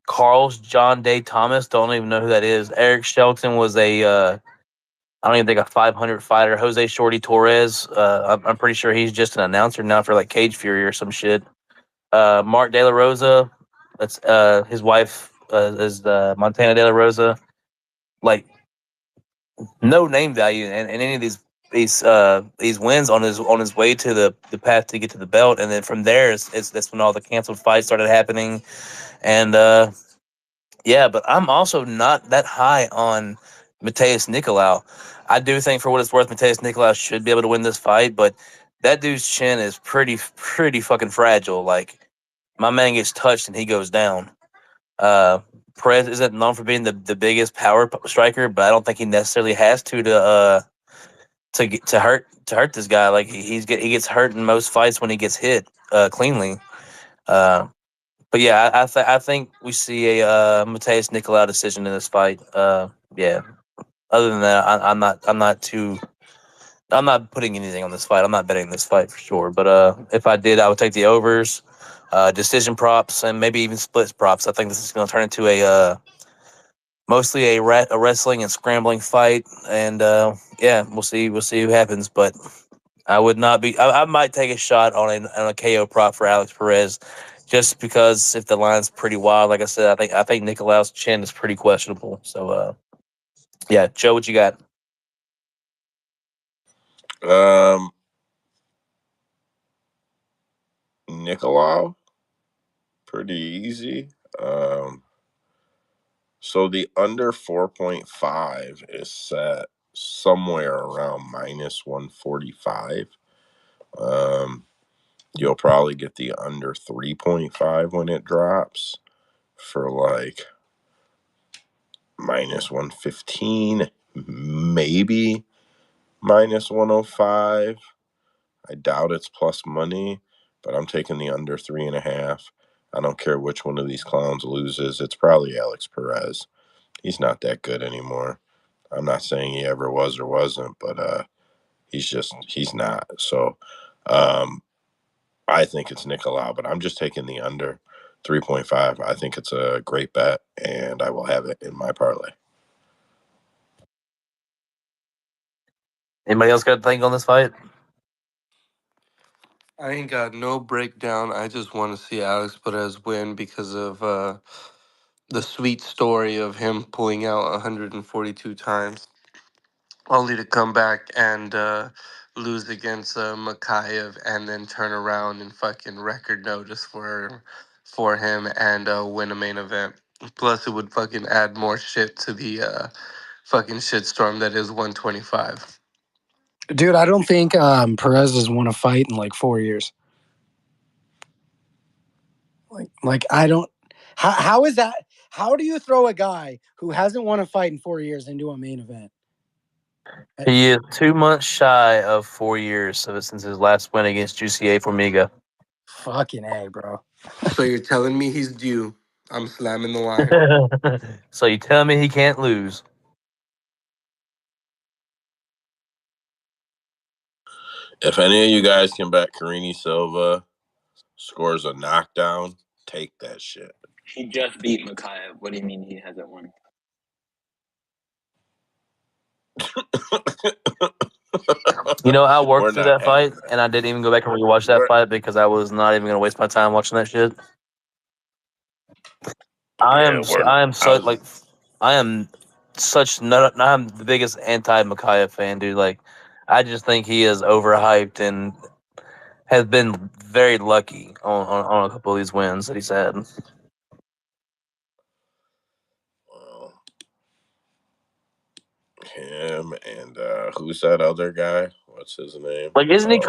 Carl's John Day Thomas, don't even know who that is. Eric Shelton was I don't even think a 500 fighter. Jose Shorty Torres, I'm pretty sure he's just an announcer now for like Cage Fury or some shit. Mark De La Rosa, that's his wife is Montana De La Rosa. Like no name value in any of these wins on his way to the path to get to the belt, and then from there it's that's when all the canceled fights started happening, and yeah, but I'm also not that high on Matheus Nicolau. I do think for what it's worth, Matheus Nicolau should be able to win this fight, but that dude's chin is pretty fucking fragile. Like my man gets touched and he goes down. Uh, Perez isn't known for being the biggest power striker, but I don't think he necessarily has to hurt this guy. Like he gets hurt in most fights when he gets hit cleanly. Uh, but yeah, I think we see a Matheus Nicolau decision in this fight. Yeah. Other than that, I'm not putting anything on this fight. I'm not betting this fight for sure. But if I did, I would take the overs, decision props, and maybe even splits props. I think this is going to turn into a mostly a wrestling and scrambling fight, and yeah, we'll see who happens. But I would not be. I might take a shot on a KO prop for Alex Perez, just because if the line's pretty wild, like I said, I think Nicolau's chin is pretty questionable. So yeah, Joe, what you got? Nicolau, pretty easy. So the under 4.5 is set somewhere around minus 145. You'll probably get the under 3.5 when it drops for like minus 115, maybe minus 105. I doubt it's plus money, but I'm taking the under 3.5. I don't care which one of these clowns loses. It's probably Alex Perez. He's not that good anymore. I'm not saying he ever was or wasn't, but he's not. So I think it's Nicolau, but I'm just taking the under 3.5. I think it's a great bet, and I will have it in my parlay. Anybody else got a thing on this fight? I ain't got no breakdown. I just want to see Alex Perez win because of the sweet story of him pulling out 142 times, only to come back and lose against Mikhaev and then turn around and fucking record notice for him and win a main event. Plus, it would fucking add more shit to the fucking shitstorm that is 125. Dude, I don't think Perez has won a fight in like 4 years. Like I don't. How is that? How do you throw a guy who hasn't won a fight in 4 years into a main event? He is 2 months shy of 4 years since his last win against Jussier Formiga. Fucking A, bro. So you're telling me he's due? I'm slamming the line. So you tell me he can't lose? If any of you guys can bet Karine Silva scores a knockdown, take that shit. He just beat Mikhaev. What do you mean he hasn't won? You know, I We're worked through not that fight, having that. and I didn't even go back and rewatch that fight because I was not even going to waste my time watching that shit. I am I'm the biggest anti-Mikhaev fan, dude. Like, I just think he is overhyped and has been very lucky on a couple of these wins that he's had. Well, him and who's that other guy? What's his name? Like, isn't he?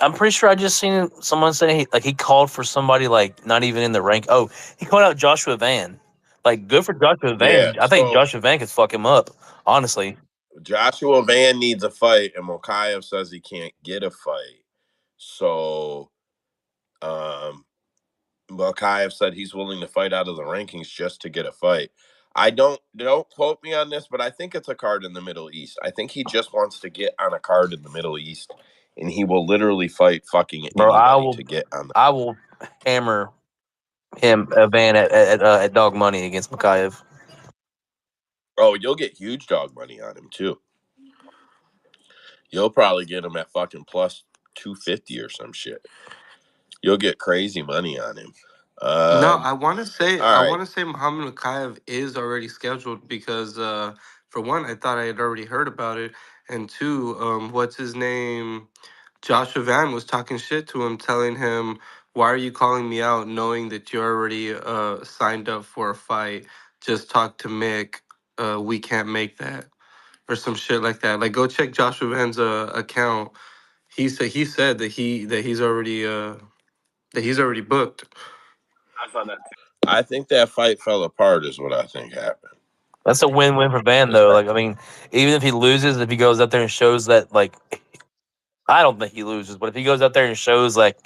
I'm pretty sure I just seen someone saying he called for somebody like not even in the rank. Oh, he called out Joshua Van. Like, good for Joshua Yeah. Van. I think So Joshua Van could fuck him up. Honestly, Joshua Van needs a fight, and Mokaev says he can't get a fight. So, Mokaev said he's willing to fight out of the rankings just to get a fight. I don't quote me on this, but I think it's a card in the Middle East. I think he just wants to get on a card in the Middle East, and he will literally fight fucking bro, anybody to get on. I will hammer him Van at dog money against Mikhaev. Oh, you'll get huge dog money on him too. You'll probably get him at fucking plus 250 or some shit. You'll get crazy money on him. No, I want to say all right. Muhammad Mikhaev is already scheduled because for one, I thought I had already heard about it, and two, what's his name? Joshua Van was talking shit to him, telling him, "Why are you calling me out, knowing that you're already signed up for a fight? Just talk to Mick. We can't make that." Or some shit like that. Like, go check Joshua Van's account. He said that he's already booked. I saw that too. I think that fight fell apart is what I think happened. That's a win-win for Van, though. Like, I mean, even if he loses, if he goes out there and shows that, like, I don't think he loses, but if he goes out there and shows, like,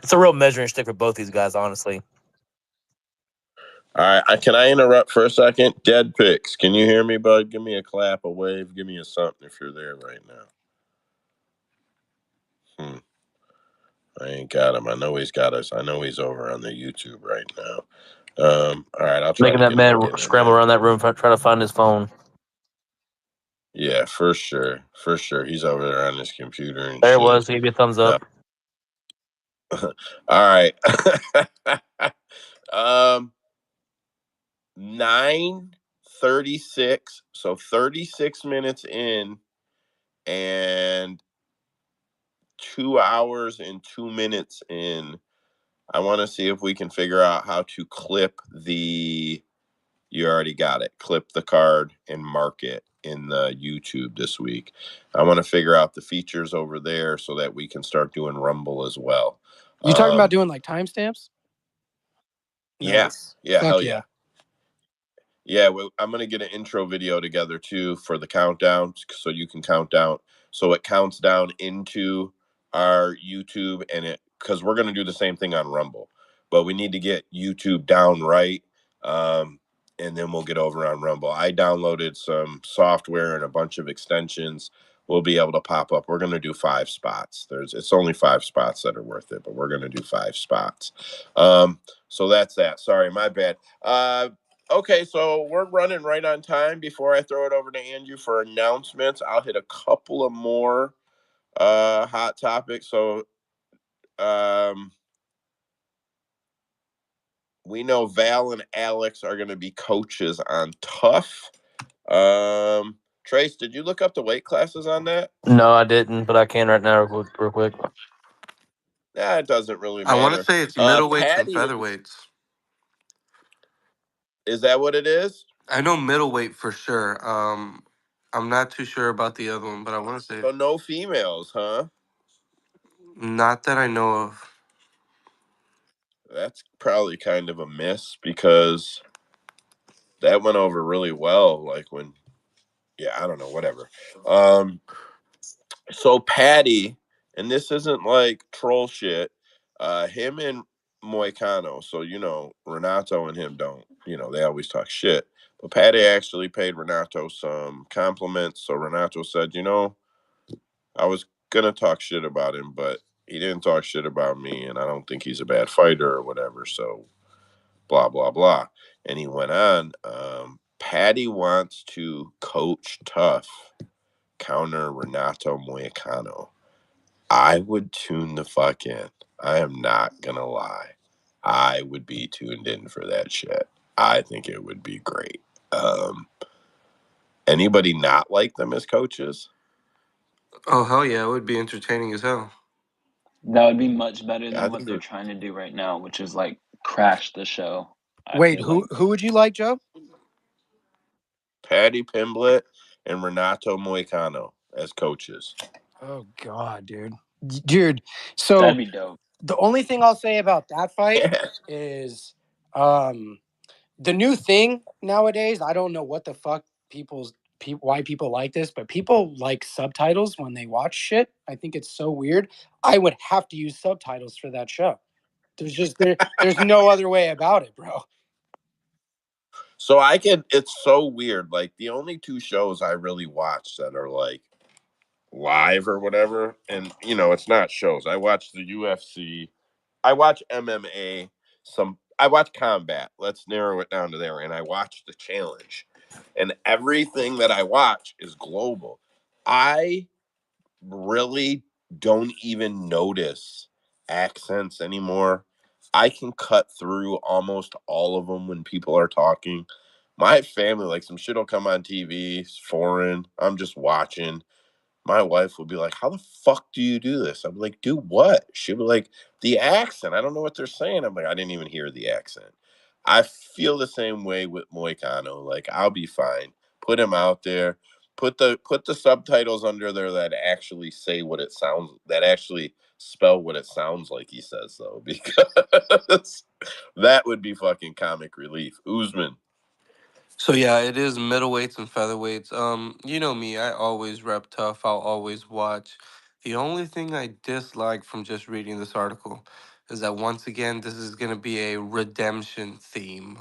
it's a real measuring stick for both these guys, honestly. All right. Can I interrupt for a second? Dead Picks. Can you hear me, bud? Give me a clap, a wave. Give me a something if you're there right now. I ain't got him. I know he's got us. I know he's over on the YouTube right now. All right. I'll try Making to that get him man again. scramble around that room trying to find his phone. Yeah, for sure. For sure. He's over there on his computer and There shit. it was. He gave you a thumbs up. All right. 9:36. So 36 minutes in and 2 hours and 2 minutes in. I want to see if we can figure out how to clip you already got it. Clip the card and mark it in the YouTube this week. I want to figure out the features over there so that we can start doing Rumble as well. You talking about doing like timestamps? Yeah. Nice. Yeah. Fuck Hell yeah. Yeah, well, I'm going to get an intro video together too for the countdown so you can count down. So it counts down into our YouTube because we're going to do the same thing on Rumble. But we need to get YouTube down right. And then we'll get over on Rumble. I downloaded some software and a bunch of extensions. We'll be able to pop up. We're going to do 5 spots. It's only 5 spots that are worth it, but we're going to do 5 spots. So that's that. Sorry, my bad. Okay, so we're running right on time. Before I throw it over to Andrew for announcements, I'll hit a couple of more hot topics. So we know Val and Alex are going to be coaches on Tough. Trace, did you look up the weight classes on that? No, I didn't, but I can right now real quick. Yeah, it doesn't really I want to matter. say it's middleweights and Paddy featherweights. is that what it is? I know middleweight for sure. I'm not too sure about the other one, but I want to say So no females, huh? not that I know of. That's probably kind of a miss because that went over really well. Like when, yeah, I don't know, whatever. So Paddy, and this isn't like troll shit. Him and Moicano. So Renato and him don't. They always talk shit. But Paddy actually paid Renato some compliments. So Renato said, I was gonna talk shit about him, but he didn't talk shit about me, and I don't think he's a bad fighter or whatever. So blah blah blah. And he went on. Paddy wants to coach tough, counter Renato Moicano. I would tune the fuck in. I am not gonna lie. I would be tuned in for that shit. I think it would be great. Anybody not like them as coaches? Oh hell yeah, it would be entertaining as hell. That would be much better Yeah, I than what think they're trying to do right now, which is like crash the show. I Wait, feel who like. who would you like, Joe? Paddy Pimblett and Renato Moicano as coaches. Oh God, dude. So That'd be dope. the only thing I'll say about that fight is, the new thing nowadays. I don't know what the fuck why people like this, but people like subtitles when they watch shit. I think it's so weird. I would have to use subtitles for that show. There's no other way about it, bro. So it's so weird. Like the only two shows I really watch that are like live or whatever, and it's not shows. I watch the UFC, I watch MMA, I watch combat. Let's narrow it down to there. And I watch the challenge. And everything that I watch is global. I really don't even notice accents anymore. I can cut through almost all of them when people are talking. My family, like some shit will come on TV, foreign. I'm just watching. My wife will be like, "How the fuck do you do this?" I'm like, "Do what?" She'll be like, "The accent. I don't know what they're saying." I'm like, "I didn't even hear the accent." I feel the same way with Moicano. Like, I'll be fine. Put him out there. Put the subtitles under there that actually say what it sounds. That actually spell what it sounds like he says, though, because that would be fucking comic relief. Usman. So yeah, it is middleweights and featherweights. You know me, I always rep tough. I'll always watch. The only thing I dislike from just reading this article is that once again, this is going to be a redemption theme.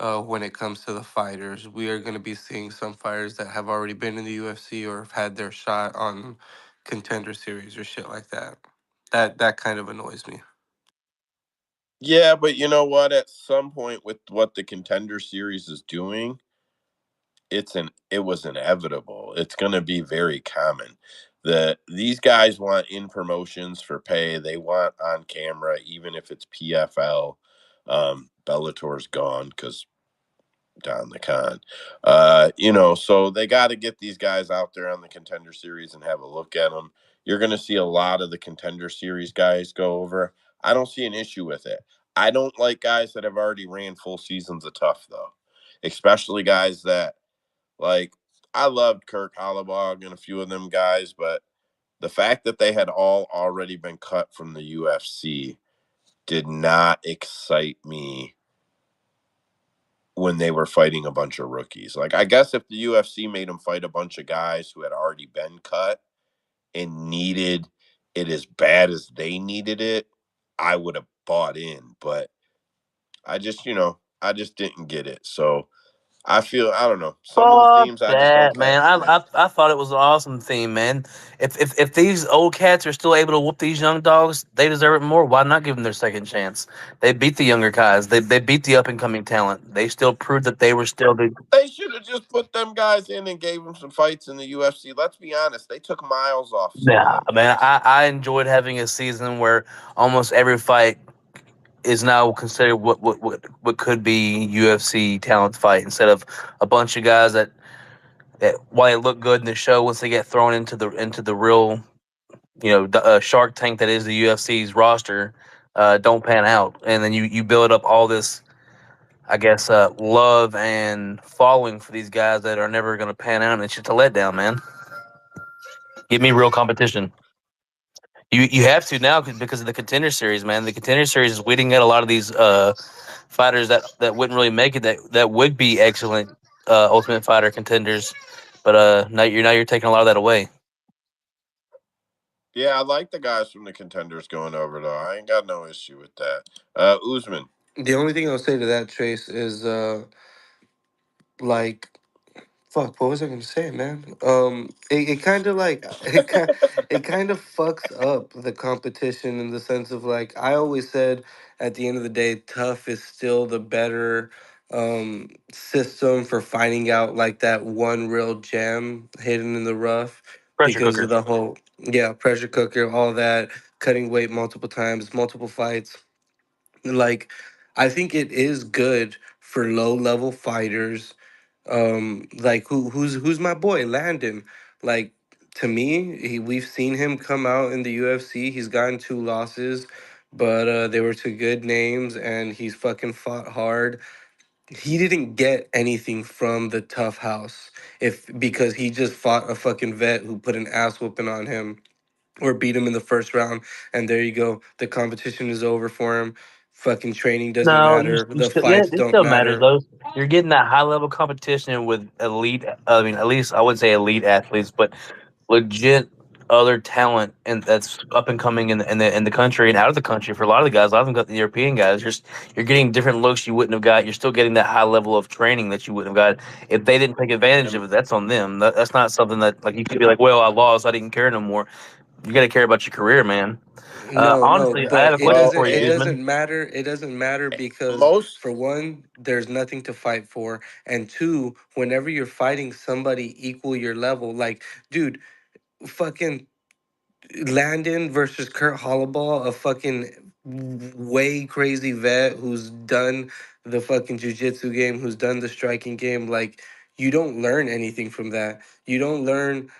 When it comes to the fighters, we are going to be seeing some fighters that have already been in the UFC or have had their shot on Contender Series or shit like that. That kind of annoys me. Yeah, but you know what? At some point, with what the Contender Series is doing, it was inevitable. It's going to be very common. These guys want in promotions for pay. They want on camera, even if it's PFL. Bellator's gone because Don the Con. So they got to get these guys out there on the Contender Series and have a look at them. You're going to see a lot of the Contender Series guys go over. I don't see an issue with it. I don't like guys that have already ran full seasons of tough, though, especially guys that like, I loved Kirk Hollowag and a few of them guys, but the fact that they had all already been cut from the UFC did not excite me when they were fighting a bunch of rookies. Like, I guess if the UFC made them fight a bunch of guys who had already been cut and needed it as bad as they needed it, I would have bought in. But I just didn't get it. So I don't know. Some of the Fuck themes I just don't that, care man. for, man. I thought it was an awesome theme, man. If these old cats are still able to whoop these young dogs, they deserve it more. Why not give them their second chance? They beat the younger guys. They beat the up and coming talent. They still proved that they were still the. They should have just put them guys in and gave them some fights in the UFC. Let's be honest. They took miles off some of Yeah, them man. guys. I enjoyed having a season where almost every fight is now considered what could be UFC talent fight instead of a bunch of guys that that while they look good in the show, once they get thrown into the real Shark Tank that is the UFC's roster, don't pan out, and then you build up all this, I guess, love and following for these guys that are never going to pan out, and it's just a letdown, man. Give me real competition. You have to now because of the Contender Series, man. The Contender Series is weeding out a lot of these fighters that wouldn't really make it, that would be excellent Ultimate Fighter contenders, but now you're taking a lot of that away. Yeah, I like the guys from the Contenders going over, though. I ain't got no issue with that. Usman. The only thing I'll say to that, Trace, is like, fuck, what was I gonna say, man? It kind of like it kind of fucks up the competition in the sense of like I always said at the end of the day, tough is still the better system for finding out like that one real gem hidden in the rough Pressure because of cooker. the whole pressure cooker, all that cutting weight multiple times, multiple fights. Like I think it is good for low level fighters, like who's my boy Landon. Like to me, we've seen him come out in the UFC. He's gotten 2 losses, but they were to good names, and he's fucking fought hard. He didn't get anything from the tough house if because he just fought a fucking vet who put an ass whooping on him or beat him in the first round, and there you go. The competition is over for him. Fucking training doesn't No, matter. you The still, yeah, fights it don't still matters matter. though. You're getting that high level competition with elite. I mean, at least I wouldn't say elite athletes, but legit other talent, and that's up and coming in the country and out of the country for a lot of the guys. A lot of them got the European guys. You're getting different looks you wouldn't have got. You're still getting that high level of training that you wouldn't have got if they didn't take advantage of And it. That's on them. That's not something that like you could be like, well, I lost, I didn't care no more. You got to care about your career, man. No, Honestly, I have but a it question well, for doesn't. you, It it Usman. doesn't matter. It doesn't matter because most for one, there's nothing to fight for, and two, whenever you're fighting somebody equal your level, like dude, fucking Landon versus Kurt Hollowball, a fucking way crazy vet who's done the fucking jujitsu game, who's done the striking game. Like, you don't learn anything from that. You don't learn.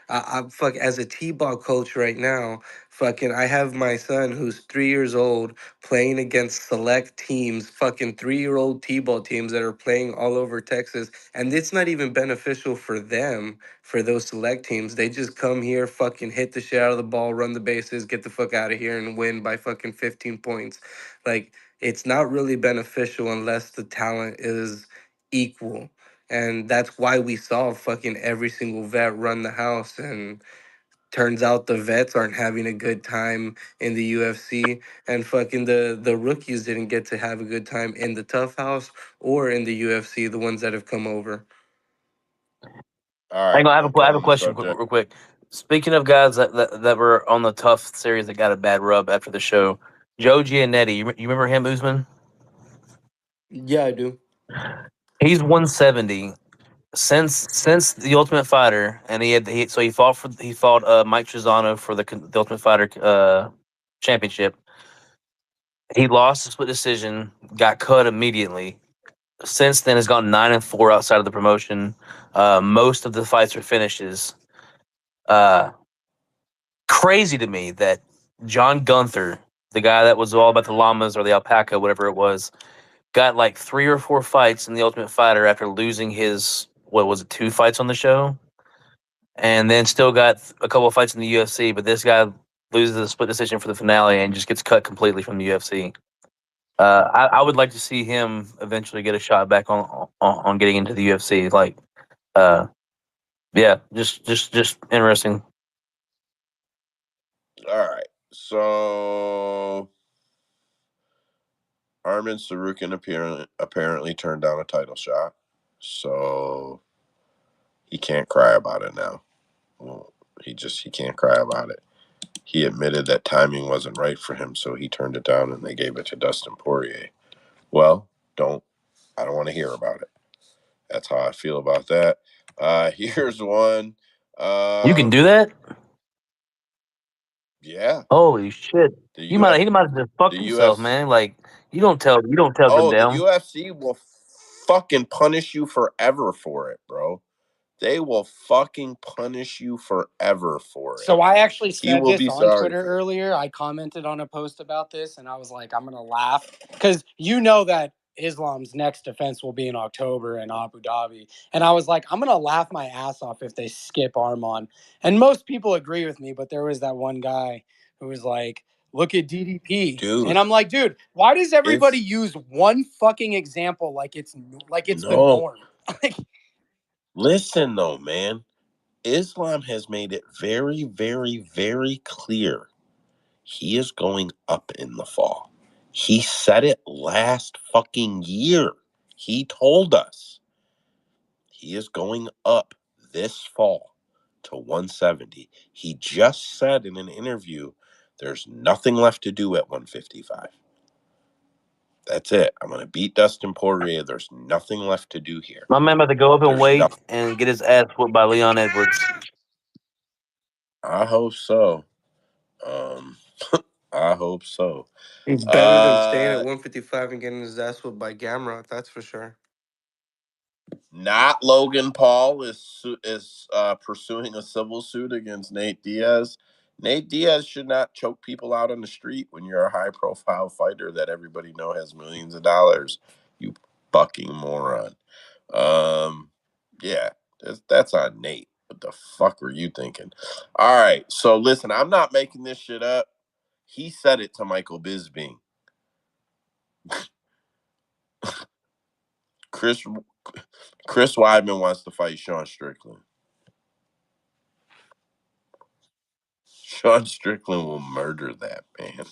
Fuck, as a T-ball coach right now, fucking, I have my son who's 3 years old playing against select teams, fucking 3-year-old T-ball teams that are playing all over Texas. And it's not even beneficial for them, for those select teams. They just come here, fucking hit the shit out of the ball, run the bases, get the fuck out of here, and win by fucking 15 points. Like, it's not really beneficial unless the talent is equal. And that's why we saw fucking every single vet run the house. And turns out the vets aren't having a good time in the UFC. And fucking the rookies didn't get to have a good time in the tough house or in the UFC, the ones that have come over. all Hang right. on, I'm I have a changing the question subject. real quick. Speaking of guys that were on the tough series that got a bad rub after the show, Joe Giannetti, you remember him, Usman? Yeah, I do. He's 170 since the Ultimate Fighter, and he fought Mike Trizano for the Ultimate Fighter championship. He lost a split decision, got cut immediately. Since then, has gone 9-4 outside of the promotion. Most of the fights are finishes. Uh, Crazy to me that John Gunther, the guy that was all about the llamas or the alpaca, whatever it was, got like 3 or 4 fights in the Ultimate Fighter after losing his, what was it, 2 fights on the show, and then still got a couple of fights in the UFC. But this guy loses a split decision for the finale and just gets cut completely from the UFC. I would like to see him eventually get a shot back on getting into the UFC. Like, uh, yeah, just interesting. All right. So Armin Sarukin apparently turned down a title shot. So he can't cry about it now. Well, he can't cry about it. He admitted that timing wasn't right for him, so he turned it down and they gave it to Dustin Poirier. Well, I don't want to hear about it. That's how I feel about that. Here's one. You can do that? Yeah. Holy shit! The He UF might have just fucked the himself, US man. Like you don't tell Oh, the Goodell. UFC will fucking punish you forever for it, bro. They will fucking punish you forever for it. So I actually You said will this be on sorry Twitter for it. earlier. I commented on a post about this, and I was like, I'm gonna laugh because you know that Islam's next defense will be in October in Abu Dhabi, and I was like, I'm gonna laugh my ass off if they skip Arman. And most people agree with me, but there was that one guy who was like, look at DDP, Dude, and I'm like, dude, why does everybody it's use one fucking example like it's the no. norm? Like, Listen though, man. Islam has made it very, very, very clear he is going up in the fall. He said it last fucking year. He told us he is going up this fall to 170. He just said in an interview, there's nothing left to do at 155. That's it. I'm going to beat Dustin Poirier. There's nothing left to do here. My man about to go up and There's wait nothing. and get his ass whooped by Leon Edwards. I hope so. I hope so. He's better than staying at 155 and getting his ass whooped by Gamrot, that's for sure. Not Logan Paul is pursuing a civil suit against Nate Diaz. Nate Diaz should not choke people out on the street when you're a high-profile fighter that everybody know has millions of dollars. You fucking moron. Yeah, that's on Nate. What the fuck were you thinking? All right, so listen, I'm not making this shit up. He said it to Michael Bisping. Chris Weidman wants to fight Sean Strickland. Sean Strickland will murder that man.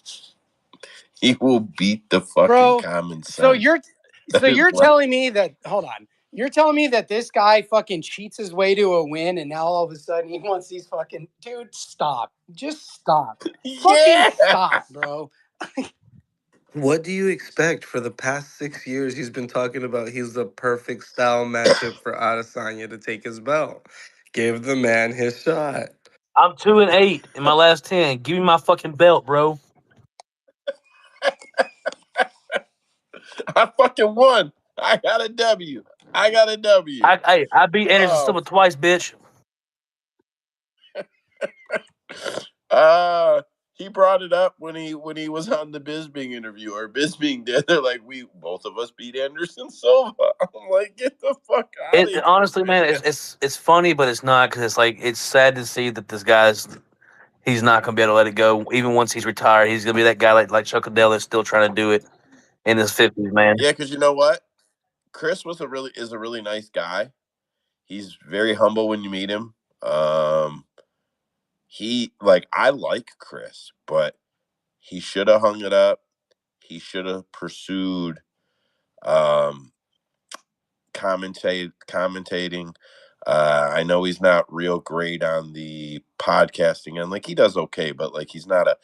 He will beat the fucking bro, common sense. so you're telling me that, hold on, you're telling me that this guy fucking cheats his way to a win, and now all of a sudden he wants these fucking, dude, stop, just stop, fucking stop, bro. What do you expect? For the past 6 years, he's been talking about he's the perfect style matchup for Adesanya to take his belt. Give the man his shot. I'm 2-8 in my last 10. Give me my fucking belt, bro. I fucking won. I got a W. I beat Anderson Silva twice, bitch. He brought it up when he was on the Bisping interview, or Bisping did. They're like, we both of us beat Anderson Silva. I'm like, get the fuck out of here. Honestly, man, it's funny, but it's not, because it's like, it's sad to see that this guy's, he's not gonna be able to let it go. Even once he's retired, he's gonna be that guy like Chuck Liddell that's still trying to do it in his 50s, man. Yeah, because you know what? Chris is a really nice guy. He's very humble when you meet him. I like Chris, but he should have hung it up. He should have pursued commentating. I know he's not real great on the podcasting, and like he does okay, but like he's not a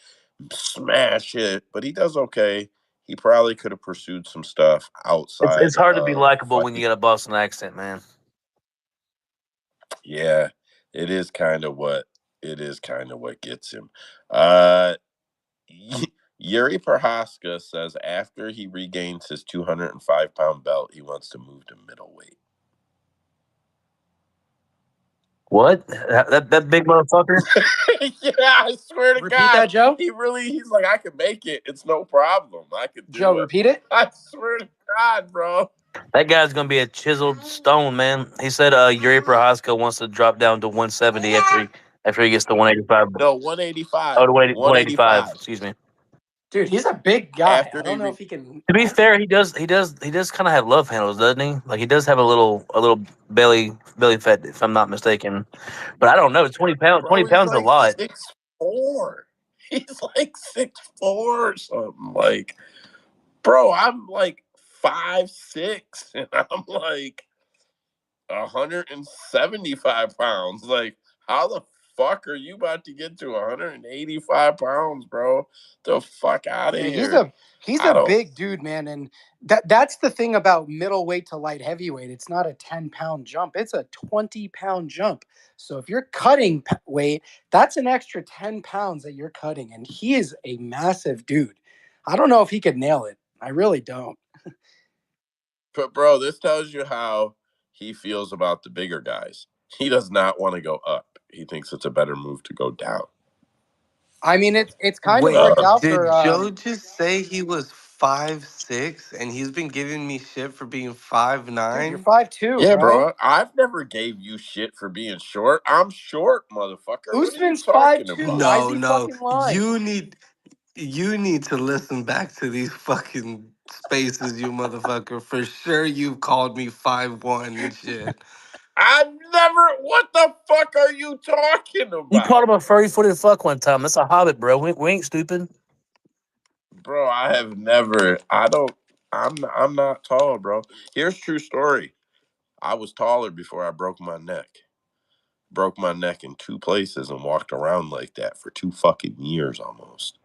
smash hit, but he does okay. He probably could have pursued some stuff outside. It's hard to be likable when you got a Boston accent, man. Yeah, it is kind of what gets him. Yuri Prohaska says after he regains his 205-pound belt, he wants to move to middleweight. What? That big motherfucker? Yeah, I swear to Repeat God. that, Joe? He's like, I can make it. It's no problem. I could do Joe, it. repeat it. I swear to God, bro. That guy's gonna be a chiseled stone, man. He said Yuri Prohaska wants to drop down to 170 after he gets to 185. No, 185. Oh, to 185. Excuse me. Dude, he's a big guy. After I don't know if he can. To be fair, he does kind of have love handles, doesn't he? Like he does have a little belly fat, if I'm not mistaken. But I don't know. 20 pounds is a lot. 6'4". He's like 6'4" or something. Like, bro, I'm like 5'6", and I'm like 175 pounds. Like, how the fuck are you about to get to 185 pounds, bro? The fuck out of here. He's a big dude, man, and that's the thing about middleweight to light heavyweight. It's not a 10-pound jump; it's a 20-pound jump. So if you're cutting weight, that's an extra 10 pounds that you're cutting, and he is a massive dude. I don't know if he could nail it. I really don't. But bro, this tells you how he feels about the bigger guys. He does not want to go up. He thinks it's a better move to go down. I mean, it's kind of Wait, worked out did for. Joe just say he was 5'6" and he's been giving me shit for being Dude, 5'9"? you're 5'2", Yeah, bro. I've never gave you shit for being short. I'm short, motherfucker. What are you Usman's talking 5'2". about? Why is No, he no. fucking lying? You need to listen back to these fucking spaces, you motherfucker. For sure you've called me 5'1" and shit. I've never. What the fuck are you talking You called about? him a furry-footed fuck one time. That's a hobbit, bro. We ain't stupid. Bro, I have never. I'm not tall, bro. Here's true story. I was taller before I broke my neck. Broke my neck in 2 places and walked around like that for 2 fucking years almost.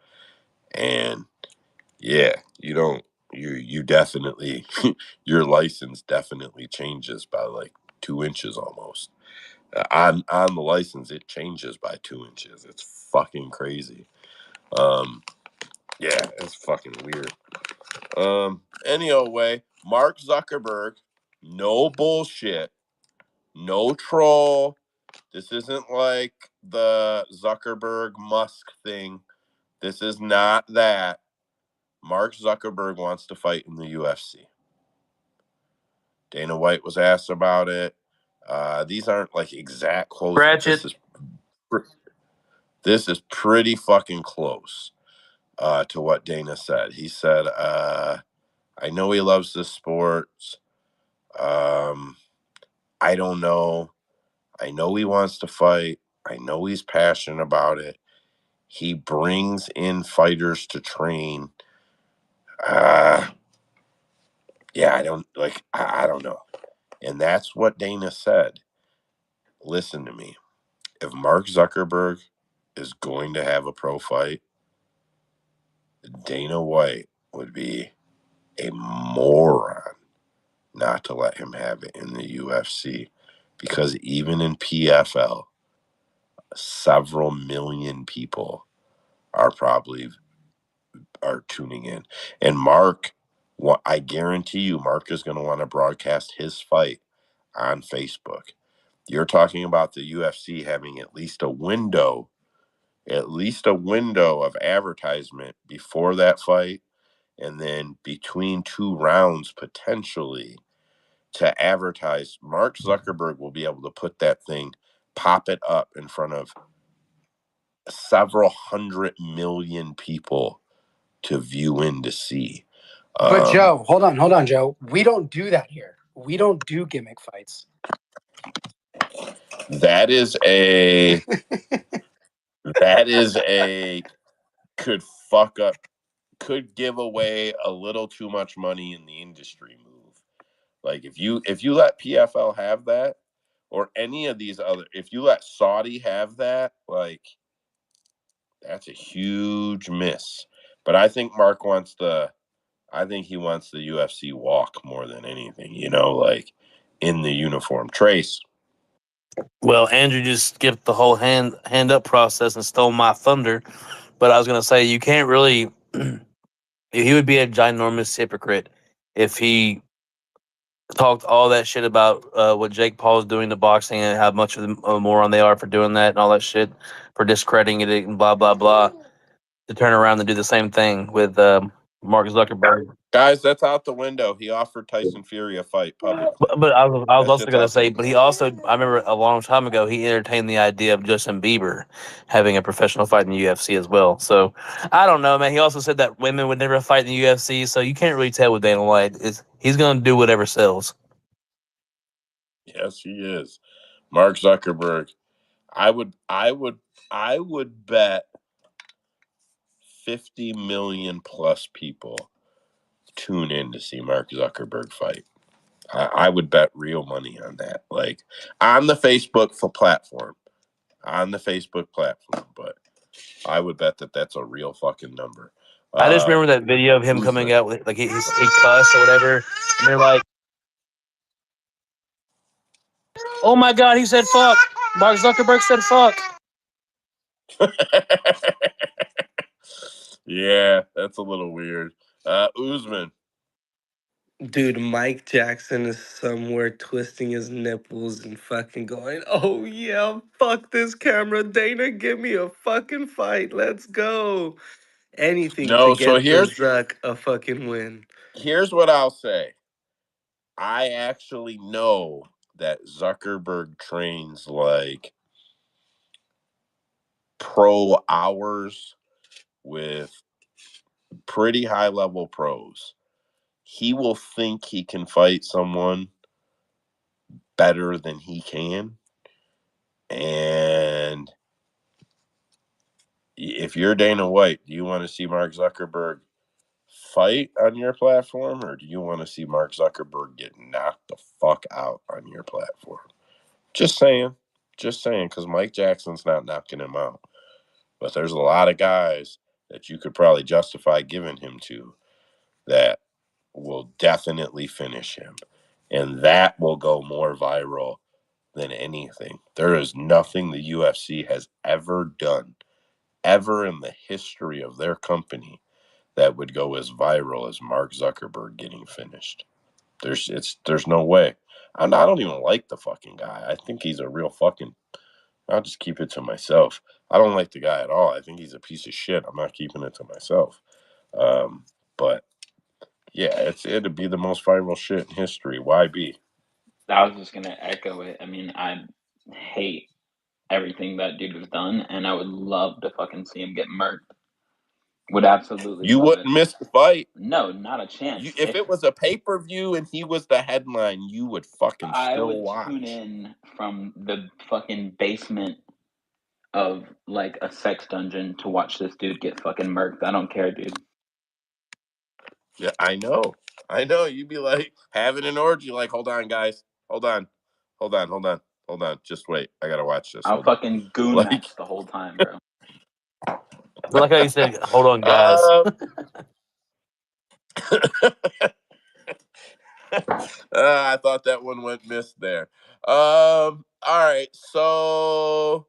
And yeah, you definitely your license definitely changes by like 2 inches almost. On the license, it changes by 2 inches. It's fucking crazy. Yeah, it's fucking weird. Any old way, Mark Zuckerberg, no bullshit, no troll. This isn't like the Zuckerberg Musk thing. This is not that. Mark Zuckerberg wants to fight in the UFC. Dana White was asked about it. These aren't like exact quotes. Scratch it. This is pretty fucking close to what Dana said. He said, I know he loves this sport. I don't know. I know he wants to fight. I know he's passionate about it. He brings in fighters to train. Yeah, I don't know. And that's what Dana said. Listen to me. If Mark Zuckerberg is going to have a pro fight, Dana White would be a moron not to let him have it in the UFC. Because even in PFL, several million people are tuning in. And Mark, I guarantee you, Mark is going to want to broadcast his fight on Facebook. You're talking about the UFC having at least a window of advertisement before that fight, and then between 2 rounds potentially to advertise. Mark Zuckerberg will be able to put that thing, pop it up in front of several 100 million people to view in to see. But Joe, hold on, Joe. We don't do that here. We don't do gimmick fights. That is a could give away a little too much money in the industry move. Like if you let PFL have that, or any of these other, if you let Saudi have that, like that's a huge miss. But I think Mark wants I think he wants the UFC walk more than anything, like in the uniform. Trace. Well, Andrew just skipped the whole hand up process and stole my thunder. But I was gonna say you can't really. He would be a ginormous hypocrite if he talked all that shit about what Jake Paul's doing to boxing and how much of a moron they are for doing that and all that shit for discrediting it and blah blah blah. To turn around and do the same thing with Mark Zuckerberg. Guys, that's out the window. He offered Tyson Fury a fight publicly. But I was That also shit's going to out the say, but he also, I remember a long time ago, he entertained the idea of Justin Bieber having a professional fight in the UFC as well. So I don't know, man. He also said that women would never fight in the UFC. So you can't really tell with Dana White. He's going to do whatever sells. Yes, he is. Mark Zuckerberg. I would bet 50 million plus people tune in to see Mark Zuckerberg fight. I would bet real money on that. Like on the Facebook platform. But I would bet that's a real fucking number. I just remember that video of him coming out with, like, he cussed or whatever. And they're like, oh my God, he said fuck. Mark Zuckerberg said fuck. Yeah, that's a little weird. Usman. Dude, Mike Jackson is somewhere twisting his nipples and fucking going, oh yeah, fuck this camera. Dana, give me a fucking fight. Let's go. Anything to No, so get the Zuck a fucking win. here's what I'll say. I actually know that Zuckerberg trains like pro hours with pretty high level pros. He will think he can fight someone better than he can. And if you're Dana White, do you want to see Mark Zuckerberg fight on your platform, or do you want to see Mark Zuckerberg get knocked the fuck out on your platform? Just saying, because Mike Jackson's not knocking him out. But there's a lot of guys that you could probably justify giving him to that will definitely finish him. And that will go more viral than anything. There is nothing the UFC has ever done, ever in the history of their company, that would go as viral as Mark Zuckerberg getting finished. There's no way. I don't even like the fucking guy. I think he's a real fucking. I'll just keep it to myself. I don't like the guy at all. I think he's a piece of shit. I'm not keeping it to myself. But yeah, it'd be the most viral shit in history. Why be? I was just gonna echo it. I mean, I hate everything that dude has done, and I would love to fucking see him get murked. Would absolutely You love wouldn't it. miss the fight. No, not a chance. If it was a pay-per-view and he was the headline, you would fucking I still would watch. tune in from the fucking basement of like a sex dungeon to watch this dude get fucking murked. I don't care, dude. Yeah, I know. You'd be like having an orgy, like, hold on, guys. Hold on. Just wait. I gotta watch this. I'll fucking goon match the whole time, bro. I like how you said, hold on, guys. I thought that one went missed there. All right, so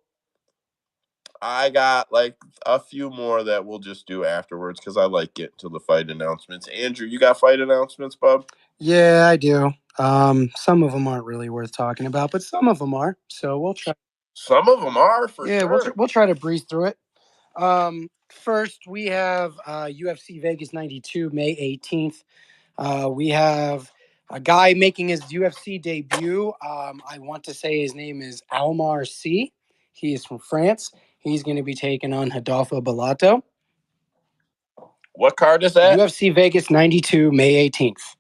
I got like a few more that we'll just do afterwards because I like getting to the fight announcements. Andrew, you got fight announcements, bub? Yeah, I do. Some of them aren't really worth talking about, but some of them are. So we'll try. Some of them are for sure. We'll try to breeze through it. First, we have UFC Vegas 92, May 18th. We have a guy making his UFC debut. I want to say his name is Almar C. He is from France. He's going to be taking on Hidalgo Bellato. What card is that? UFC Vegas 92, May 18th.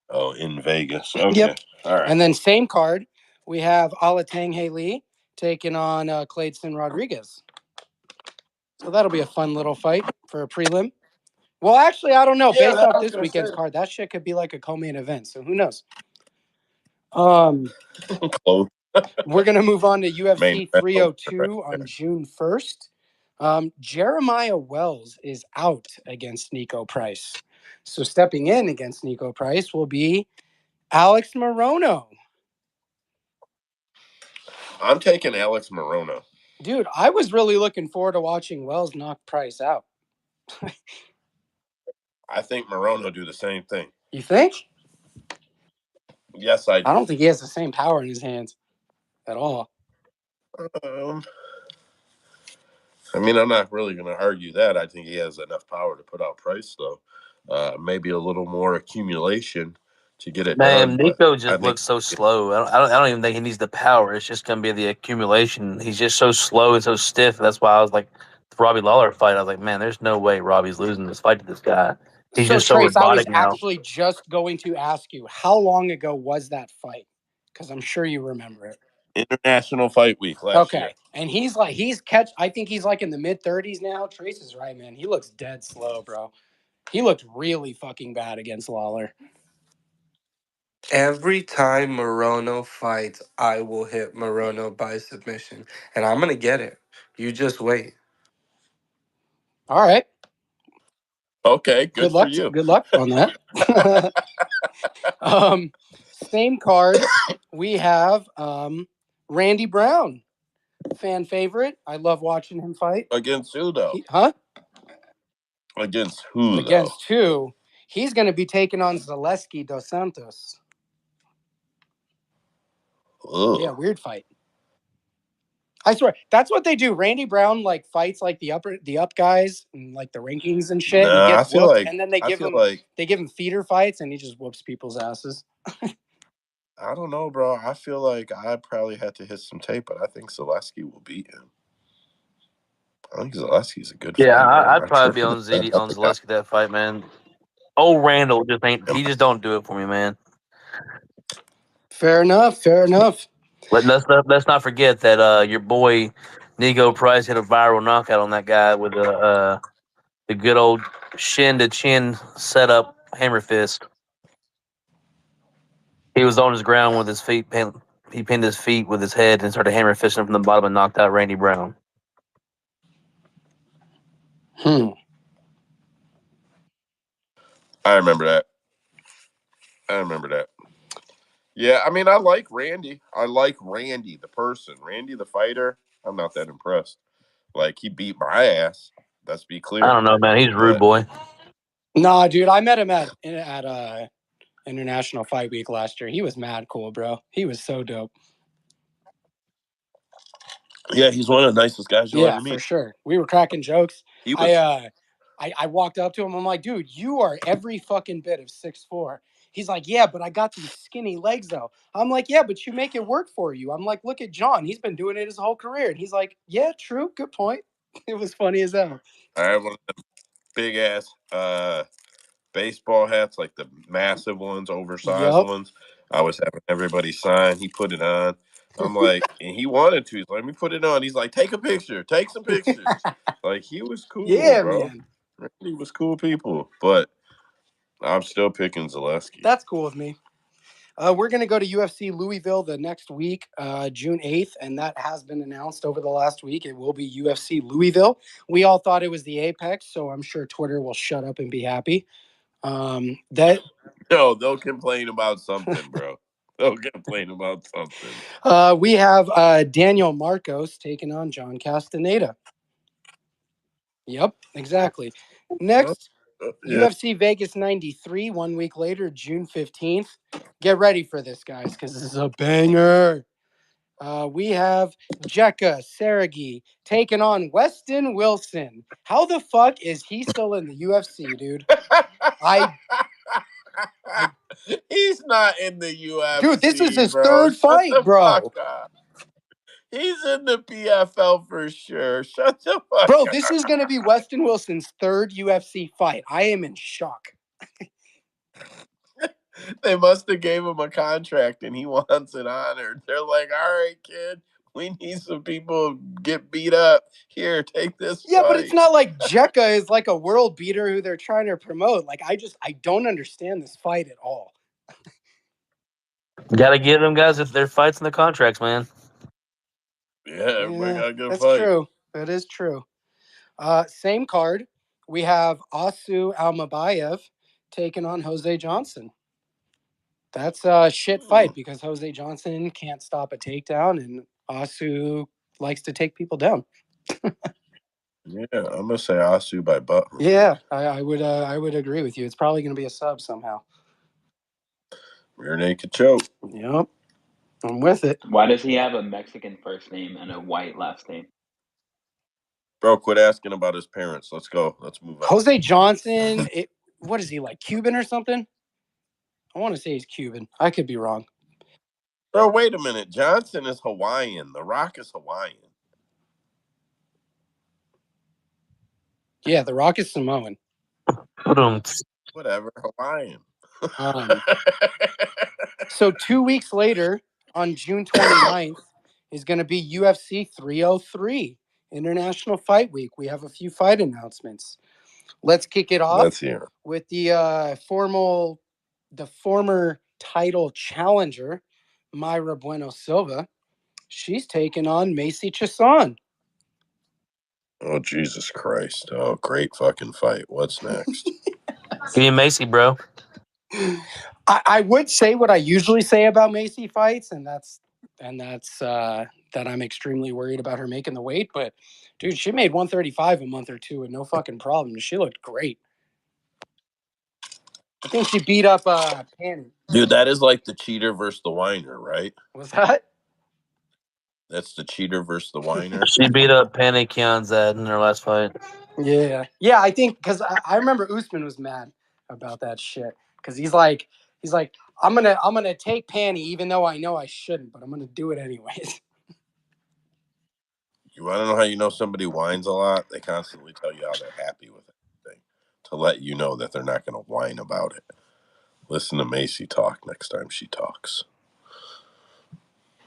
Oh, in Vegas. Okay. Yep. All right. And then same card, we have Alatang Haley taking on Clayton Rodriguez. So that'll be a fun little fight for a prelim. Well, actually, I don't know. Yeah, Based off this weekend's card, that shit could be like a co-main event. So who knows? Close. We're going to move on to UFC 302 on June 1st. Jeremiah Wells is out against Nico Price. So stepping in against Nico Price will be Alex Morono. I'm taking Alex Morono. Dude, I was really looking forward to watching Wells knock Price out. I think Morono do the same thing. You think? Yes, I do. I don't think he has the same power in his hands at all. I mean, I'm not really going to argue that. I think he has enough power to put out Price, though. Maybe a little more accumulation to get it done. Man, Nico just looks so slow. I don't even think he needs the power. It's just going to be the accumulation. He's just so slow and so stiff. That's why I was like, the Robbie Lawler fight, I was like, man, there's no way Robbie's losing this fight to this guy. He's just so Trace, robotic now. I was actually just going to ask you, how long ago was that fight? Because I'm sure you remember it. International Fight Week last year. And I think he's like in the mid-30s now. Trace is right, man. He looks dead slow, bro. He looked really fucking bad against Lawler. Every time Morono fights, I will hit Morono by submission. And I'm going to get it. You just wait. All right. Okay, good for you. Good luck on that. Same card. We have Randy Brown, fan favorite. I love watching him fight. Against who, though? Huh? Against who, Against who? He's going to be taking on Zaleski dos Santos. Ugh. Yeah, weird fight. I swear, that's what they do. Randy Brown like fights like the up guys and like the rankings and shit, and he Nah, gets whooped. And then they give him feeder fights, and he just whoops people's asses. I don't know, bro. I feel like I probably had to hit some tape, but I think Zaleski will beat him. I think Zaleski's a good Yeah, fighter. I'd probably be on Zaleski that fight, man. Old Randall just ain't. He just don't do it for me, man. Fair enough. Let's not forget that your boy Nico Price hit a viral knockout on that guy with the good old shin to chin setup hammer fist. He was on his ground with his feet. He pinned his feet with his head and started hammer fisting from the bottom and knocked out Randy Brown. I remember that. Yeah, I mean, I like Randy. I like Randy, the person. Randy, the fighter, I'm not that impressed. Like, he beat my ass. Let's be clear. I don't know, man. He's a rude boy. Nah, dude, I met him at International Fight Week last year. He was mad cool, bro. He was so dope. Yeah, he's one of the nicest guys you'll ever meet. For sure. We were cracking jokes. He was. I walked up to him. I'm like, dude, you are every fucking bit of 6'4". He's like, yeah, but I got these skinny legs, though. I'm like, yeah, but you make it work for you. I'm like, look at John. He's been doing it his whole career. And he's like, yeah, true. Good point. It was funny as hell. I had one of them big-ass baseball hats, like the massive ones, oversized ones. I was having everybody sign. He put it on. I'm like, and he wanted to. He's like, let me put it on. He's like, take a picture. Take some pictures. Like, he was cool, bro. Man. He was cool people. But I'm still picking Zaleski. That's cool with me. We're going to go to UFC Louisville the next week, June 8th, and that has been announced over the last week. It will be UFC Louisville. We all thought it was the Apex, so I'm sure Twitter will shut up and be happy. No, they'll complain about something, bro. They'll complain about something. We have Daniel Marcos taking on John Castaneda. Yep, exactly. Next, UFC Vegas 93, 1 week later, June 15th. Get ready for this, guys, because this is a banger. We have Jekka Sergey taking on Weston Wilson. How the fuck is he still in the UFC, dude? He's not in the UFC. Dude, this is his third fight, bro. He's in the PFL for sure. Shut the fuck bro, up. This is going to be Weston Wilson's third UFC fight. I am in shock. They must have gave him a contract and he wants it honored. They're like, all right, kid, we need some people get beat up. Here, take this fight. But it's not like Jekka is like a world beater who they're trying to promote. Like, I don't understand this fight at all. Got to give them guys if their fights in the contracts, man. Yeah, everybody got a good that's fight. True. That is true. Same card. We have Asu Almabayev taking on Jose Johnson. That's a shit fight because Jose Johnson can't stop a takedown and Asu likes to take people down. Yeah, I'm gonna say Asu by butt. Yeah, I would agree with you. It's probably gonna be a sub somehow. Rear naked choke. Yep, I'm with it. Why does he have a Mexican first name and a white last name? Bro, quit asking about his parents. Let's go. Let's move on. Jose Johnson, what is he, like Cuban or something? I want to say he's Cuban. I could be wrong. Bro, wait a minute. Johnson is Hawaiian. The Rock is Hawaiian. Yeah, The Rock is Samoan. Whatever, Hawaiian. So 2 weeks later, on June 29th, is going to be UFC 303, International Fight Week. We have a few fight announcements. Let's kick it off with the former title challenger, Mayra Bueno Silva. She's taking on Macy Chiasson. Oh, Jesus Christ. Oh, great fucking fight. What's next? Give me Macy, bro. I would say what I usually say about Macy fights, and that's that I'm extremely worried about her making the weight. But, dude, she made 135 a month or two with no fucking problem. She looked great. I think she beat up Penny. Dude, that is like the cheater versus the whiner, right? Was that? That's the cheater versus the whiner. She beat up Penny Kianzad in her last fight. Yeah. Yeah, I think because I remember Usman was mad about that shit. Because he's like, I'm gonna take Penny even though I know I shouldn't, but I'm gonna do it anyways. You want to know how you know somebody whines a lot? They constantly tell you how they're happy with everything to let you know that they're not going to whine about it. Listen to Macy talk next time she talks.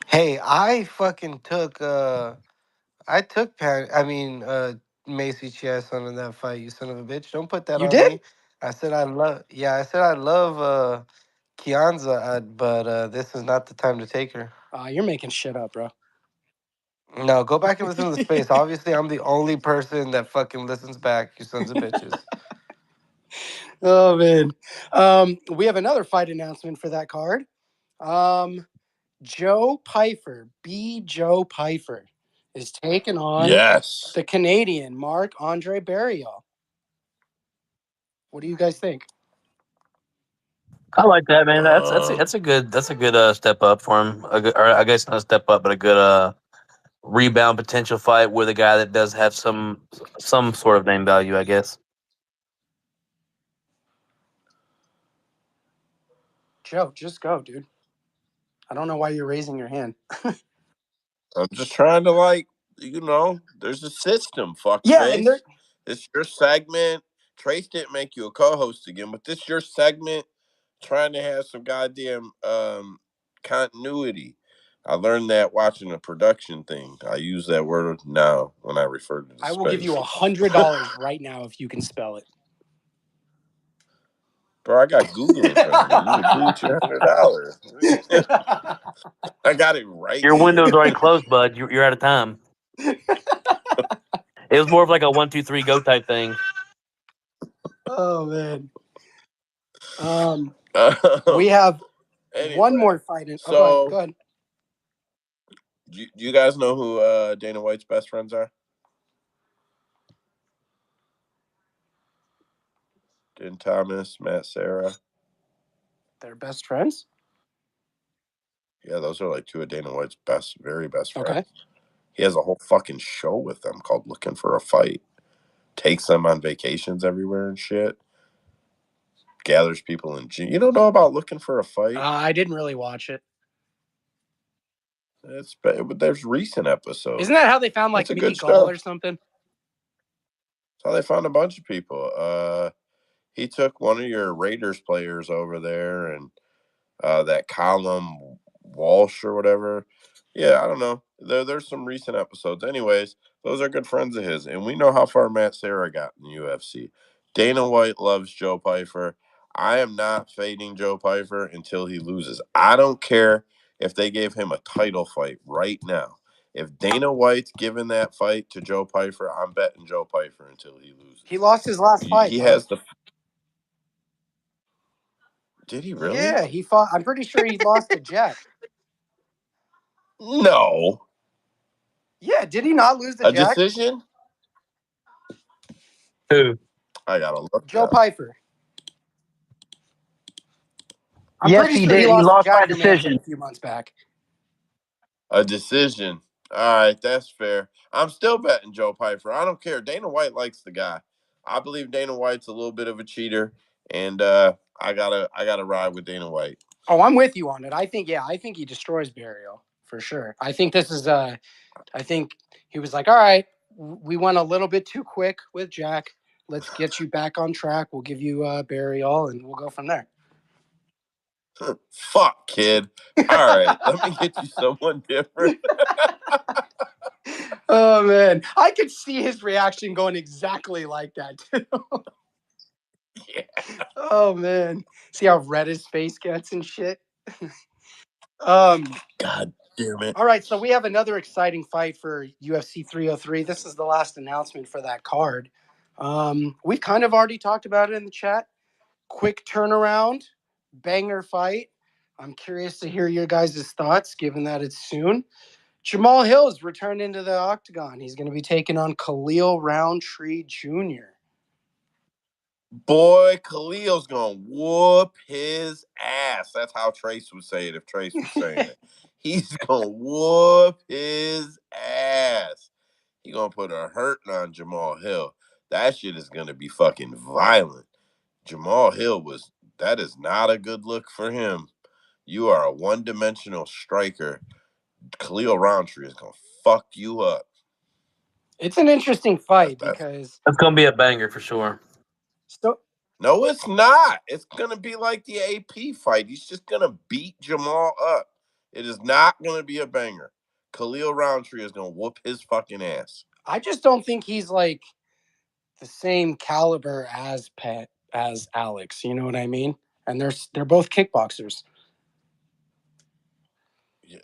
Hey, I fucking took Macy Chiasson in that fight, you son of a bitch. Don't put that You on did? me. I said I love Kianza, but this is not the time to take her. You're making shit up, bro. No, go back and listen to the space. Obviously, I'm the only person that fucking listens back, you sons of bitches. Oh man. We have another fight announcement for that card. Joe Pyfer, Joe Pyfer, is taking on Yes. the Canadian Marc-Andre Barrial. What do you guys think? I like that, man. That's a good step up for him. Or I guess not a step up, but a good rebound potential fight with a guy that does have some sort of name value, I guess. Joe, just go, dude. I don't know why you're raising your hand. I'm just trying to there's a system, fuckface. Yeah, and it's your segment. Trace didn't make you a co-host again, but this your segment. Trying to have some goddamn continuity. I learned that watching a production thing. I use that word now when I refer to the I will space. give you $100 right now if you can spell it. Bro, I got Google in front of me. You would lose your $100. I got it right Your here. window's already closed, bud. You're out of time. It was more of like a 1, 2, 3 go type thing. Oh man. We have one more fight. Go ahead. Do you guys know who Dana White's best friends are? Din Thomas, Matt Serra. They're best friends? Yeah, those are like two of Dana White's very best friends. Okay. He has a whole fucking show with them called Looking for a Fight. Takes them on vacations everywhere and shit. Gathers people in gym. You don't know about Looking for a Fight? I didn't really watch it. But there's recent episodes. Isn't that how they found like Michal or something? That's how they found a bunch of people. He took one of your Raiders players over there, and that Colin Walsh or whatever. Yeah, I don't know. There's some recent episodes. Anyways, those are good friends of his, and we know how far Matt Serra got in the UFC. Dana White loves Joe Pyfer. I am not fading Joe Pyfer until he loses. I don't care if they gave him a title fight right now. If Dana White's giving that fight to Joe Pyfer, I'm betting Joe Pyfer until he loses. He lost his last fight. He has the. Did he really? Yeah, he fought. I'm pretty sure he lost to Jack. No. Yeah, did he not lose to Jack? A decision? Who? I gotta look. Joe Pyfer. I'm yes, pretty he sure did. he He lost by Jack decision a few months back. A decision. All right, that's fair. I'm still betting Joe Pyfer. I don't care. Dana White likes the guy. I believe Dana White's a little bit of a cheater, and I gotta ride with Dana White. Oh, I'm with you on it. I think he destroys Barrial for sure. I think this is I think he was like, all right, we went a little bit too quick with Jack. Let's get you back on track. We'll give you Barrial, and we'll go from there. Fuck, kid. All right, let me get you someone different. Oh man, I could see his reaction going exactly like that too. Yeah. Oh man, see how red his face gets and shit. God damn it. All right, so we have another exciting fight for UFC 303. This is the last announcement for that card. We've kind of already talked about it in the chat. Quick turnaround, banger fight. I'm curious to hear your guys' thoughts, given that it's soon. Jamal Hill's returned into the octagon. He's going to be taking on Khalil Roundtree Jr. Boy, Khalil's gonna whoop his ass. That's how Trace would say it if Trace was saying it. He's gonna whoop his ass. He gonna put a hurting on Jamal Hill. That shit is gonna be fucking violent. Jamal Hill that is not a good look for him. You are a one-dimensional striker. Khalil Roundtree is gonna fuck you up. It's an interesting fight because That's gonna be a banger for sure. So no, it's not. It's gonna be like the AP fight. He's just gonna beat Jamal up. It is not gonna be a banger. Khalil Roundtree is gonna whoop his fucking ass. I just don't think he's like the same caliber as Alex. You know what I mean? And they're both kickboxers.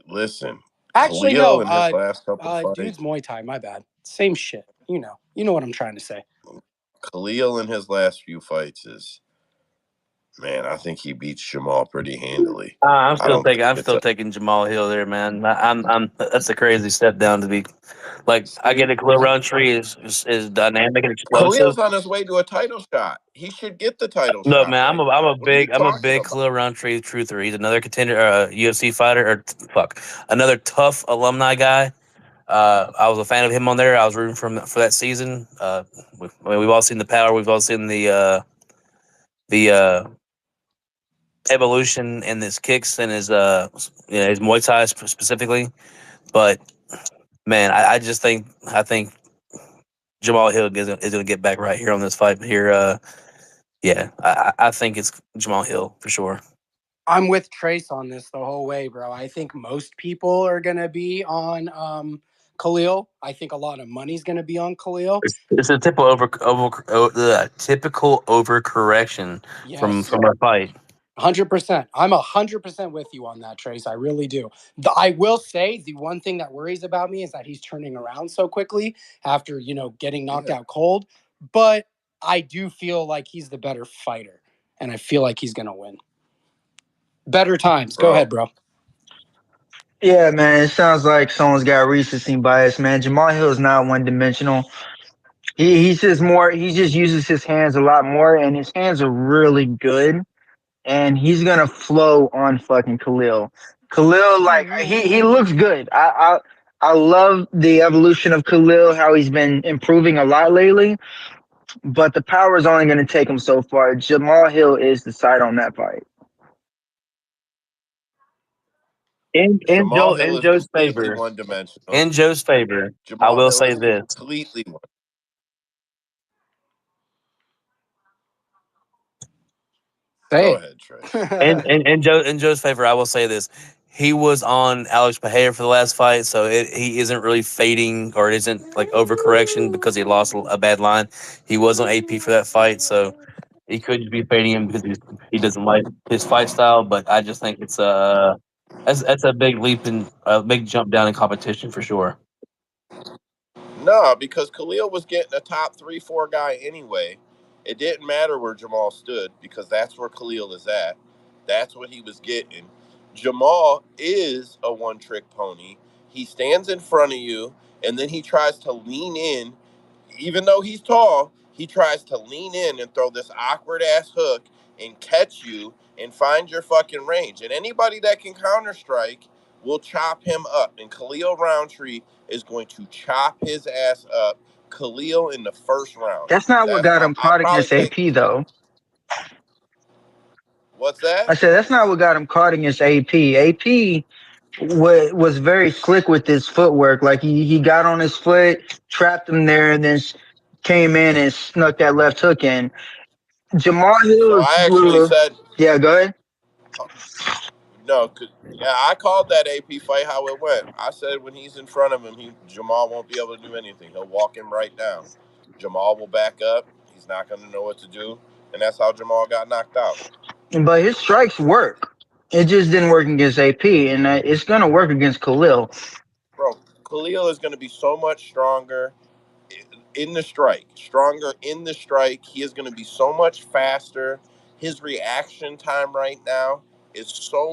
Listen, Actually, Khalil no. in his last couple fights, Dude's Muay Thai. My bad. Same shit. You know what I'm trying to say. Khalil in his last few fights is, man, I think he beats Jamal pretty handily. I'm still taking Jamal Hill there, man. I'm that's a crazy step down to be. Like, I get it. Khalil Roundtree is dynamic and explosive. Khalil's on his way to a title shot. He should get the title shot. No, man, right I'm a big Khalil Roundtree truther. He's another contender, UFC fighter, another tough alumni guy. I was a fan of him on there. I was rooting for that season. We've all seen the power. We've all seen the evolution in his kicks and his his Muay Thai specifically. But man, I think Jamal Hill is going to get back right here on this fight here. Yeah, I think it's Jamal Hill for sure. I'm with Trace on this the whole way, bro. I think most people are going to be on Khalil. I think a lot of money's going to be on Khalil. It's a typical overcorrection from our fight. 100%. I'm 100% with you on that, Trace. I really do. I will say the one thing that worries about me is that he's turning around so quickly after, getting knocked out cold. But I do feel like he's the better fighter, and I feel like he's going to win. Better times. Go ahead, bro. Yeah, man. It sounds like someone's got recency bias, man. Jamal Hill is not one-dimensional. He's just more. He just uses his hands a lot more, and his hands are really good. And he's gonna flow on fucking Khalil. Khalil, like he looks good. I love the evolution of Khalil, how he's been improving a lot lately. But the power is only gonna take him so far. Jamal Hill is the side on that fight. In Joe's completely favor, one-dimensional. in Joe's favor, Jamal I will Hill say is this. completely one. Go ahead, Trey. In Joe's favor, I will say this. He was on Alex Pereira for the last fight, so he isn't really fading or it isn't like overcorrection because he lost a bad line. He was on AP for that fight, so he could just be fading him because he doesn't like his fight style. But I just think it's that's a big leap and a big jump down in competition for sure. No, because Khalil was getting a top 3-4 guy anyway. It didn't matter where Jamal stood because that's where Khalil is at. That's what he was getting. Jamal is a one-trick pony. He stands in front of you, and then he tries to lean in. Even though he's tall, he tries to lean in and throw this awkward-ass hook and catch you and find your fucking range. And anybody that can counter-strike will chop him up. And Khalil Roundtree is going to chop his ass up. Khalil in the first round. That's not what got him caught against AP, though. What's that? I said that's not what got him caught against AP. AP was very slick with his footwork. Like he got on his foot, trapped him there, and then came in and snuck that left hook in. Jamal Hill. So I actually said, yeah, go ahead. No, I called that AP fight how it went. I said when he's in front of him, Jamal won't be able to do anything. He'll walk him right down. Jamal will back up. He's not going to know what to do, and that's how Jamal got knocked out. But his strikes work. It just didn't work against AP, and it's going to work against Khalil. Bro, Khalil is going to be so much stronger in the strike. Stronger in the strike. He is going to be so much faster. His reaction time right now is so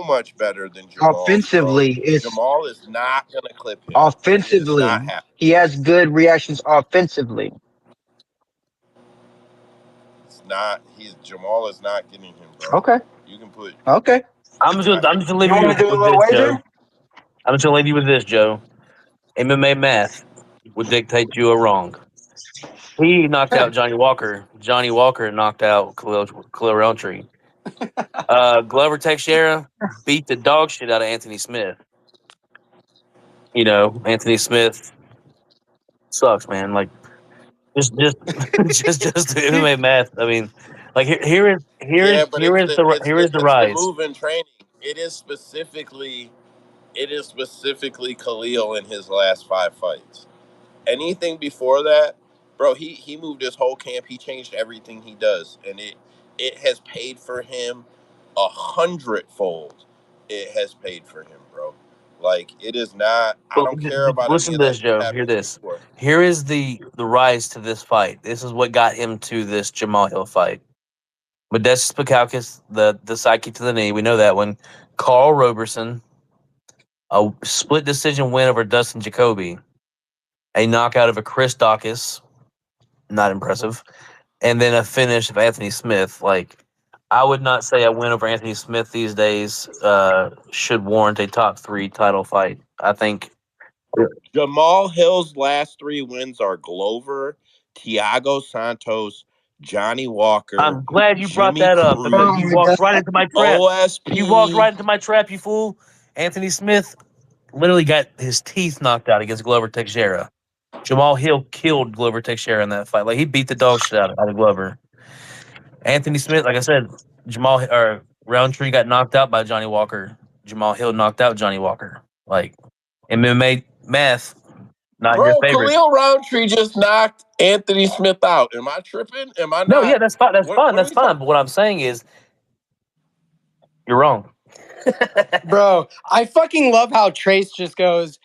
much better than Jamal's. Offensively, Jamal is not going to clip him. Offensively, he has good reactions offensively. Jamal is not getting him, bro. Okay. You can put. Okay. I'm just gonna leave You you want to do a with little this, wager? Joe. I'm just gonna leave you with this, Joe. MMA math would dictate you are wrong. He knocked out Johnny Walker. Johnny Walker knocked out Khalil Roundtree. Glover Teixeira beat the dog shit out of Anthony Smith. You know, Anthony Smith sucks, man. Like just just the MMA math. I mean, like Yeah, but here is the it's the rise. move in training. It is specifically Khalil in his last 5 fights. Anything before that, bro, he moved his whole camp. He changed everything he does, and it has paid for him 100-fold. It has paid for him, bro. Like it is not. I But don't care about any listen of to that this, shit Joe. Hear happening this. before. Here is the rise to this fight. This is what got him to this Jamal Hill fight. Modestus Bukauskas, the sidekick to the knee. We know that one. Carl Roberson, a split decision win over Dustin Jacoby. A knockout of a Chris Dawkins, not impressive. And then a finish of Anthony Smith. Like, I would not say a win over Anthony Smith these days should warrant a top 3 title fight. I think. Jamal Hill's last 3 wins are Glover, Thiago Santos, Johnny Walker, I'm glad you brought Jimmy that up because Oh Crute, you my walked god. right into my trap. You walked OSP. right into my trap, you fool. Anthony Smith literally got his teeth knocked out against Glover Teixeira. Jamal Hill killed Glover Teixeira in that fight. Like, he beat the dog shit out of Glover. Anthony Smith, like I said, Roundtree got knocked out by Johnny Walker. Jamal Hill knocked out Johnny Walker. Like, MMA math, not in your Bro, favorite. Khalil Roundtree just knocked Anthony Smith out. Am I tripping? Am I No, not? yeah, that's fine. That's fine. What are That's we fine. talking? But what I'm saying is, you're wrong. Bro, I fucking love how Trace just goes,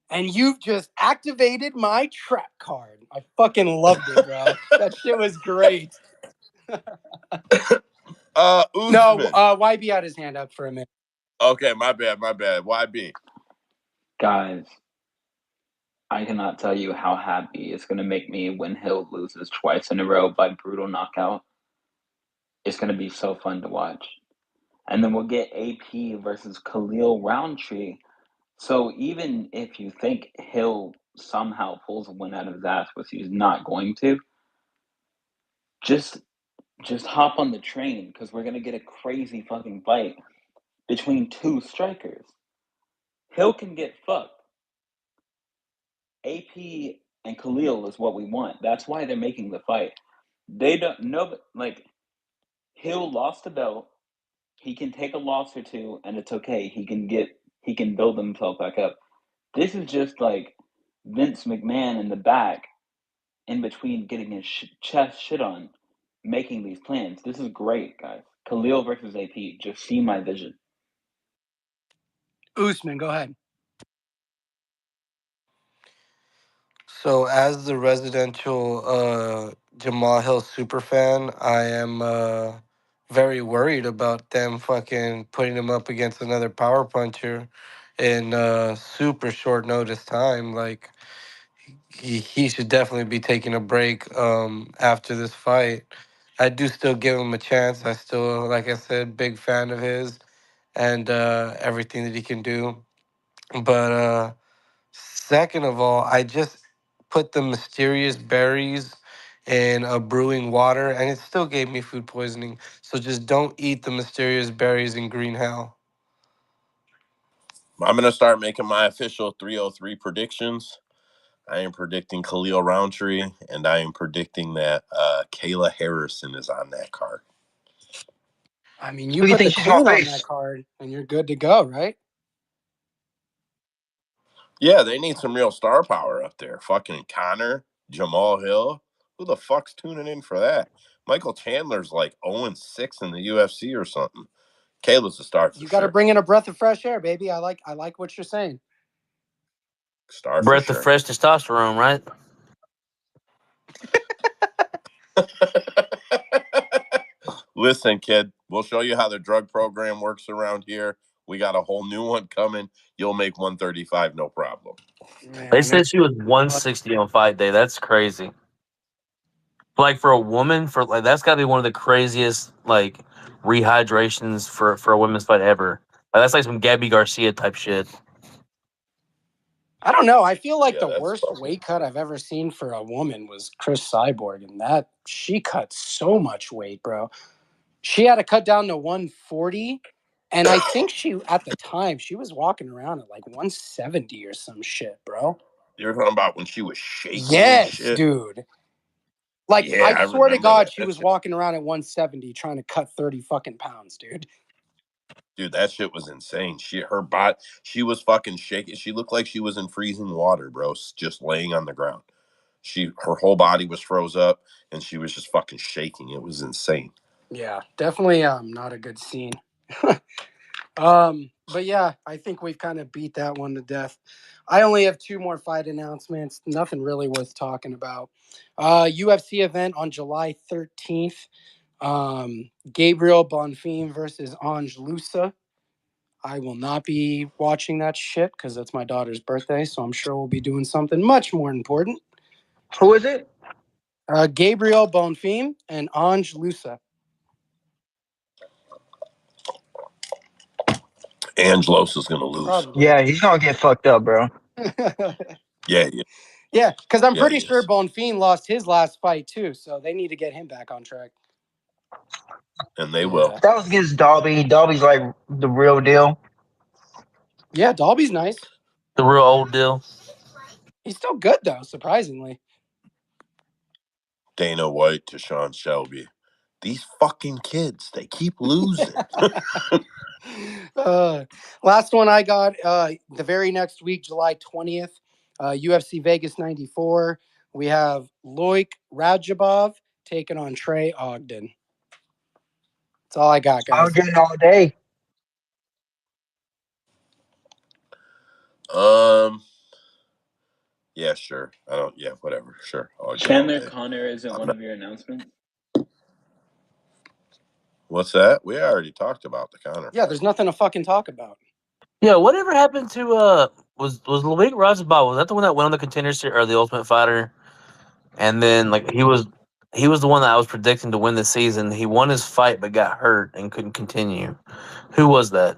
and you've just activated my trap card. I fucking loved it, bro. That shit was great. No, Usman. YB had his hand up for a minute. Okay, my bad. YB. Guys, I cannot tell you how happy it's going to make me when Hill loses twice in a row by brutal knockout. It's going to be so fun to watch. And then we'll get AP versus Khalil Roundtree. So even if you think Hill somehow pulls a win out of his ass, which he's not going to, just hop on the train because we're going to get a crazy fucking fight between 2 strikers. Hill can get fucked. AP and Khalil is what we want. That's why they're making the fight. They don't know, like, Hill lost the belt. He can take a loss or 2, and it's okay. He can build himself back up. This is just like Vince McMahon in the back, in between getting his chest shit on, making these plans. This is great, guys. Khalil versus AP. Just see my vision. Usman, go ahead. So, as the residential Jamal Hill super fan, I am very worried about them fucking putting him up against another power puncher in super short notice time. Like, he should definitely be taking a break after this fight. I do still give him a chance. I still, like I said, big fan of his and everything that he can do. But second of all, I just put the mysterious berries in a brewing water, and it still gave me food poisoning. So just don't eat the mysterious berries in green hell. I'm gonna start making my official 303 predictions. I am predicting Khalil Roundtree, and I am predicting that Kayla Harrison is on that card. I mean, Who you do you put the think she's gonna queen on that face? card, and you're good to go, right? Yeah, they need some real star power up there. Fucking Connor, Jamal Hill. Who the fuck's tuning in for that? Michael Chandler's like 0-6 in the UFC or something. Kayla's a star for You got to sure. bring in a breath of fresh air, baby. I like what you're saying. Star for Breath of sure. fresh testosterone, right? Listen, kid, we'll show you how the drug program works around here. We got a whole new one coming. You'll make 135, no problem. They Man, said she was 160 on fight day. That's crazy. Like for a woman, for like that's got to be one of the craziest like rehydrations for a women's fight ever. Like that's like some Gabby Garcia type shit. I don't know. I feel like Yeah, the that's worst fucking weight cut I've ever seen for a woman was Chris Cyborg, and that she cut so much weight, bro. She had to cut down to 140, and I think she at the time she was walking around at like 170 or some shit, bro. You're talking about when she was shaking and Yes, shit. dude. Like Yeah, I I swear to remember God, that. she That was shit, walking around at 170 trying to cut 30 fucking pounds, dude. dude, that shit was insane. She was fucking shaking. She looked like she was in freezing water, bro. Just laying on the ground. Her whole body was froze up, and she was just fucking shaking. It was insane. Yeah, definitely not a good scene. But yeah, I think we've kind of beat that one to death. I only have 2 more fight announcements. Nothing really worth talking about. UFC event on July 13th. Gabriel Bonfim versus Ange Lusa. I will not be watching that shit because it's my daughter's birthday, so I'm sure we'll be doing something much more important. Who is it? Gabriel Bonfim and Ange Lusa. Angelos is gonna lose. Probably. Yeah, he's gonna get fucked up, bro. Yeah, Yeah, because I'm Yeah, pretty he sure is. Bonfim lost his last fight too, so they need to get him back on track. And they Yeah. will. That was against Dolby. Dolby's like the real deal. Yeah, Dolby's nice. The real old deal. He's still good though, surprisingly. Dana White to Sean Shelby. These fucking kids, they keep losing. Last one I got the very next week, July 20th, UFC Vegas 94. We have Loic Rajabov taking on Trey Ogden. That's all I got, I'll guys. get it all day. Yeah, sure. Yeah, whatever. Sure. Chandler Connor isn't one of your announcements. What's that? We already talked about the Connor. Yeah, there's nothing to fucking talk about. Yeah, whatever happened to was Luik Razabal? Was that the one that went on the Contender Series or the Ultimate Fighter? And then like he was the one that I was predicting to win the season. He won his fight but got hurt and couldn't continue. Who was that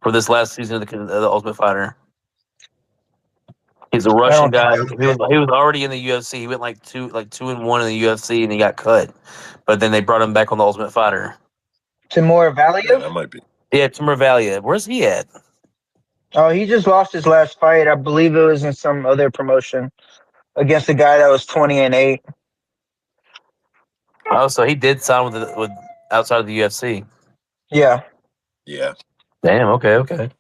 for this last season of the Ultimate Fighter? He's a I Russian don't think guy. so. He was already in the UFC. He went like 2-1 in the UFC and he got cut. But then they brought him back on the Ultimate Fighter. Timur Yeah, Valiev? that might be. Yeah, Timur Valiev. Where's he at? Oh, he just lost his last fight. I believe it was in some other promotion against a guy that was 20-8. Oh, so he did sign with outside of the UFC. Yeah. Yeah. Damn. Okay.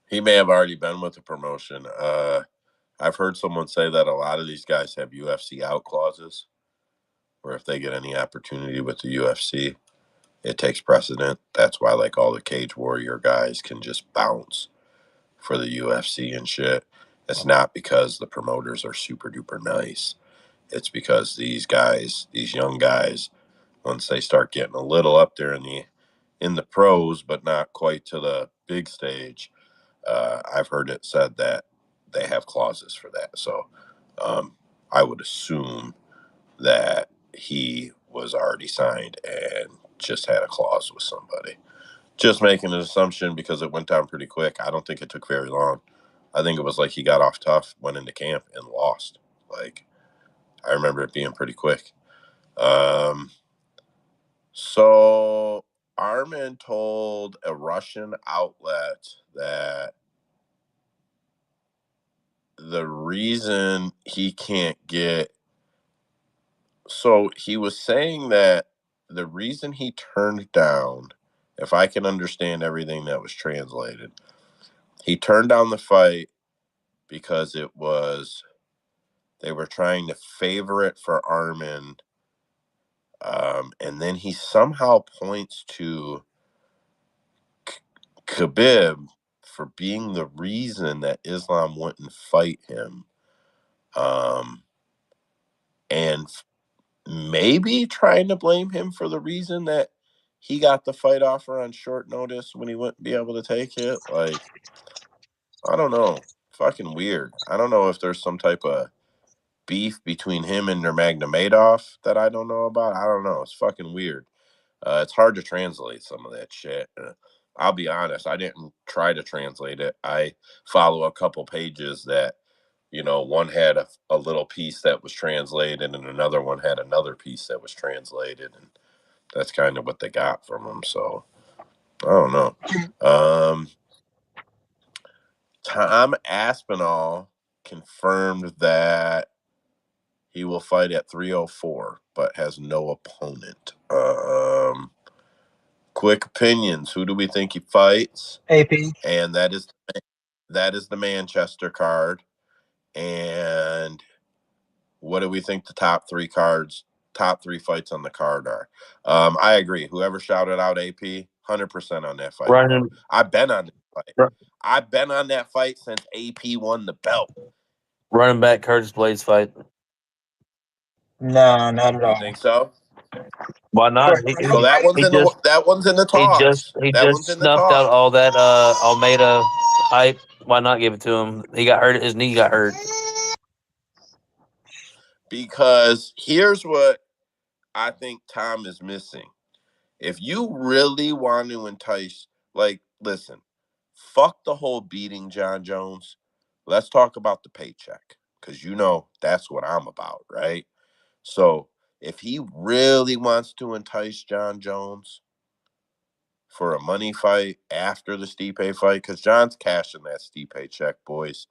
He may have already been with the promotion. I've heard someone say that a lot of these guys have UFC out clauses, where if they get any opportunity with the UFC, it takes precedent. That's why like all the Cage Warrior guys can just bounce for the UFC and shit. It's not because the promoters are super duper nice. It's because these guys, these young guys, once they start getting a little up there in the pros, but not quite to the big stage, I've heard it said that they have clauses for that. So I would assume that he was already signed and just had a clause with somebody. Just making an assumption because it went down pretty quick. I don't think it took very long. I think it was like he got off tough, went into camp, and lost. Like, I remember it being pretty quick. So Armin told a Russian outlet that the reason he can't get, so he was saying that the reason he turned down, if I can understand everything that was translated, he turned down the fight because they were trying to favor it for Armin. And then he somehow points to Khabib for being the reason that Islam wouldn't fight him. And maybe trying to blame him for the reason that he got the fight offer on short notice when he wouldn't be able to take it. Like, I don't know. Fucking weird. I don't know if there's some type of beef between him and Nurmagomedov that I don't know about. I don't know. It's fucking weird. It's hard to translate some of that shit. I'll be honest, I didn't try to translate it. I follow a couple pages that, one had a little piece that was translated and another one had another piece that was translated. And that's kind of what they got from them. So I don't know. Tom Aspinall confirmed that he will fight at 304, but has no opponent. Quick opinions. Who do we think he fights? AP. And that is the Manchester card. And what do we think the top three fights on the card are? I agree. Whoever shouted out AP, 100% on that fight. Running, I've been on that fight. I've been on that fight since AP won the belt. running back Curtis Blades fight. No, not at You all. think so? Why not? So that one's in the talks. He That just one's in the snuffed out talks. all that Almeida hype. Why not give it to him? He got hurt. His knee got hurt. Because here's what I think Tom is missing. If you really want to entice, listen, fuck the whole beating John Jones. Let's talk about the paycheck, because that's what I'm about, right? So if he really wants to entice John Jones for a money fight after the Stipe fight, because John's cashing that Stipe check, boys.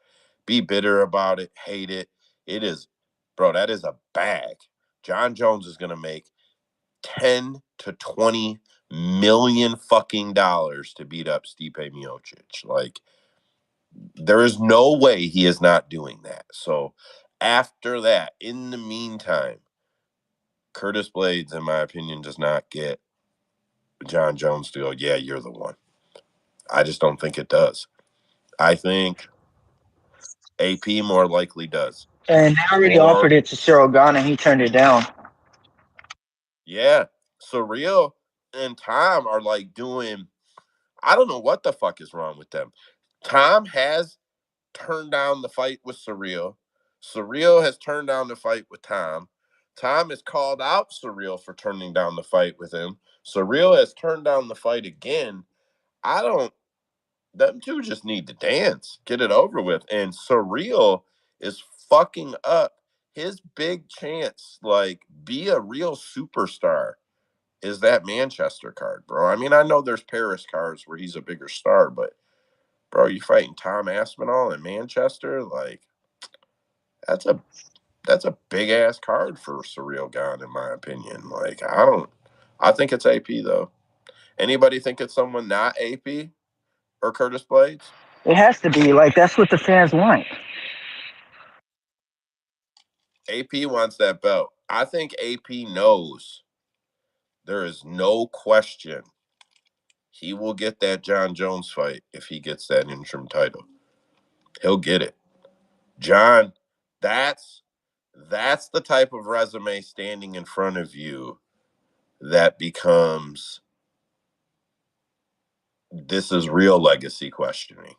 Be bitter about it, hate it. It is, bro, that is a bag. John Jones is going to make 10 to 20 million fucking dollars to beat up Stipe Miocic. There is no way he is not doing that. So after that, in the meantime, Curtis Blades, in my opinion, does not get John Jones to go, yeah, you're the one. I just don't think it does. I think AP more likely does. And they already offered it to Cyril Gane. He turned it down. Yeah. Surreal and Tom are doing, I don't know what the fuck is wrong with them. Tom has turned down the fight with Surreal. Surreal has turned down the fight with Tom. Tom has called out Surreal for turning down the fight with him. Surreal has turned down the fight again. Them two just need to dance, get it over with. And Surreal is fucking up his big chance, be a real superstar, is that Manchester card, bro. I mean, I know there's Paris cards where he's a bigger star, but bro, you fighting Tom Aspinall in Manchester, that's a big ass card for Surreal Gane, in my opinion. I think it's AP though. Anybody think it's someone not AP or Curtis Blades? It has to be. That's what the fans want. AP wants that belt. I think AP knows there is no question he will get that John Jones fight if he gets that interim title. He'll get it. John, that's the type of resume standing in front of you that becomes, this is real legacy questioning.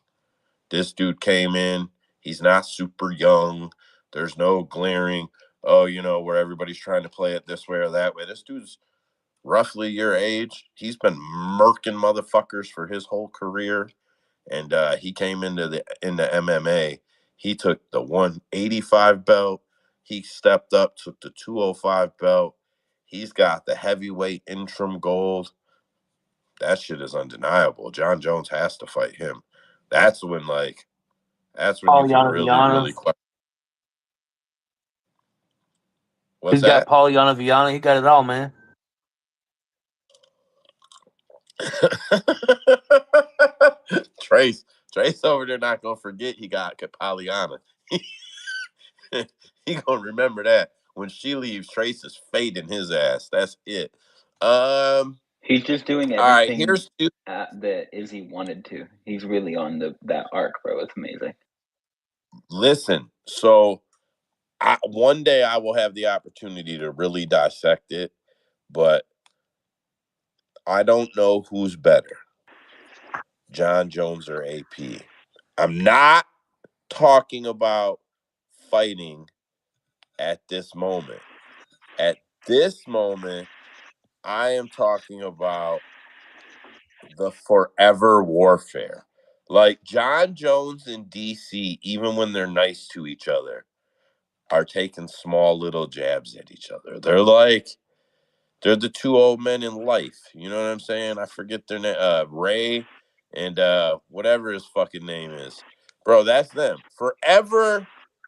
This dude came in, he's not super young. There's no glaring, where everybody's trying to play it this way or that way. This dude's roughly your age. He's been murking motherfuckers for his whole career. And he came into MMA. He took the 185 belt. He stepped up, took the 205 belt. He's got the heavyweight interim gold. That shit is undeniable. John Jones has to fight him. That's when you can really question. What's He's got Pauliana Viana. He got it all, man. Trace over there not gonna forget he got Pauliana. He gonna remember that. When she leaves, Trace is fading his ass. That's it. He's just doing everything that Izzy wanted to. He's really on that arc, bro. It's amazing. Listen, so one day I will have the opportunity to really dissect it, but I don't know who's better, John Jones or AP. I'm not talking about fighting at this moment. At this moment, I am talking about the forever warfare. Like Jon Jones and DC, even when they're nice to each other, are taking small little jabs at each other. They're the two old men in life. You know what I'm saying? I forget their name. Ray and whatever his fucking name is. Bro, that's them. Forever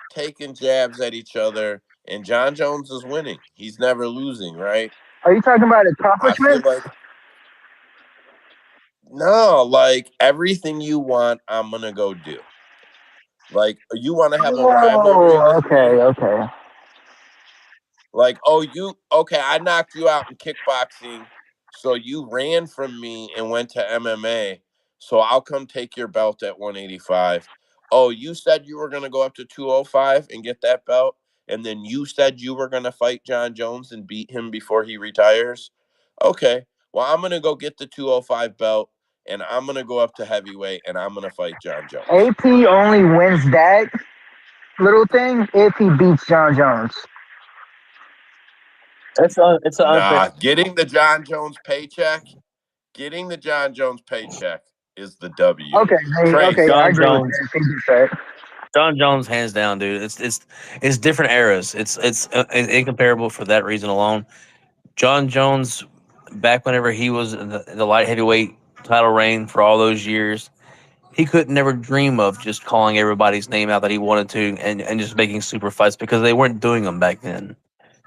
taking jabs at each other. And Jon Jones is winning. He's never losing, right? Are you talking about I feel accomplishments? like no, like everything you want, I'm gonna go do. Like you want to have a rivalry Oh, with me? okay. Like, oh, okay, I knocked you out in kickboxing, so you ran from me and went to MMA. So I'll come take your belt at 185. Oh, you said you were gonna go up to 205 and get that belt, and then you said you were gonna fight Jon Jones and beat him before he retires. Okay, well, I'm gonna go get the 205 belt, and I'm gonna go up to heavyweight, and I'm gonna fight Jon Jones. AP only wins that little thing if he beats Jon Jones. It's an unfair. Nah, getting the Jon Jones paycheck is the W. Okay, okay, Trace, I Jon agree with Jones. that. He gets that. Jon Jones, hands down, dude. It's different eras. It's incomparable for that reason alone. Jon Jones, back whenever he was in the light heavyweight title reign for all those years, he could never dream of just calling everybody's name out that he wanted to and just making super fights because they weren't doing them back then.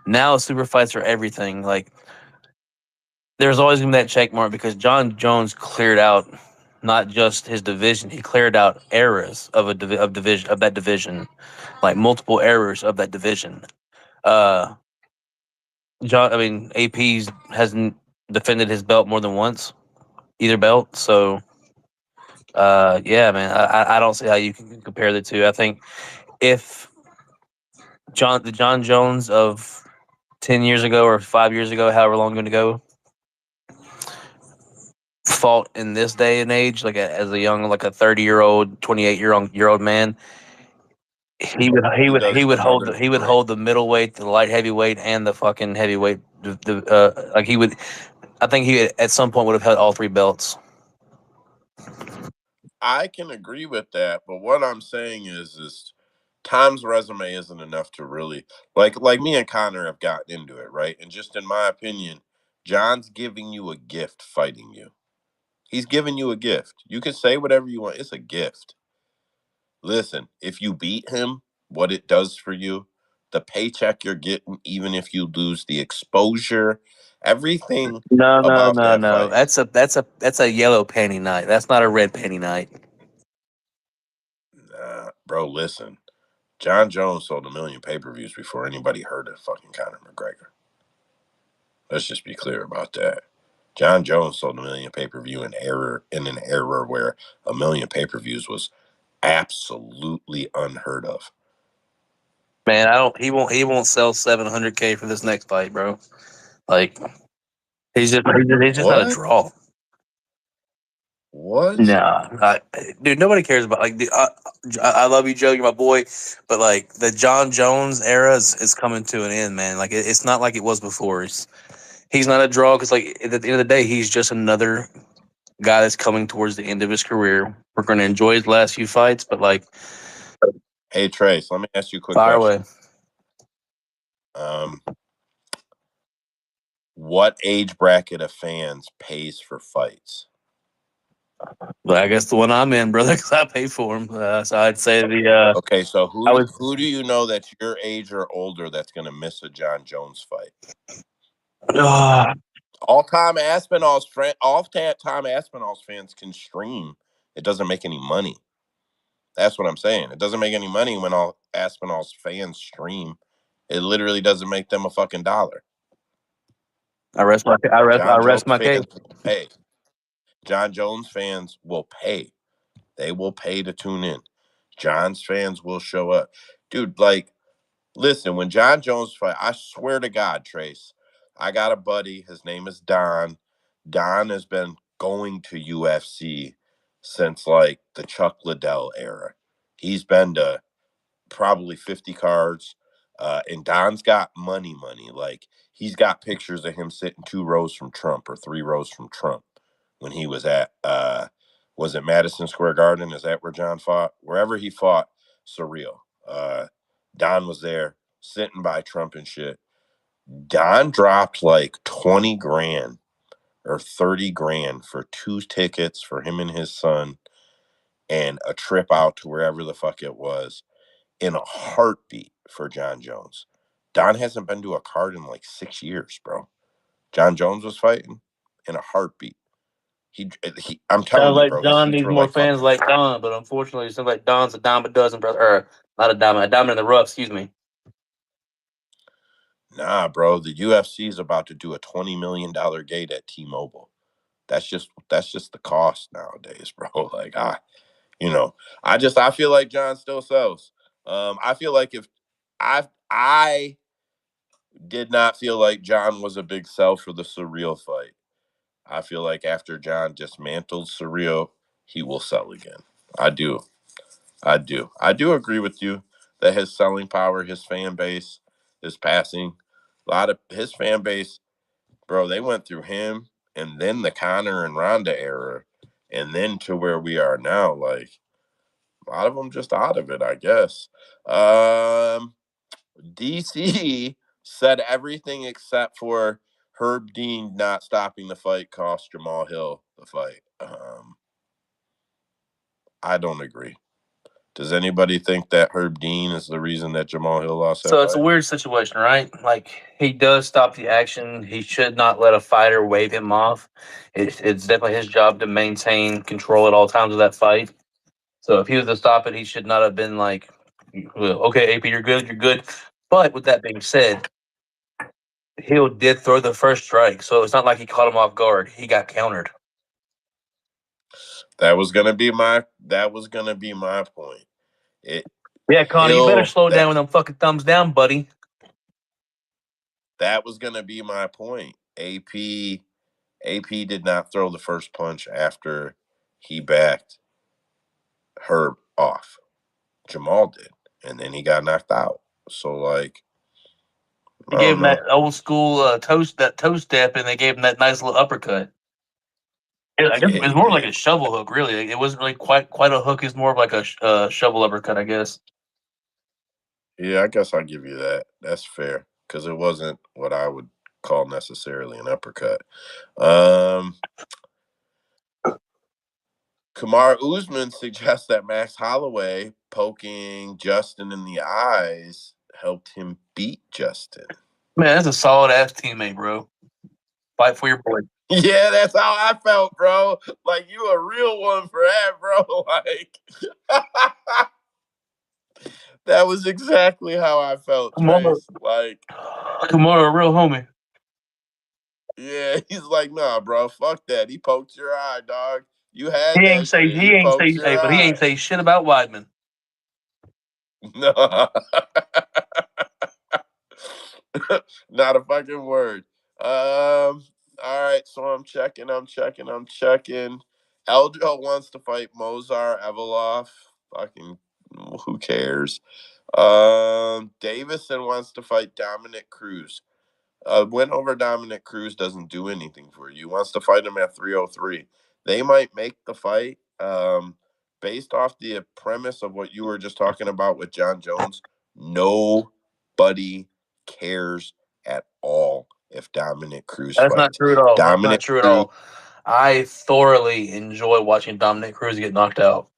Now super fights are everything. Like there's always gonna be that check mark because Jon Jones cleared out not just his division, he cleared out eras of division of that division, like multiple eras of that division. Uh, AP's hasn't defended his belt more than once, either belt. So, yeah, man, I don't see how you can compare the two. I think if the Jon Jones of 10 years ago or 5 years ago, however long going to go, fought in this day and age, as a young, like a 30-year-old, 28-year old man, he does another he would great. hold the middleweight, the light heavyweight, and the fucking heavyweight. Like he would, I think he at some point would have held all three belts. I can agree with that, but what I'm saying is Tom's resume isn't enough to really like me and Connor have gotten into it, right? And just in my opinion, John's giving you a gift fighting you. He's giving you a gift. You can say whatever you want. It's a gift. Listen, if you beat him, what it does for you, the paycheck you're getting, even if you lose, the exposure, everything No, no, about no, that no. fight. That's a yellow panty night. That's not a red panty night. Nah, bro, listen. Jon Jones sold 1 million pay-per-views before anybody heard of fucking Conor McGregor. Let's just be clear about that. Jon Jones sold 1 million pay-per-view in an era where 1 million pay-per-views was absolutely unheard of. Man, I don't. He won't sell 700K for this next fight, bro. Like he's just not a What? draw. What? Nah, dude, nobody cares about I love you, Joe. You're my boy, but like the Jon Jones era is coming to an end, man. Like it's not like it was before. He's not a draw because like at the end of the day, he's just another guy that's coming towards the end of his career. We're going to enjoy his last few fights, but like, Hey, Trace, let me ask you a quick fire away. question. What age bracket of fans pays for fights? But I guess the one I'm in, brother, because I pay for him. So I'd say Okay, so I would. who do you know that's your age or older that's going to miss a Jon Jones fight? All Tom Aspinall's fans can stream. It doesn't make any money. That's what I'm saying. It doesn't make any money when all Aspinall's fans stream. It literally doesn't make them a fucking dollar. I Jon rest Jones my case. fans will pay. Jon Jones fans will pay. They will pay to tune in. John's fans will show up. Dude, like, listen, when Jon Jones fight, I swear to God, Trace, I got a buddy. His name is Don. Don has been going to UFC since like the Chuck Liddell era. He's been to probably 50 cards. And Don's got money. Like, he's got pictures of him sitting 2 rows from Trump or 3 rows from Trump when he was at, was it Madison Square Garden? Is that where John fought? Wherever he fought, surreal. Don was there sitting by Trump and shit. Don dropped like 20 grand or 30 grand for 2 tickets for him and his son and a trip out to wherever the fuck it was in a heartbeat for John Jones. Don hasn't been to a card in like 6 years, bro. John Jones was fighting in a heartbeat. I'm telling Sounds you, like bro, his Don seats needs were more like fans like Don, but unfortunately, it sounds like Don's a dime a dozen, brother. Or not a diamond in the rough. Excuse me. nah, bro. The UFC is about to do a $20 million gate at T-Mobile. That's just the cost nowadays, bro. Like, I feel like John still sells. I feel like if I did not feel like John was a big sell for the Surreal fight. I feel like after John dismantled Surreal, he will sell again. I do. I do agree with you that his selling power, his fan base, his passing, a lot of his fan base, bro, they went through him and then the Conor and Ronda era and then to where we are now. Like, a lot of them just out of it, I guess. DC said everything except for Herb Dean not stopping the fight cost Jamal Hill the fight. I don't agree. Does anybody think that Herb Dean is the reason that Jamal Hill lost that So it's a fight? weird situation, right? Like, he does stop the action. He should not let a fighter wave him off. It's definitely his job to maintain control at all times of that fight. So if he was to stop it, he should not have been like, okay, AP, you're good, you're good. But with that being said, Hill did throw the first strike, so it's not like he caught him off guard. He got countered. That was gonna be my point. Yeah, Connie, you better slow down That with them fucking thumbs down, buddy. was gonna be my point. AP did not throw the first punch after he backed Herb off. Jamal did, and then he got knocked out. So, like, He I gave don't him know. that old school toe step, and they gave him that nice little uppercut. I guess Yeah, it's he more like a did. shovel hook, really. It wasn't really quite a hook. It's more of like a shovel uppercut, I guess. Yeah, I guess I'll give you that. That's fair because it wasn't what I would call necessarily an uppercut. Kamar Usman suggests that Max Holloway poking Justin in the eyes helped him beat Justin. Man, that's a solid ass teammate, bro. Fight for your boy. Yeah, that's how I felt, bro. Like, you a real one for that, bro. Like, that was exactly how I felt, Kamara, Trace. Like, Kamara, a real homie. yeah, he's like, nah, bro, fuck that. He poked your eye, dog. You had He ain't that say shit. he He ain't poked say your hey, but he ain't eye. say shit about Weidman. No. Not a fucking word. All right, so I'm checking. Eljo wants to fight Mozar Evolov. Fucking who cares? Davison wants to fight Dominic Cruz. Win over Dominic Cruz doesn't do anything for you. He wants to fight him at 303. They might make the fight. Based off the premise of what you were just talking about with John Jones, nobody cares at all if Dominic Cruz That's not fights. true at all. That's Dominic not true at Cruz. all. I thoroughly enjoy watching Dominic Cruz get knocked out.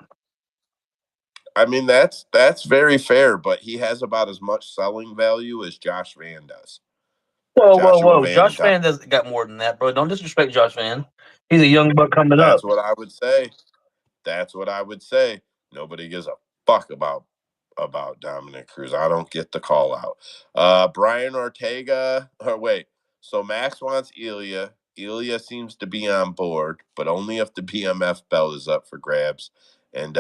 I mean, that's very fair, but he has about as much selling value as Josh Van does. Joshua Whoa. Van and Josh Dom. Fan does got more than that, bro. Don't disrespect Josh Fan. He's a young buck coming up. That's what I would say. Nobody gives a fuck about Dominic Cruz. I don't get the call out. Brian Ortega. So Max wants Ilya. Ilya seems to be on board, but only if the BMF belt is up for grabs. And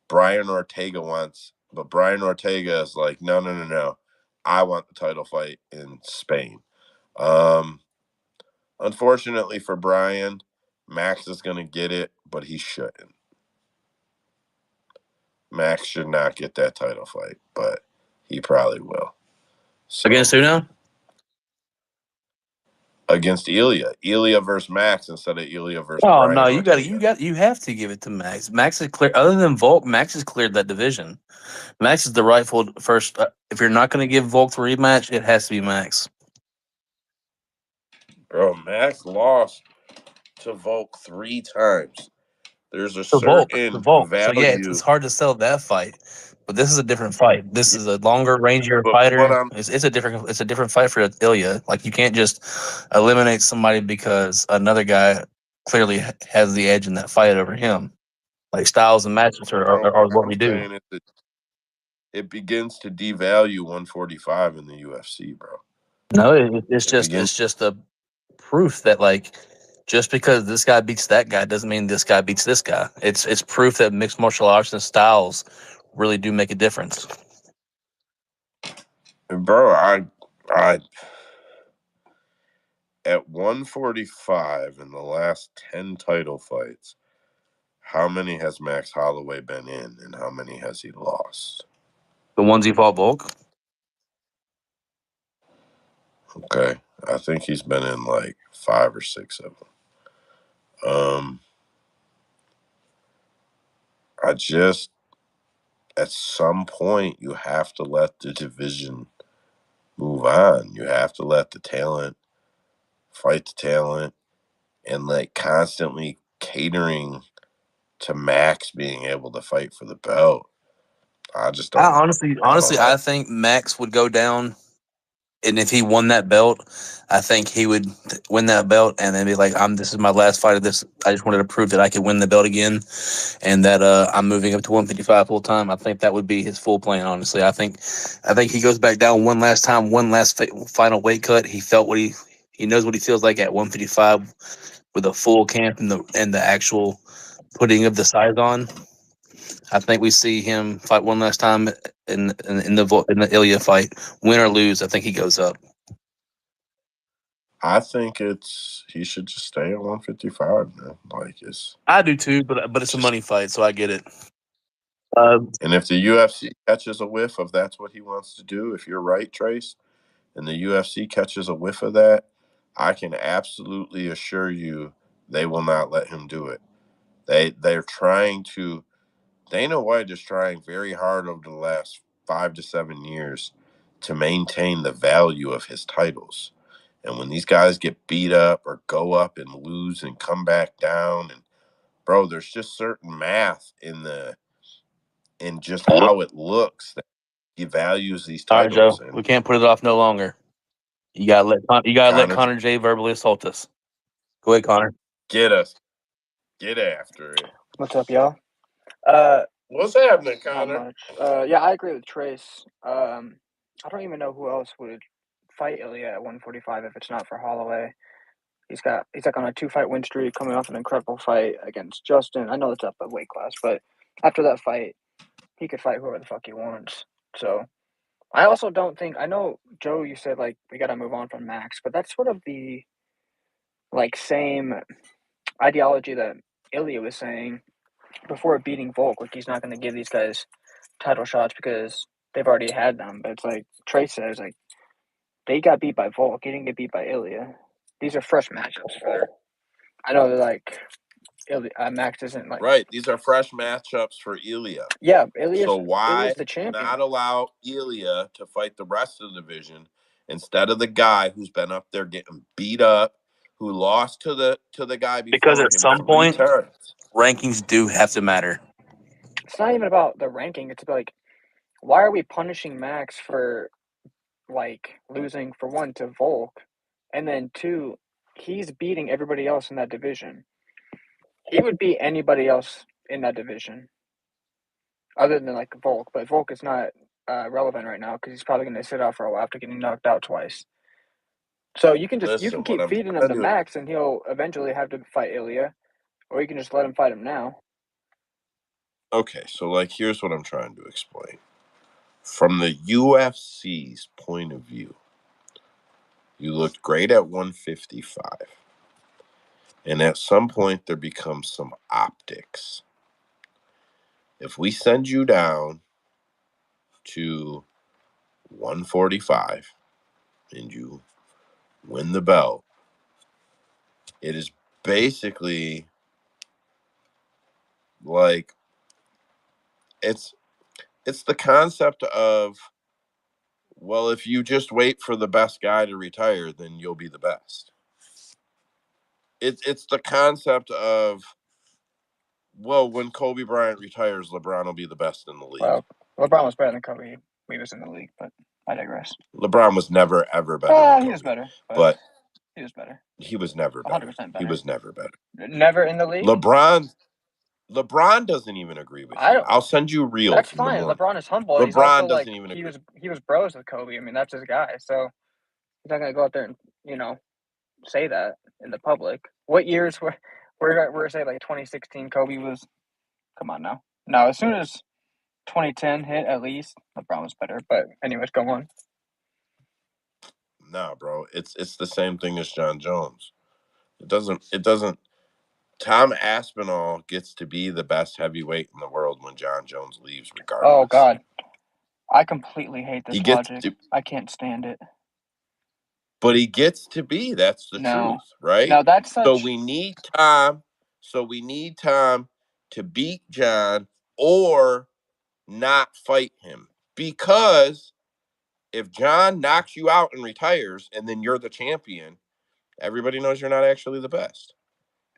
Brian Ortega is like, no. I want the title fight in Spain. Unfortunately for Brian, Max is going to get it, but he shouldn't. Max should not get that title fight, but he probably will. So, Against who now? Against Ilya. Ilya versus Max instead of Ilya versus Oh Brian no, Ortega. you have to give it to Max. Max is clear. Other than Volk, Max has cleared that division. Max is the rightful first. If you're not going to give Volk the rematch, it has to be Max. Bro, Max lost to Volk 3 times. There's a The certain Volk. So yeah, it's value. hard to sell that fight, but this is a different fight. This is a longer, rangier But what fighter. I'm It's a different fight for Ilya. Like you can't just eliminate somebody because another guy clearly has the edge in that fight over him. Like styles and matches bro, are what what I'm we do. saying is that it begins to devalue 145 in the UFC, bro. No, It begins. it's just a proof that like just because this guy beats that guy doesn't mean this guy beats this guy. It's proof that mixed martial arts and styles really do make a difference. Bro, I at 145 in the last 10 title fights, how many has Max Holloway been in and how many has he lost? The ones he fought Volk. Okay. I think he's been in like 5 or 6 of them. I just at some point you have to let the division move on. You have to let the talent fight the talent and like constantly catering to Max being able to fight for the belt. I just I don't. I don't I like. think Max would go down, and if he won that belt, I think he would win that belt and then be like, "I'm. This is my last fight of this. I just wanted to prove that I could win the belt again, and that I'm moving up to 155 full time." I think that would be his full plan. Honestly, I think he goes back down one last time, one last final weight cut. He felt what he knows what he feels like at 155 with a full camp and the actual putting of the size on. I think we see him fight one last time in the Ilya fight, win or lose. I think he goes up. I think he should just stay at 155, man. Like I do too, but it's a just. money fight, so I get it. And if the UFC catches a whiff of that's what he wants to do, if you're right, Trace, and the UFC catches a whiff of that, I can absolutely assure you they will not let him do it. They're trying to. Dana White is trying very hard over the last 5 to 7 years to maintain the value of his titles. And when these guys get beat up or go up and lose and come back down, and bro, there's just certain math in just how it looks that he values these All right, Joe, titles. we And can't put it off no longer. You gotta let Connor, Connor J verbally assault us. Go ahead, Connor. get us, get after it. What's up, y'all? Uh, What's happening, not Connor? much. Yeah, I agree with Trace. I don't even know who else would fight Ilya at 145 if it's not for Holloway. He's like on a 2-fight win streak, coming off an incredible fight against Justin. I know it's up a weight class, but after that fight, he could fight whoever the fuck he wants. So I also don't think I know Joe. You said like we got to move on from Max, but that's sort of the like same ideology that Ilya was saying before beating Volk. Like he's not going to give these guys title shots because they've already had them. But it's like Trace says, like they got beat by Volk. He didn't get beat by Ilya. These are fresh matchups for their. I know that like Max isn't like Right. These are fresh matchups for Ilya. yeah. So Ilya's why the champion. not allow Ilya to fight the rest of the division instead of the guy who's been up there getting beat up, who lost to the guy Because before at him some 3 point, times? rankings do have to matter. It's not even about the ranking. It's about like why are we punishing Max for like losing for one to Volk, and then two, he's beating everybody else in that division. He would beat anybody else in that division, other than like Volk. But Volk is not relevant right now because he's probably going to sit out for a while after getting knocked out twice. So you can Listen, what keep I'm feeding him trying to to Max, and he'll eventually have to fight Ilya, or you can just let him fight him now. Okay, so like here's what I'm trying to explain. From the UFC's point of view, you looked great at 155. And at some point there becomes some optics. If we send you down to 145 and you win the belt, it is basically like it's the concept of, well, if you just wait for the best guy to retire, then you'll be the best. It's the concept of, well, when Kobe Bryant retires, LeBron will be the best in the league. Well, LeBron was better than Kobe. He was in the league, but I digress. LeBron was never ever better than Kobe. He was better, but he was better. He was never better. 100% better. He was never better. Never in the league? LeBron doesn't even agree with you. I'll send you reels. That's fine. LeBron is humble. LeBron He's also doesn't even agree. He was bros with Kobe. I mean, that's his guy. So he's not gonna go out there and say that in the public. What years we're say like 2016 Kobe was? Come on now. No, as soon as 2010 hit, at least LeBron was better. But anyways, go on. Nah, bro. It's the same thing as John Jones. It doesn't. Tom Aspinall gets to be the best heavyweight in the world when John Jones leaves, regardless. Oh God, I completely hate this logic. I can't stand it. But he gets to be. That's the truth, right? No, that's such. So we need Tom. To beat John or not fight him, because if John knocks you out and retires and then you're the champion, everybody knows you're not actually the best.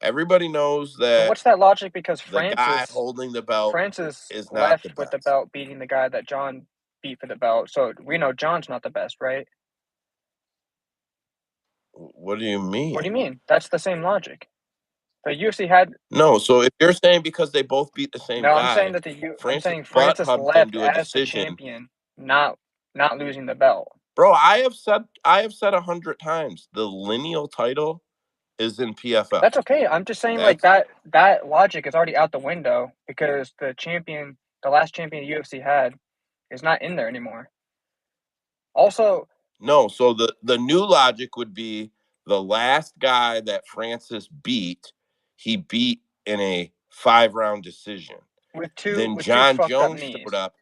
Everybody knows that. But what's that logic? Because the guy holding the belt is not left the best. With the belt, beating the guy that John beat for the belt. So we know John's not the best, right? What do you mean? What do you mean? That's the same logic. The UFC had no. So if you're saying because they both beat the same guy, I'm saying that Francis left as the champion, not losing the belt. Bro, I have said 100 times the lineal title is in PFL. That's okay. I'm just saying that logic is already out the window because the last champion UFC had, is not in there anymore. Also, no. So the new logic would be the last guy that Francis beat, he beat in a 5-round decision. Then John Jones showed up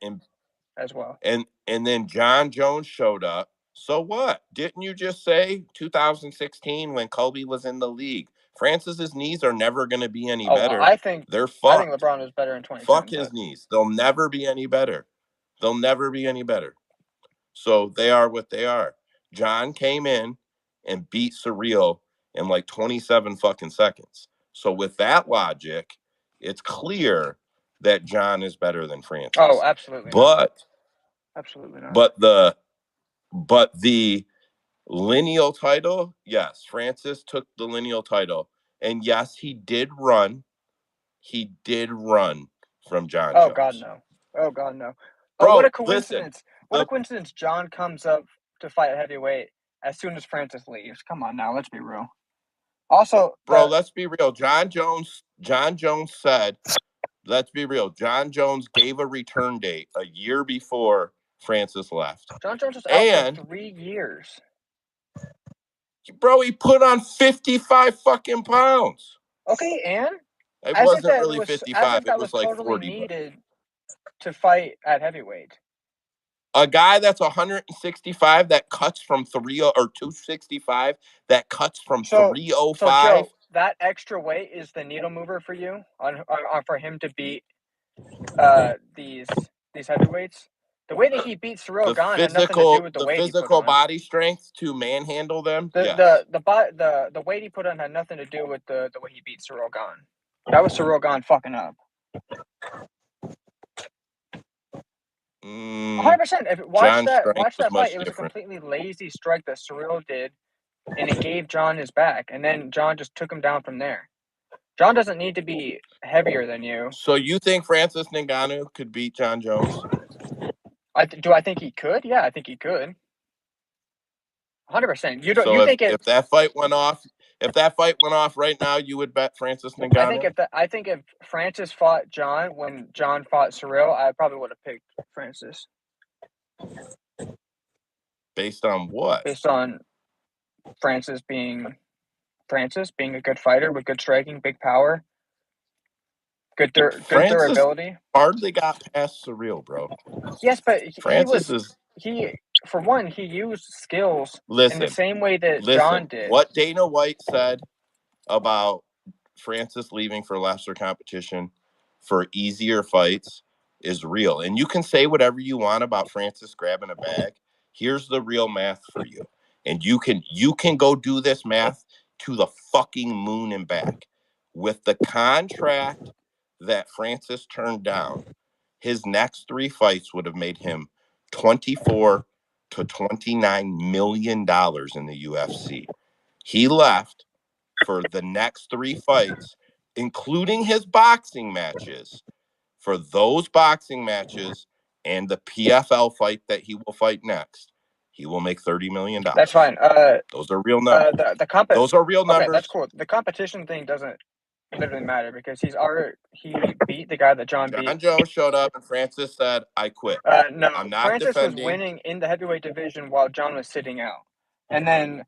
as well. And then John Jones showed up. So what? Didn't you just say 2016 when Kobe was in the league? Francis's knees are never going to be any better. I think they're fucked. I think LeBron was better in 2010. Fuck his knees. They'll never be any better. So they are what they are. John came in and beat Surreal in like 27 fucking seconds. So with that logic, it's clear that John is better than Francis. Oh, absolutely. Absolutely not. But the lineal title, yes, Francis took the lineal title. And yes, he did run from John Jones. Oh God, no. Bro, what a coincidence. Listen, what a coincidence John comes up to fight at heavyweight as soon as Francis leaves. Come on now, let's be real. Also, bro, let's be real. John Jones said, let's be real. John Jones gave a return date a year before Francis left. John Jones was out for 3 years. Bro, he put on 55 fucking pounds. Okay, and it wasn't really 55. It was like totally 40. Needed to fight at heavyweight. A guy that's 165 that cuts from 265 that cuts from 305. So Joe, that extra weight is the needle mover for you on for him to beat these heavyweights. The way that he beat Ciryl Gane had nothing to do with the weight he put on. The physical body strength to manhandle them. The weight he put on had nothing to do with the way he beat Ciryl Gane. That was Ciryl Gane fucking up. 100%. Watch that fight. It was a completely lazy strike that Ciryl did, and it gave John his back, and then John just took him down from there. John doesn't need to be heavier than you. So you think Francis Ngannou could beat John Jones? Do I think he could? Yeah, I think he could. 100%. If that fight went off right now, you would bet Francis Ngannou? I think if Francis fought John when John fought Ciryl, I probably would have picked Francis. Based on what? Based on Francis being a good fighter with good striking, big power, good durability. Hardly got past Ciryl, bro. Yes, but Francis for one, he used skills in Listen, the same way that John listen. did. What Dana White said about Francis leaving for lesser competition for easier fights is real. And you can say whatever you want about Francis grabbing a bag. Here's the real math for you. And you can go do this math to the fucking moon and back. With the contract that Francis turned down, his next 3 fights would have made him $24 to $29 million in the UFC. He left for the next 3 fights, including his boxing matches. For those boxing matches and the PFL fight that he will fight next, he will make $30 million. That's fine. Those are real numbers. Those are real numbers. Okay, that's cool. The competition thing doesn't literally matter because he beat the guy that John beat. John Jones showed up and Francis said, "I quit." No, I'm not Francis defending. was winning in the heavyweight division while John was sitting out, and then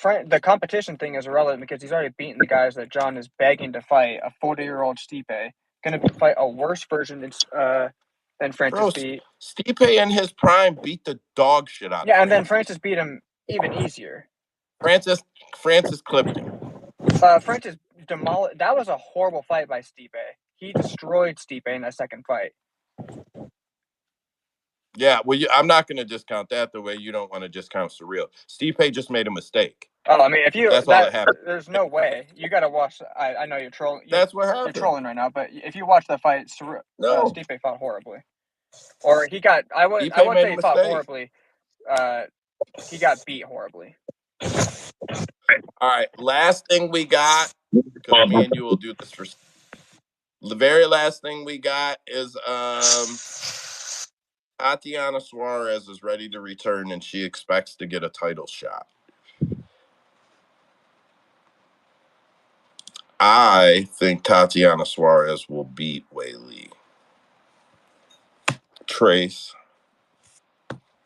the competition thing is irrelevant because he's already beaten the guys that John is begging to fight. A 40-year-old Stipe going to fight a worse version than Francis beat. Stipe in his prime beat the dog shit out of Yeah, and then Francis beat him even easier. Francis clipped him. Francis demolished. That was a horrible fight by Stipe. He destroyed Stipe in that second fight. Yeah, well, I'm not going to discount that the way you don't want to discount Surreal. Stipe just made a mistake. Oh, I mean, that's all that happened. There's no way. You got to watch. I know you're trolling. That's what happened. You're trolling right now, but if you watch the fight, Stipe fought horribly. Or he got. I wouldn't say he fought horribly. He got beat horribly. All right, last thing we got, because me and you will do this for. The very last thing we got is Tatiana Suarez is ready to return, and she expects to get a title shot. I think Tatiana Suarez will beat Weili. Trace,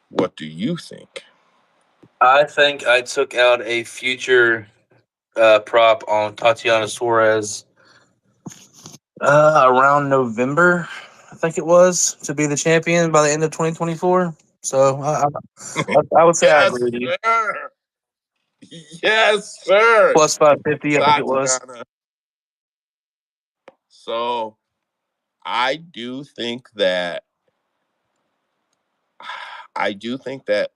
what do you think? I think I took out a future prop on Tatiana Suarez around November, I think it was, to be the champion by the end of 2024. So I would say I agree with you. Sir. Yes, sir. Plus 550, I think it was. So I do think that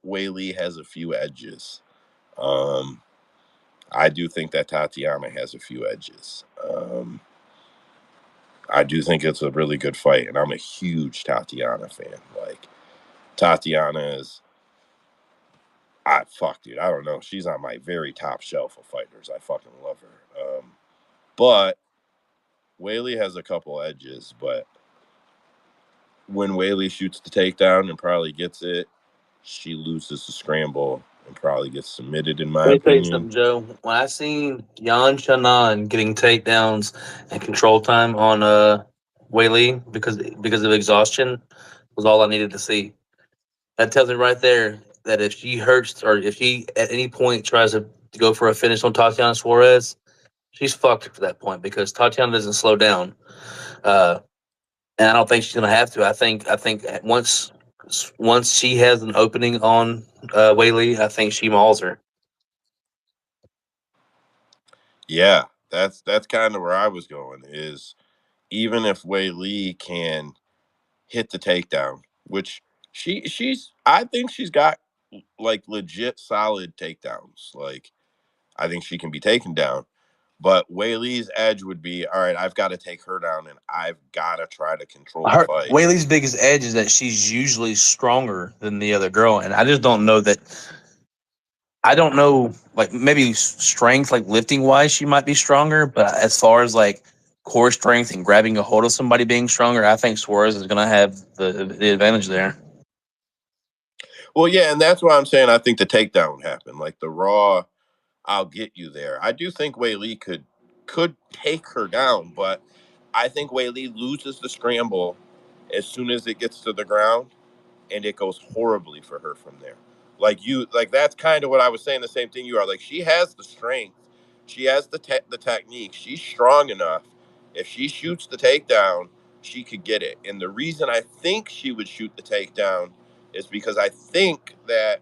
Weili has a few edges. I do think that Tatiana has a few edges. I do think it's a really good fight, and I'm a huge Tatiana fan. Like, Tatiana is, dude, I don't know. She's on my very top shelf of fighters. I fucking love her. But Weili has a couple edges, but when Weili shoots the takedown and probably gets it, she loses the scramble and probably gets submitted, in my opinion. Let me tell you something, Joe. When I seen Yhonata getting takedowns and control time on Weili because of exhaustion was all I needed to see. That tells me right there that if she hurts or if she at any point tries to go for a finish on Tatiana Suarez, she's fucked at that point because Tatiana doesn't slow down. And I don't think she's gonna have to. I think once she has an opening on Weili, I think she mauls her. Yeah, that's kind of where I was going. Is even if Weili can hit the takedown, which I think she's got like legit solid takedowns. Like, I think she can be taken down. But Weili's edge would be, all right, I've got to take her down, and I've got to try to control the fight. Weili's biggest edge is that she's usually stronger than the other girl, and I just don't know that. I don't know, like, maybe strength, like lifting-wise, she might be stronger, but as far as, like, core strength and grabbing a hold of somebody being stronger, I think Suarez is going to have the advantage there. Well, yeah, and that's why I'm saying I think the takedown would happen. Like, the raw, I'll get you there. I do think Weili could take her down, but I think Weili loses the scramble as soon as it gets to the ground, and it goes horribly for her from there. Like that's kind of what I was saying. The same thing you are. Like, she has the strength, she has the technique. She's strong enough. If she shoots the takedown, she could get it. And the reason I think she would shoot the takedown is because I think that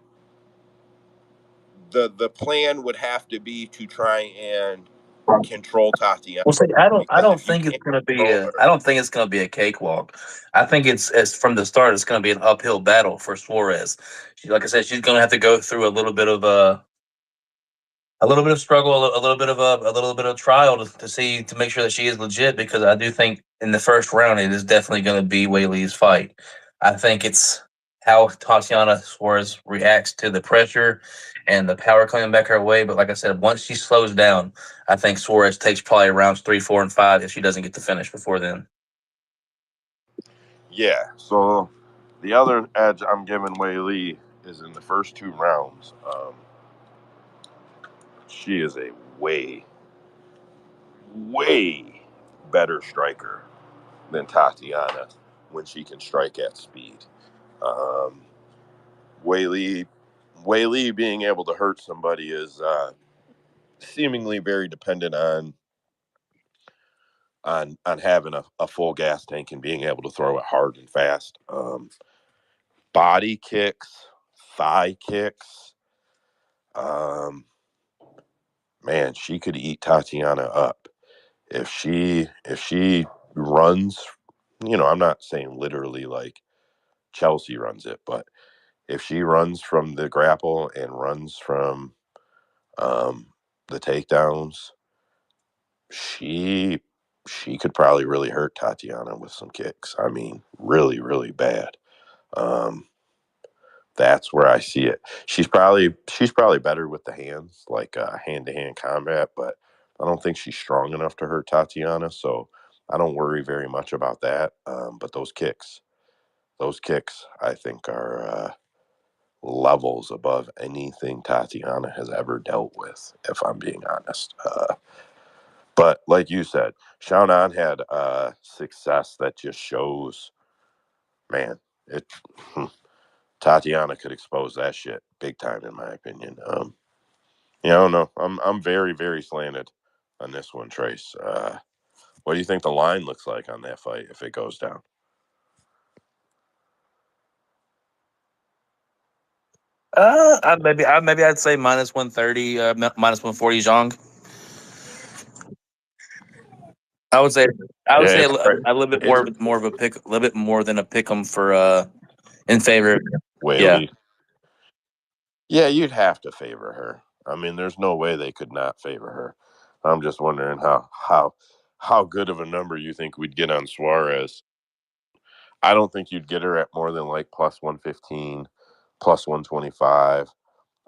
the plan would have to be to try and control Tatiana. Well, see, I Because don't if you think it's can't gonna be control a her, I don't think it's gonna be a cakewalk. I think it's from the start. It's gonna be an uphill battle for Suarez. Like I said, she's gonna have to go through a little bit of struggle, a little bit of trial to make sure that she is legit. Because I do think in the first round it is definitely going to be Weili's fight. I think it's how Tatiana Suarez reacts to the pressure and the power coming back her way. But like I said, once she slows down, I think Suarez takes probably rounds 3, 4, and 5 if she doesn't get the finish before then. yeah. So the other edge I'm giving Weili is in the first 2 rounds. She is a way better striker than Tatiana when she can strike at speed. Um, Weili, Weili being able to hurt somebody is seemingly very dependent on having a full gas tank and being able to throw it hard and fast. Body kicks, thigh kicks. Um, Man, she could eat Tatiana up if she runs. I'm not saying literally like Chelsea runs it, but if she runs from the grapple and runs from um, the takedowns, she she could probably really hurt Tatiana with some kicks. I mean, really, really bad. Um, that's where I see it. She's probably better with the hands, like hand to hand combat, but I don't think she's strong enough to hurt Tatiana. So I don't worry very much about that. But those kicks, I think are levels above anything Tatiana has ever dealt with. If I'm being honest. But like you said, Xiaonan had success that just shows, man, it. Tatiana could expose that shit big time, in my opinion. Yeah, I don't know. I'm very, very slanted on this one, Trace. What do you think the line looks like on that fight if it goes down? Maybe I'd say minus 130, minus 140 Zhang. I would say I would Yeah, say it's a little bit it's more of a pick, a little bit more than a pick 'em for in favor. Yeah. Whaley. Yeah, you'd have to favor her. I mean, there's no way they could not favor her. I'm just wondering how good of a number you think we'd get on Suarez. I don't think you'd get her at more than like plus 115, plus 125.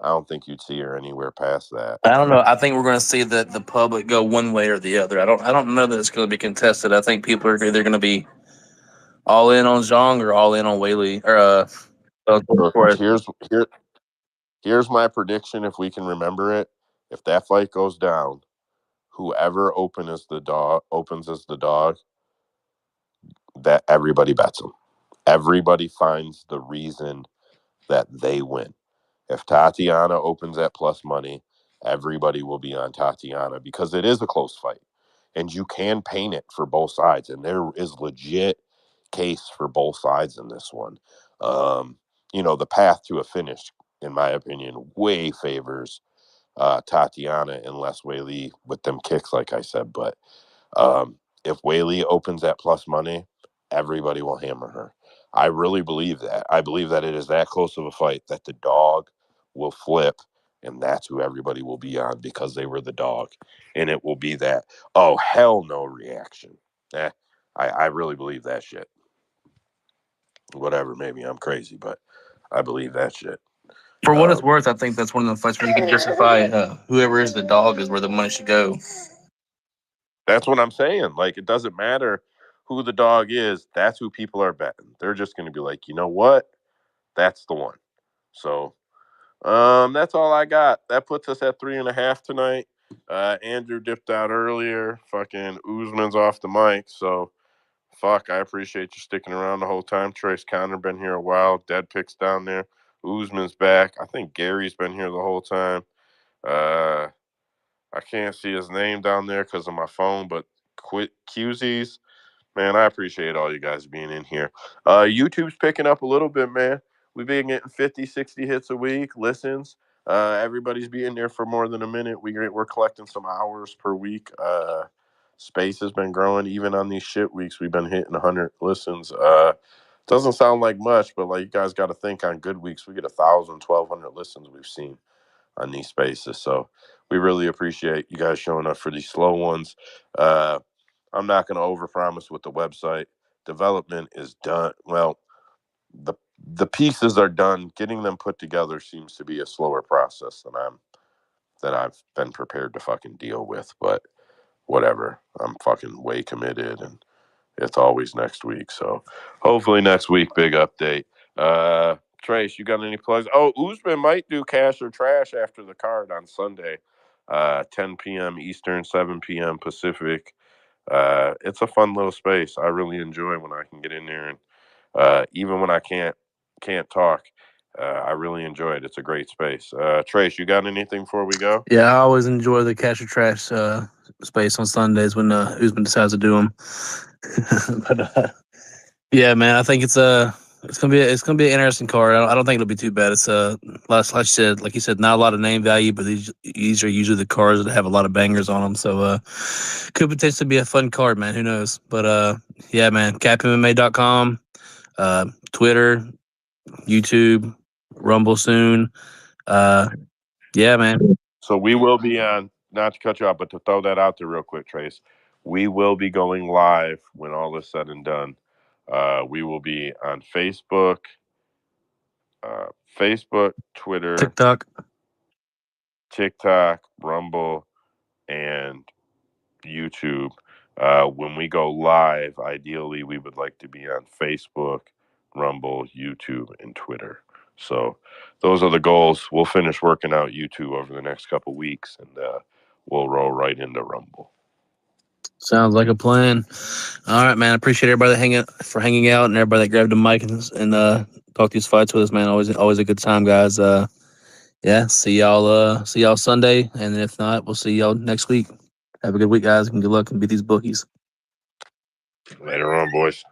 I don't think you'd see her anywhere past that. I don't know. I think we're going to see the public go one way or the other. I don't know that it's going to be contested. I think people are either going to be all in on Zhang or all in on Whaley or So Suarez. here's my prediction if we can remember it. If that fight goes down, whoever opens as the dog, that everybody bets them. Everybody finds the reason that they win. If Tatiana opens at plus money, everybody will be on Tatiana because it is a close fight. And you can paint it for both sides. And there is legit case for both sides in this one. The path to a finish, in my opinion, way favors Tatiana and Les Whaley with them kicks, like I said. But if Whaley opens at plus money, everybody will hammer her. I really believe that. I believe that it is that close of a fight that the dog will flip, and that's who everybody will be on because they were the dog. And it will be that, oh, hell no reaction. I really believe that shit. Whatever, maybe I'm crazy, but I believe that shit. For what it's Um, worth, I think that's one of the fights where you can justify whoever is the dog is where the money should go. that's what I'm saying. Like, it doesn't matter who the dog is. That's who people are betting. They're just going to be like, you know what? That's the one. So that's all I got. That puts us at 3.5 tonight. Andrew dipped out earlier. Fucking Usman's off the mic. So fuck, I appreciate you sticking around the whole time. Trace Connor been here a while. Dead Pick's down there. Usman's back. I think Gary's been here the whole time. I can't see his name down there because of my phone, but quit QZ's. Man, I appreciate all you guys being in here. YouTube's picking up a little bit, man. we've been getting 50, 60 hits a week, listens. Everybody's being there for more than a minute. We're collecting some hours per week. Space has been growing. Even on these shit weeks, we've been hitting 100 listens. Doesn't sound like much, but like you guys got to think on good weeks, we get 1,000, 1,200 listens we've seen on these spaces. So we really appreciate you guys showing up for these slow ones. I'm not going to overpromise with the website. Development is done. Well, the pieces are done. Getting them put together seems to be a slower process than I've been prepared to fucking deal with. But whatever, I'm fucking way committed, and it's always next week. So hopefully next week, big update. Trace, you got any plugs? Oh, Usman might do cash or trash after the card on Sunday, 10 p.m. Eastern, 7 p.m. Pacific. It's a fun little space. I really enjoy when I can get in there, and even when I can't talk, I really enjoy it. It's a great space. Trace, you got anything before we go? Yeah, I always enjoy the cash or trash space on Sundays when Usman decides to do them. But yeah, man, I think it's gonna be an interesting card. I don't think it'll be too bad. It's like you said, not a lot of name value, but these are usually the cards that have a lot of bangers on them. So could potentially be a fun card, man. Who knows? But yeah, man, capmma.com, Twitter, YouTube, Rumble soon. Yeah, man. So we will be on, not to cut you off, but to throw that out there real quick, Trace. We will be going live when all is said and done. We will be on Facebook, Twitter, TikTok, Rumble, and YouTube. When we go live, ideally, we would like to be on Facebook, Rumble, YouTube, and Twitter. So those are the goals. We'll finish working out YouTube over the next couple weeks, and we'll roll right into Rumble. Sounds like a plan. All right, man. I appreciate everybody hanging out and everybody that grabbed the mic and talked these fights with us, man. Always a good time, guys. Yeah, see y'all Sunday, and if not, we'll see y'all next week. Have a good week, guys, and good luck and beat these bookies. Later on, boys.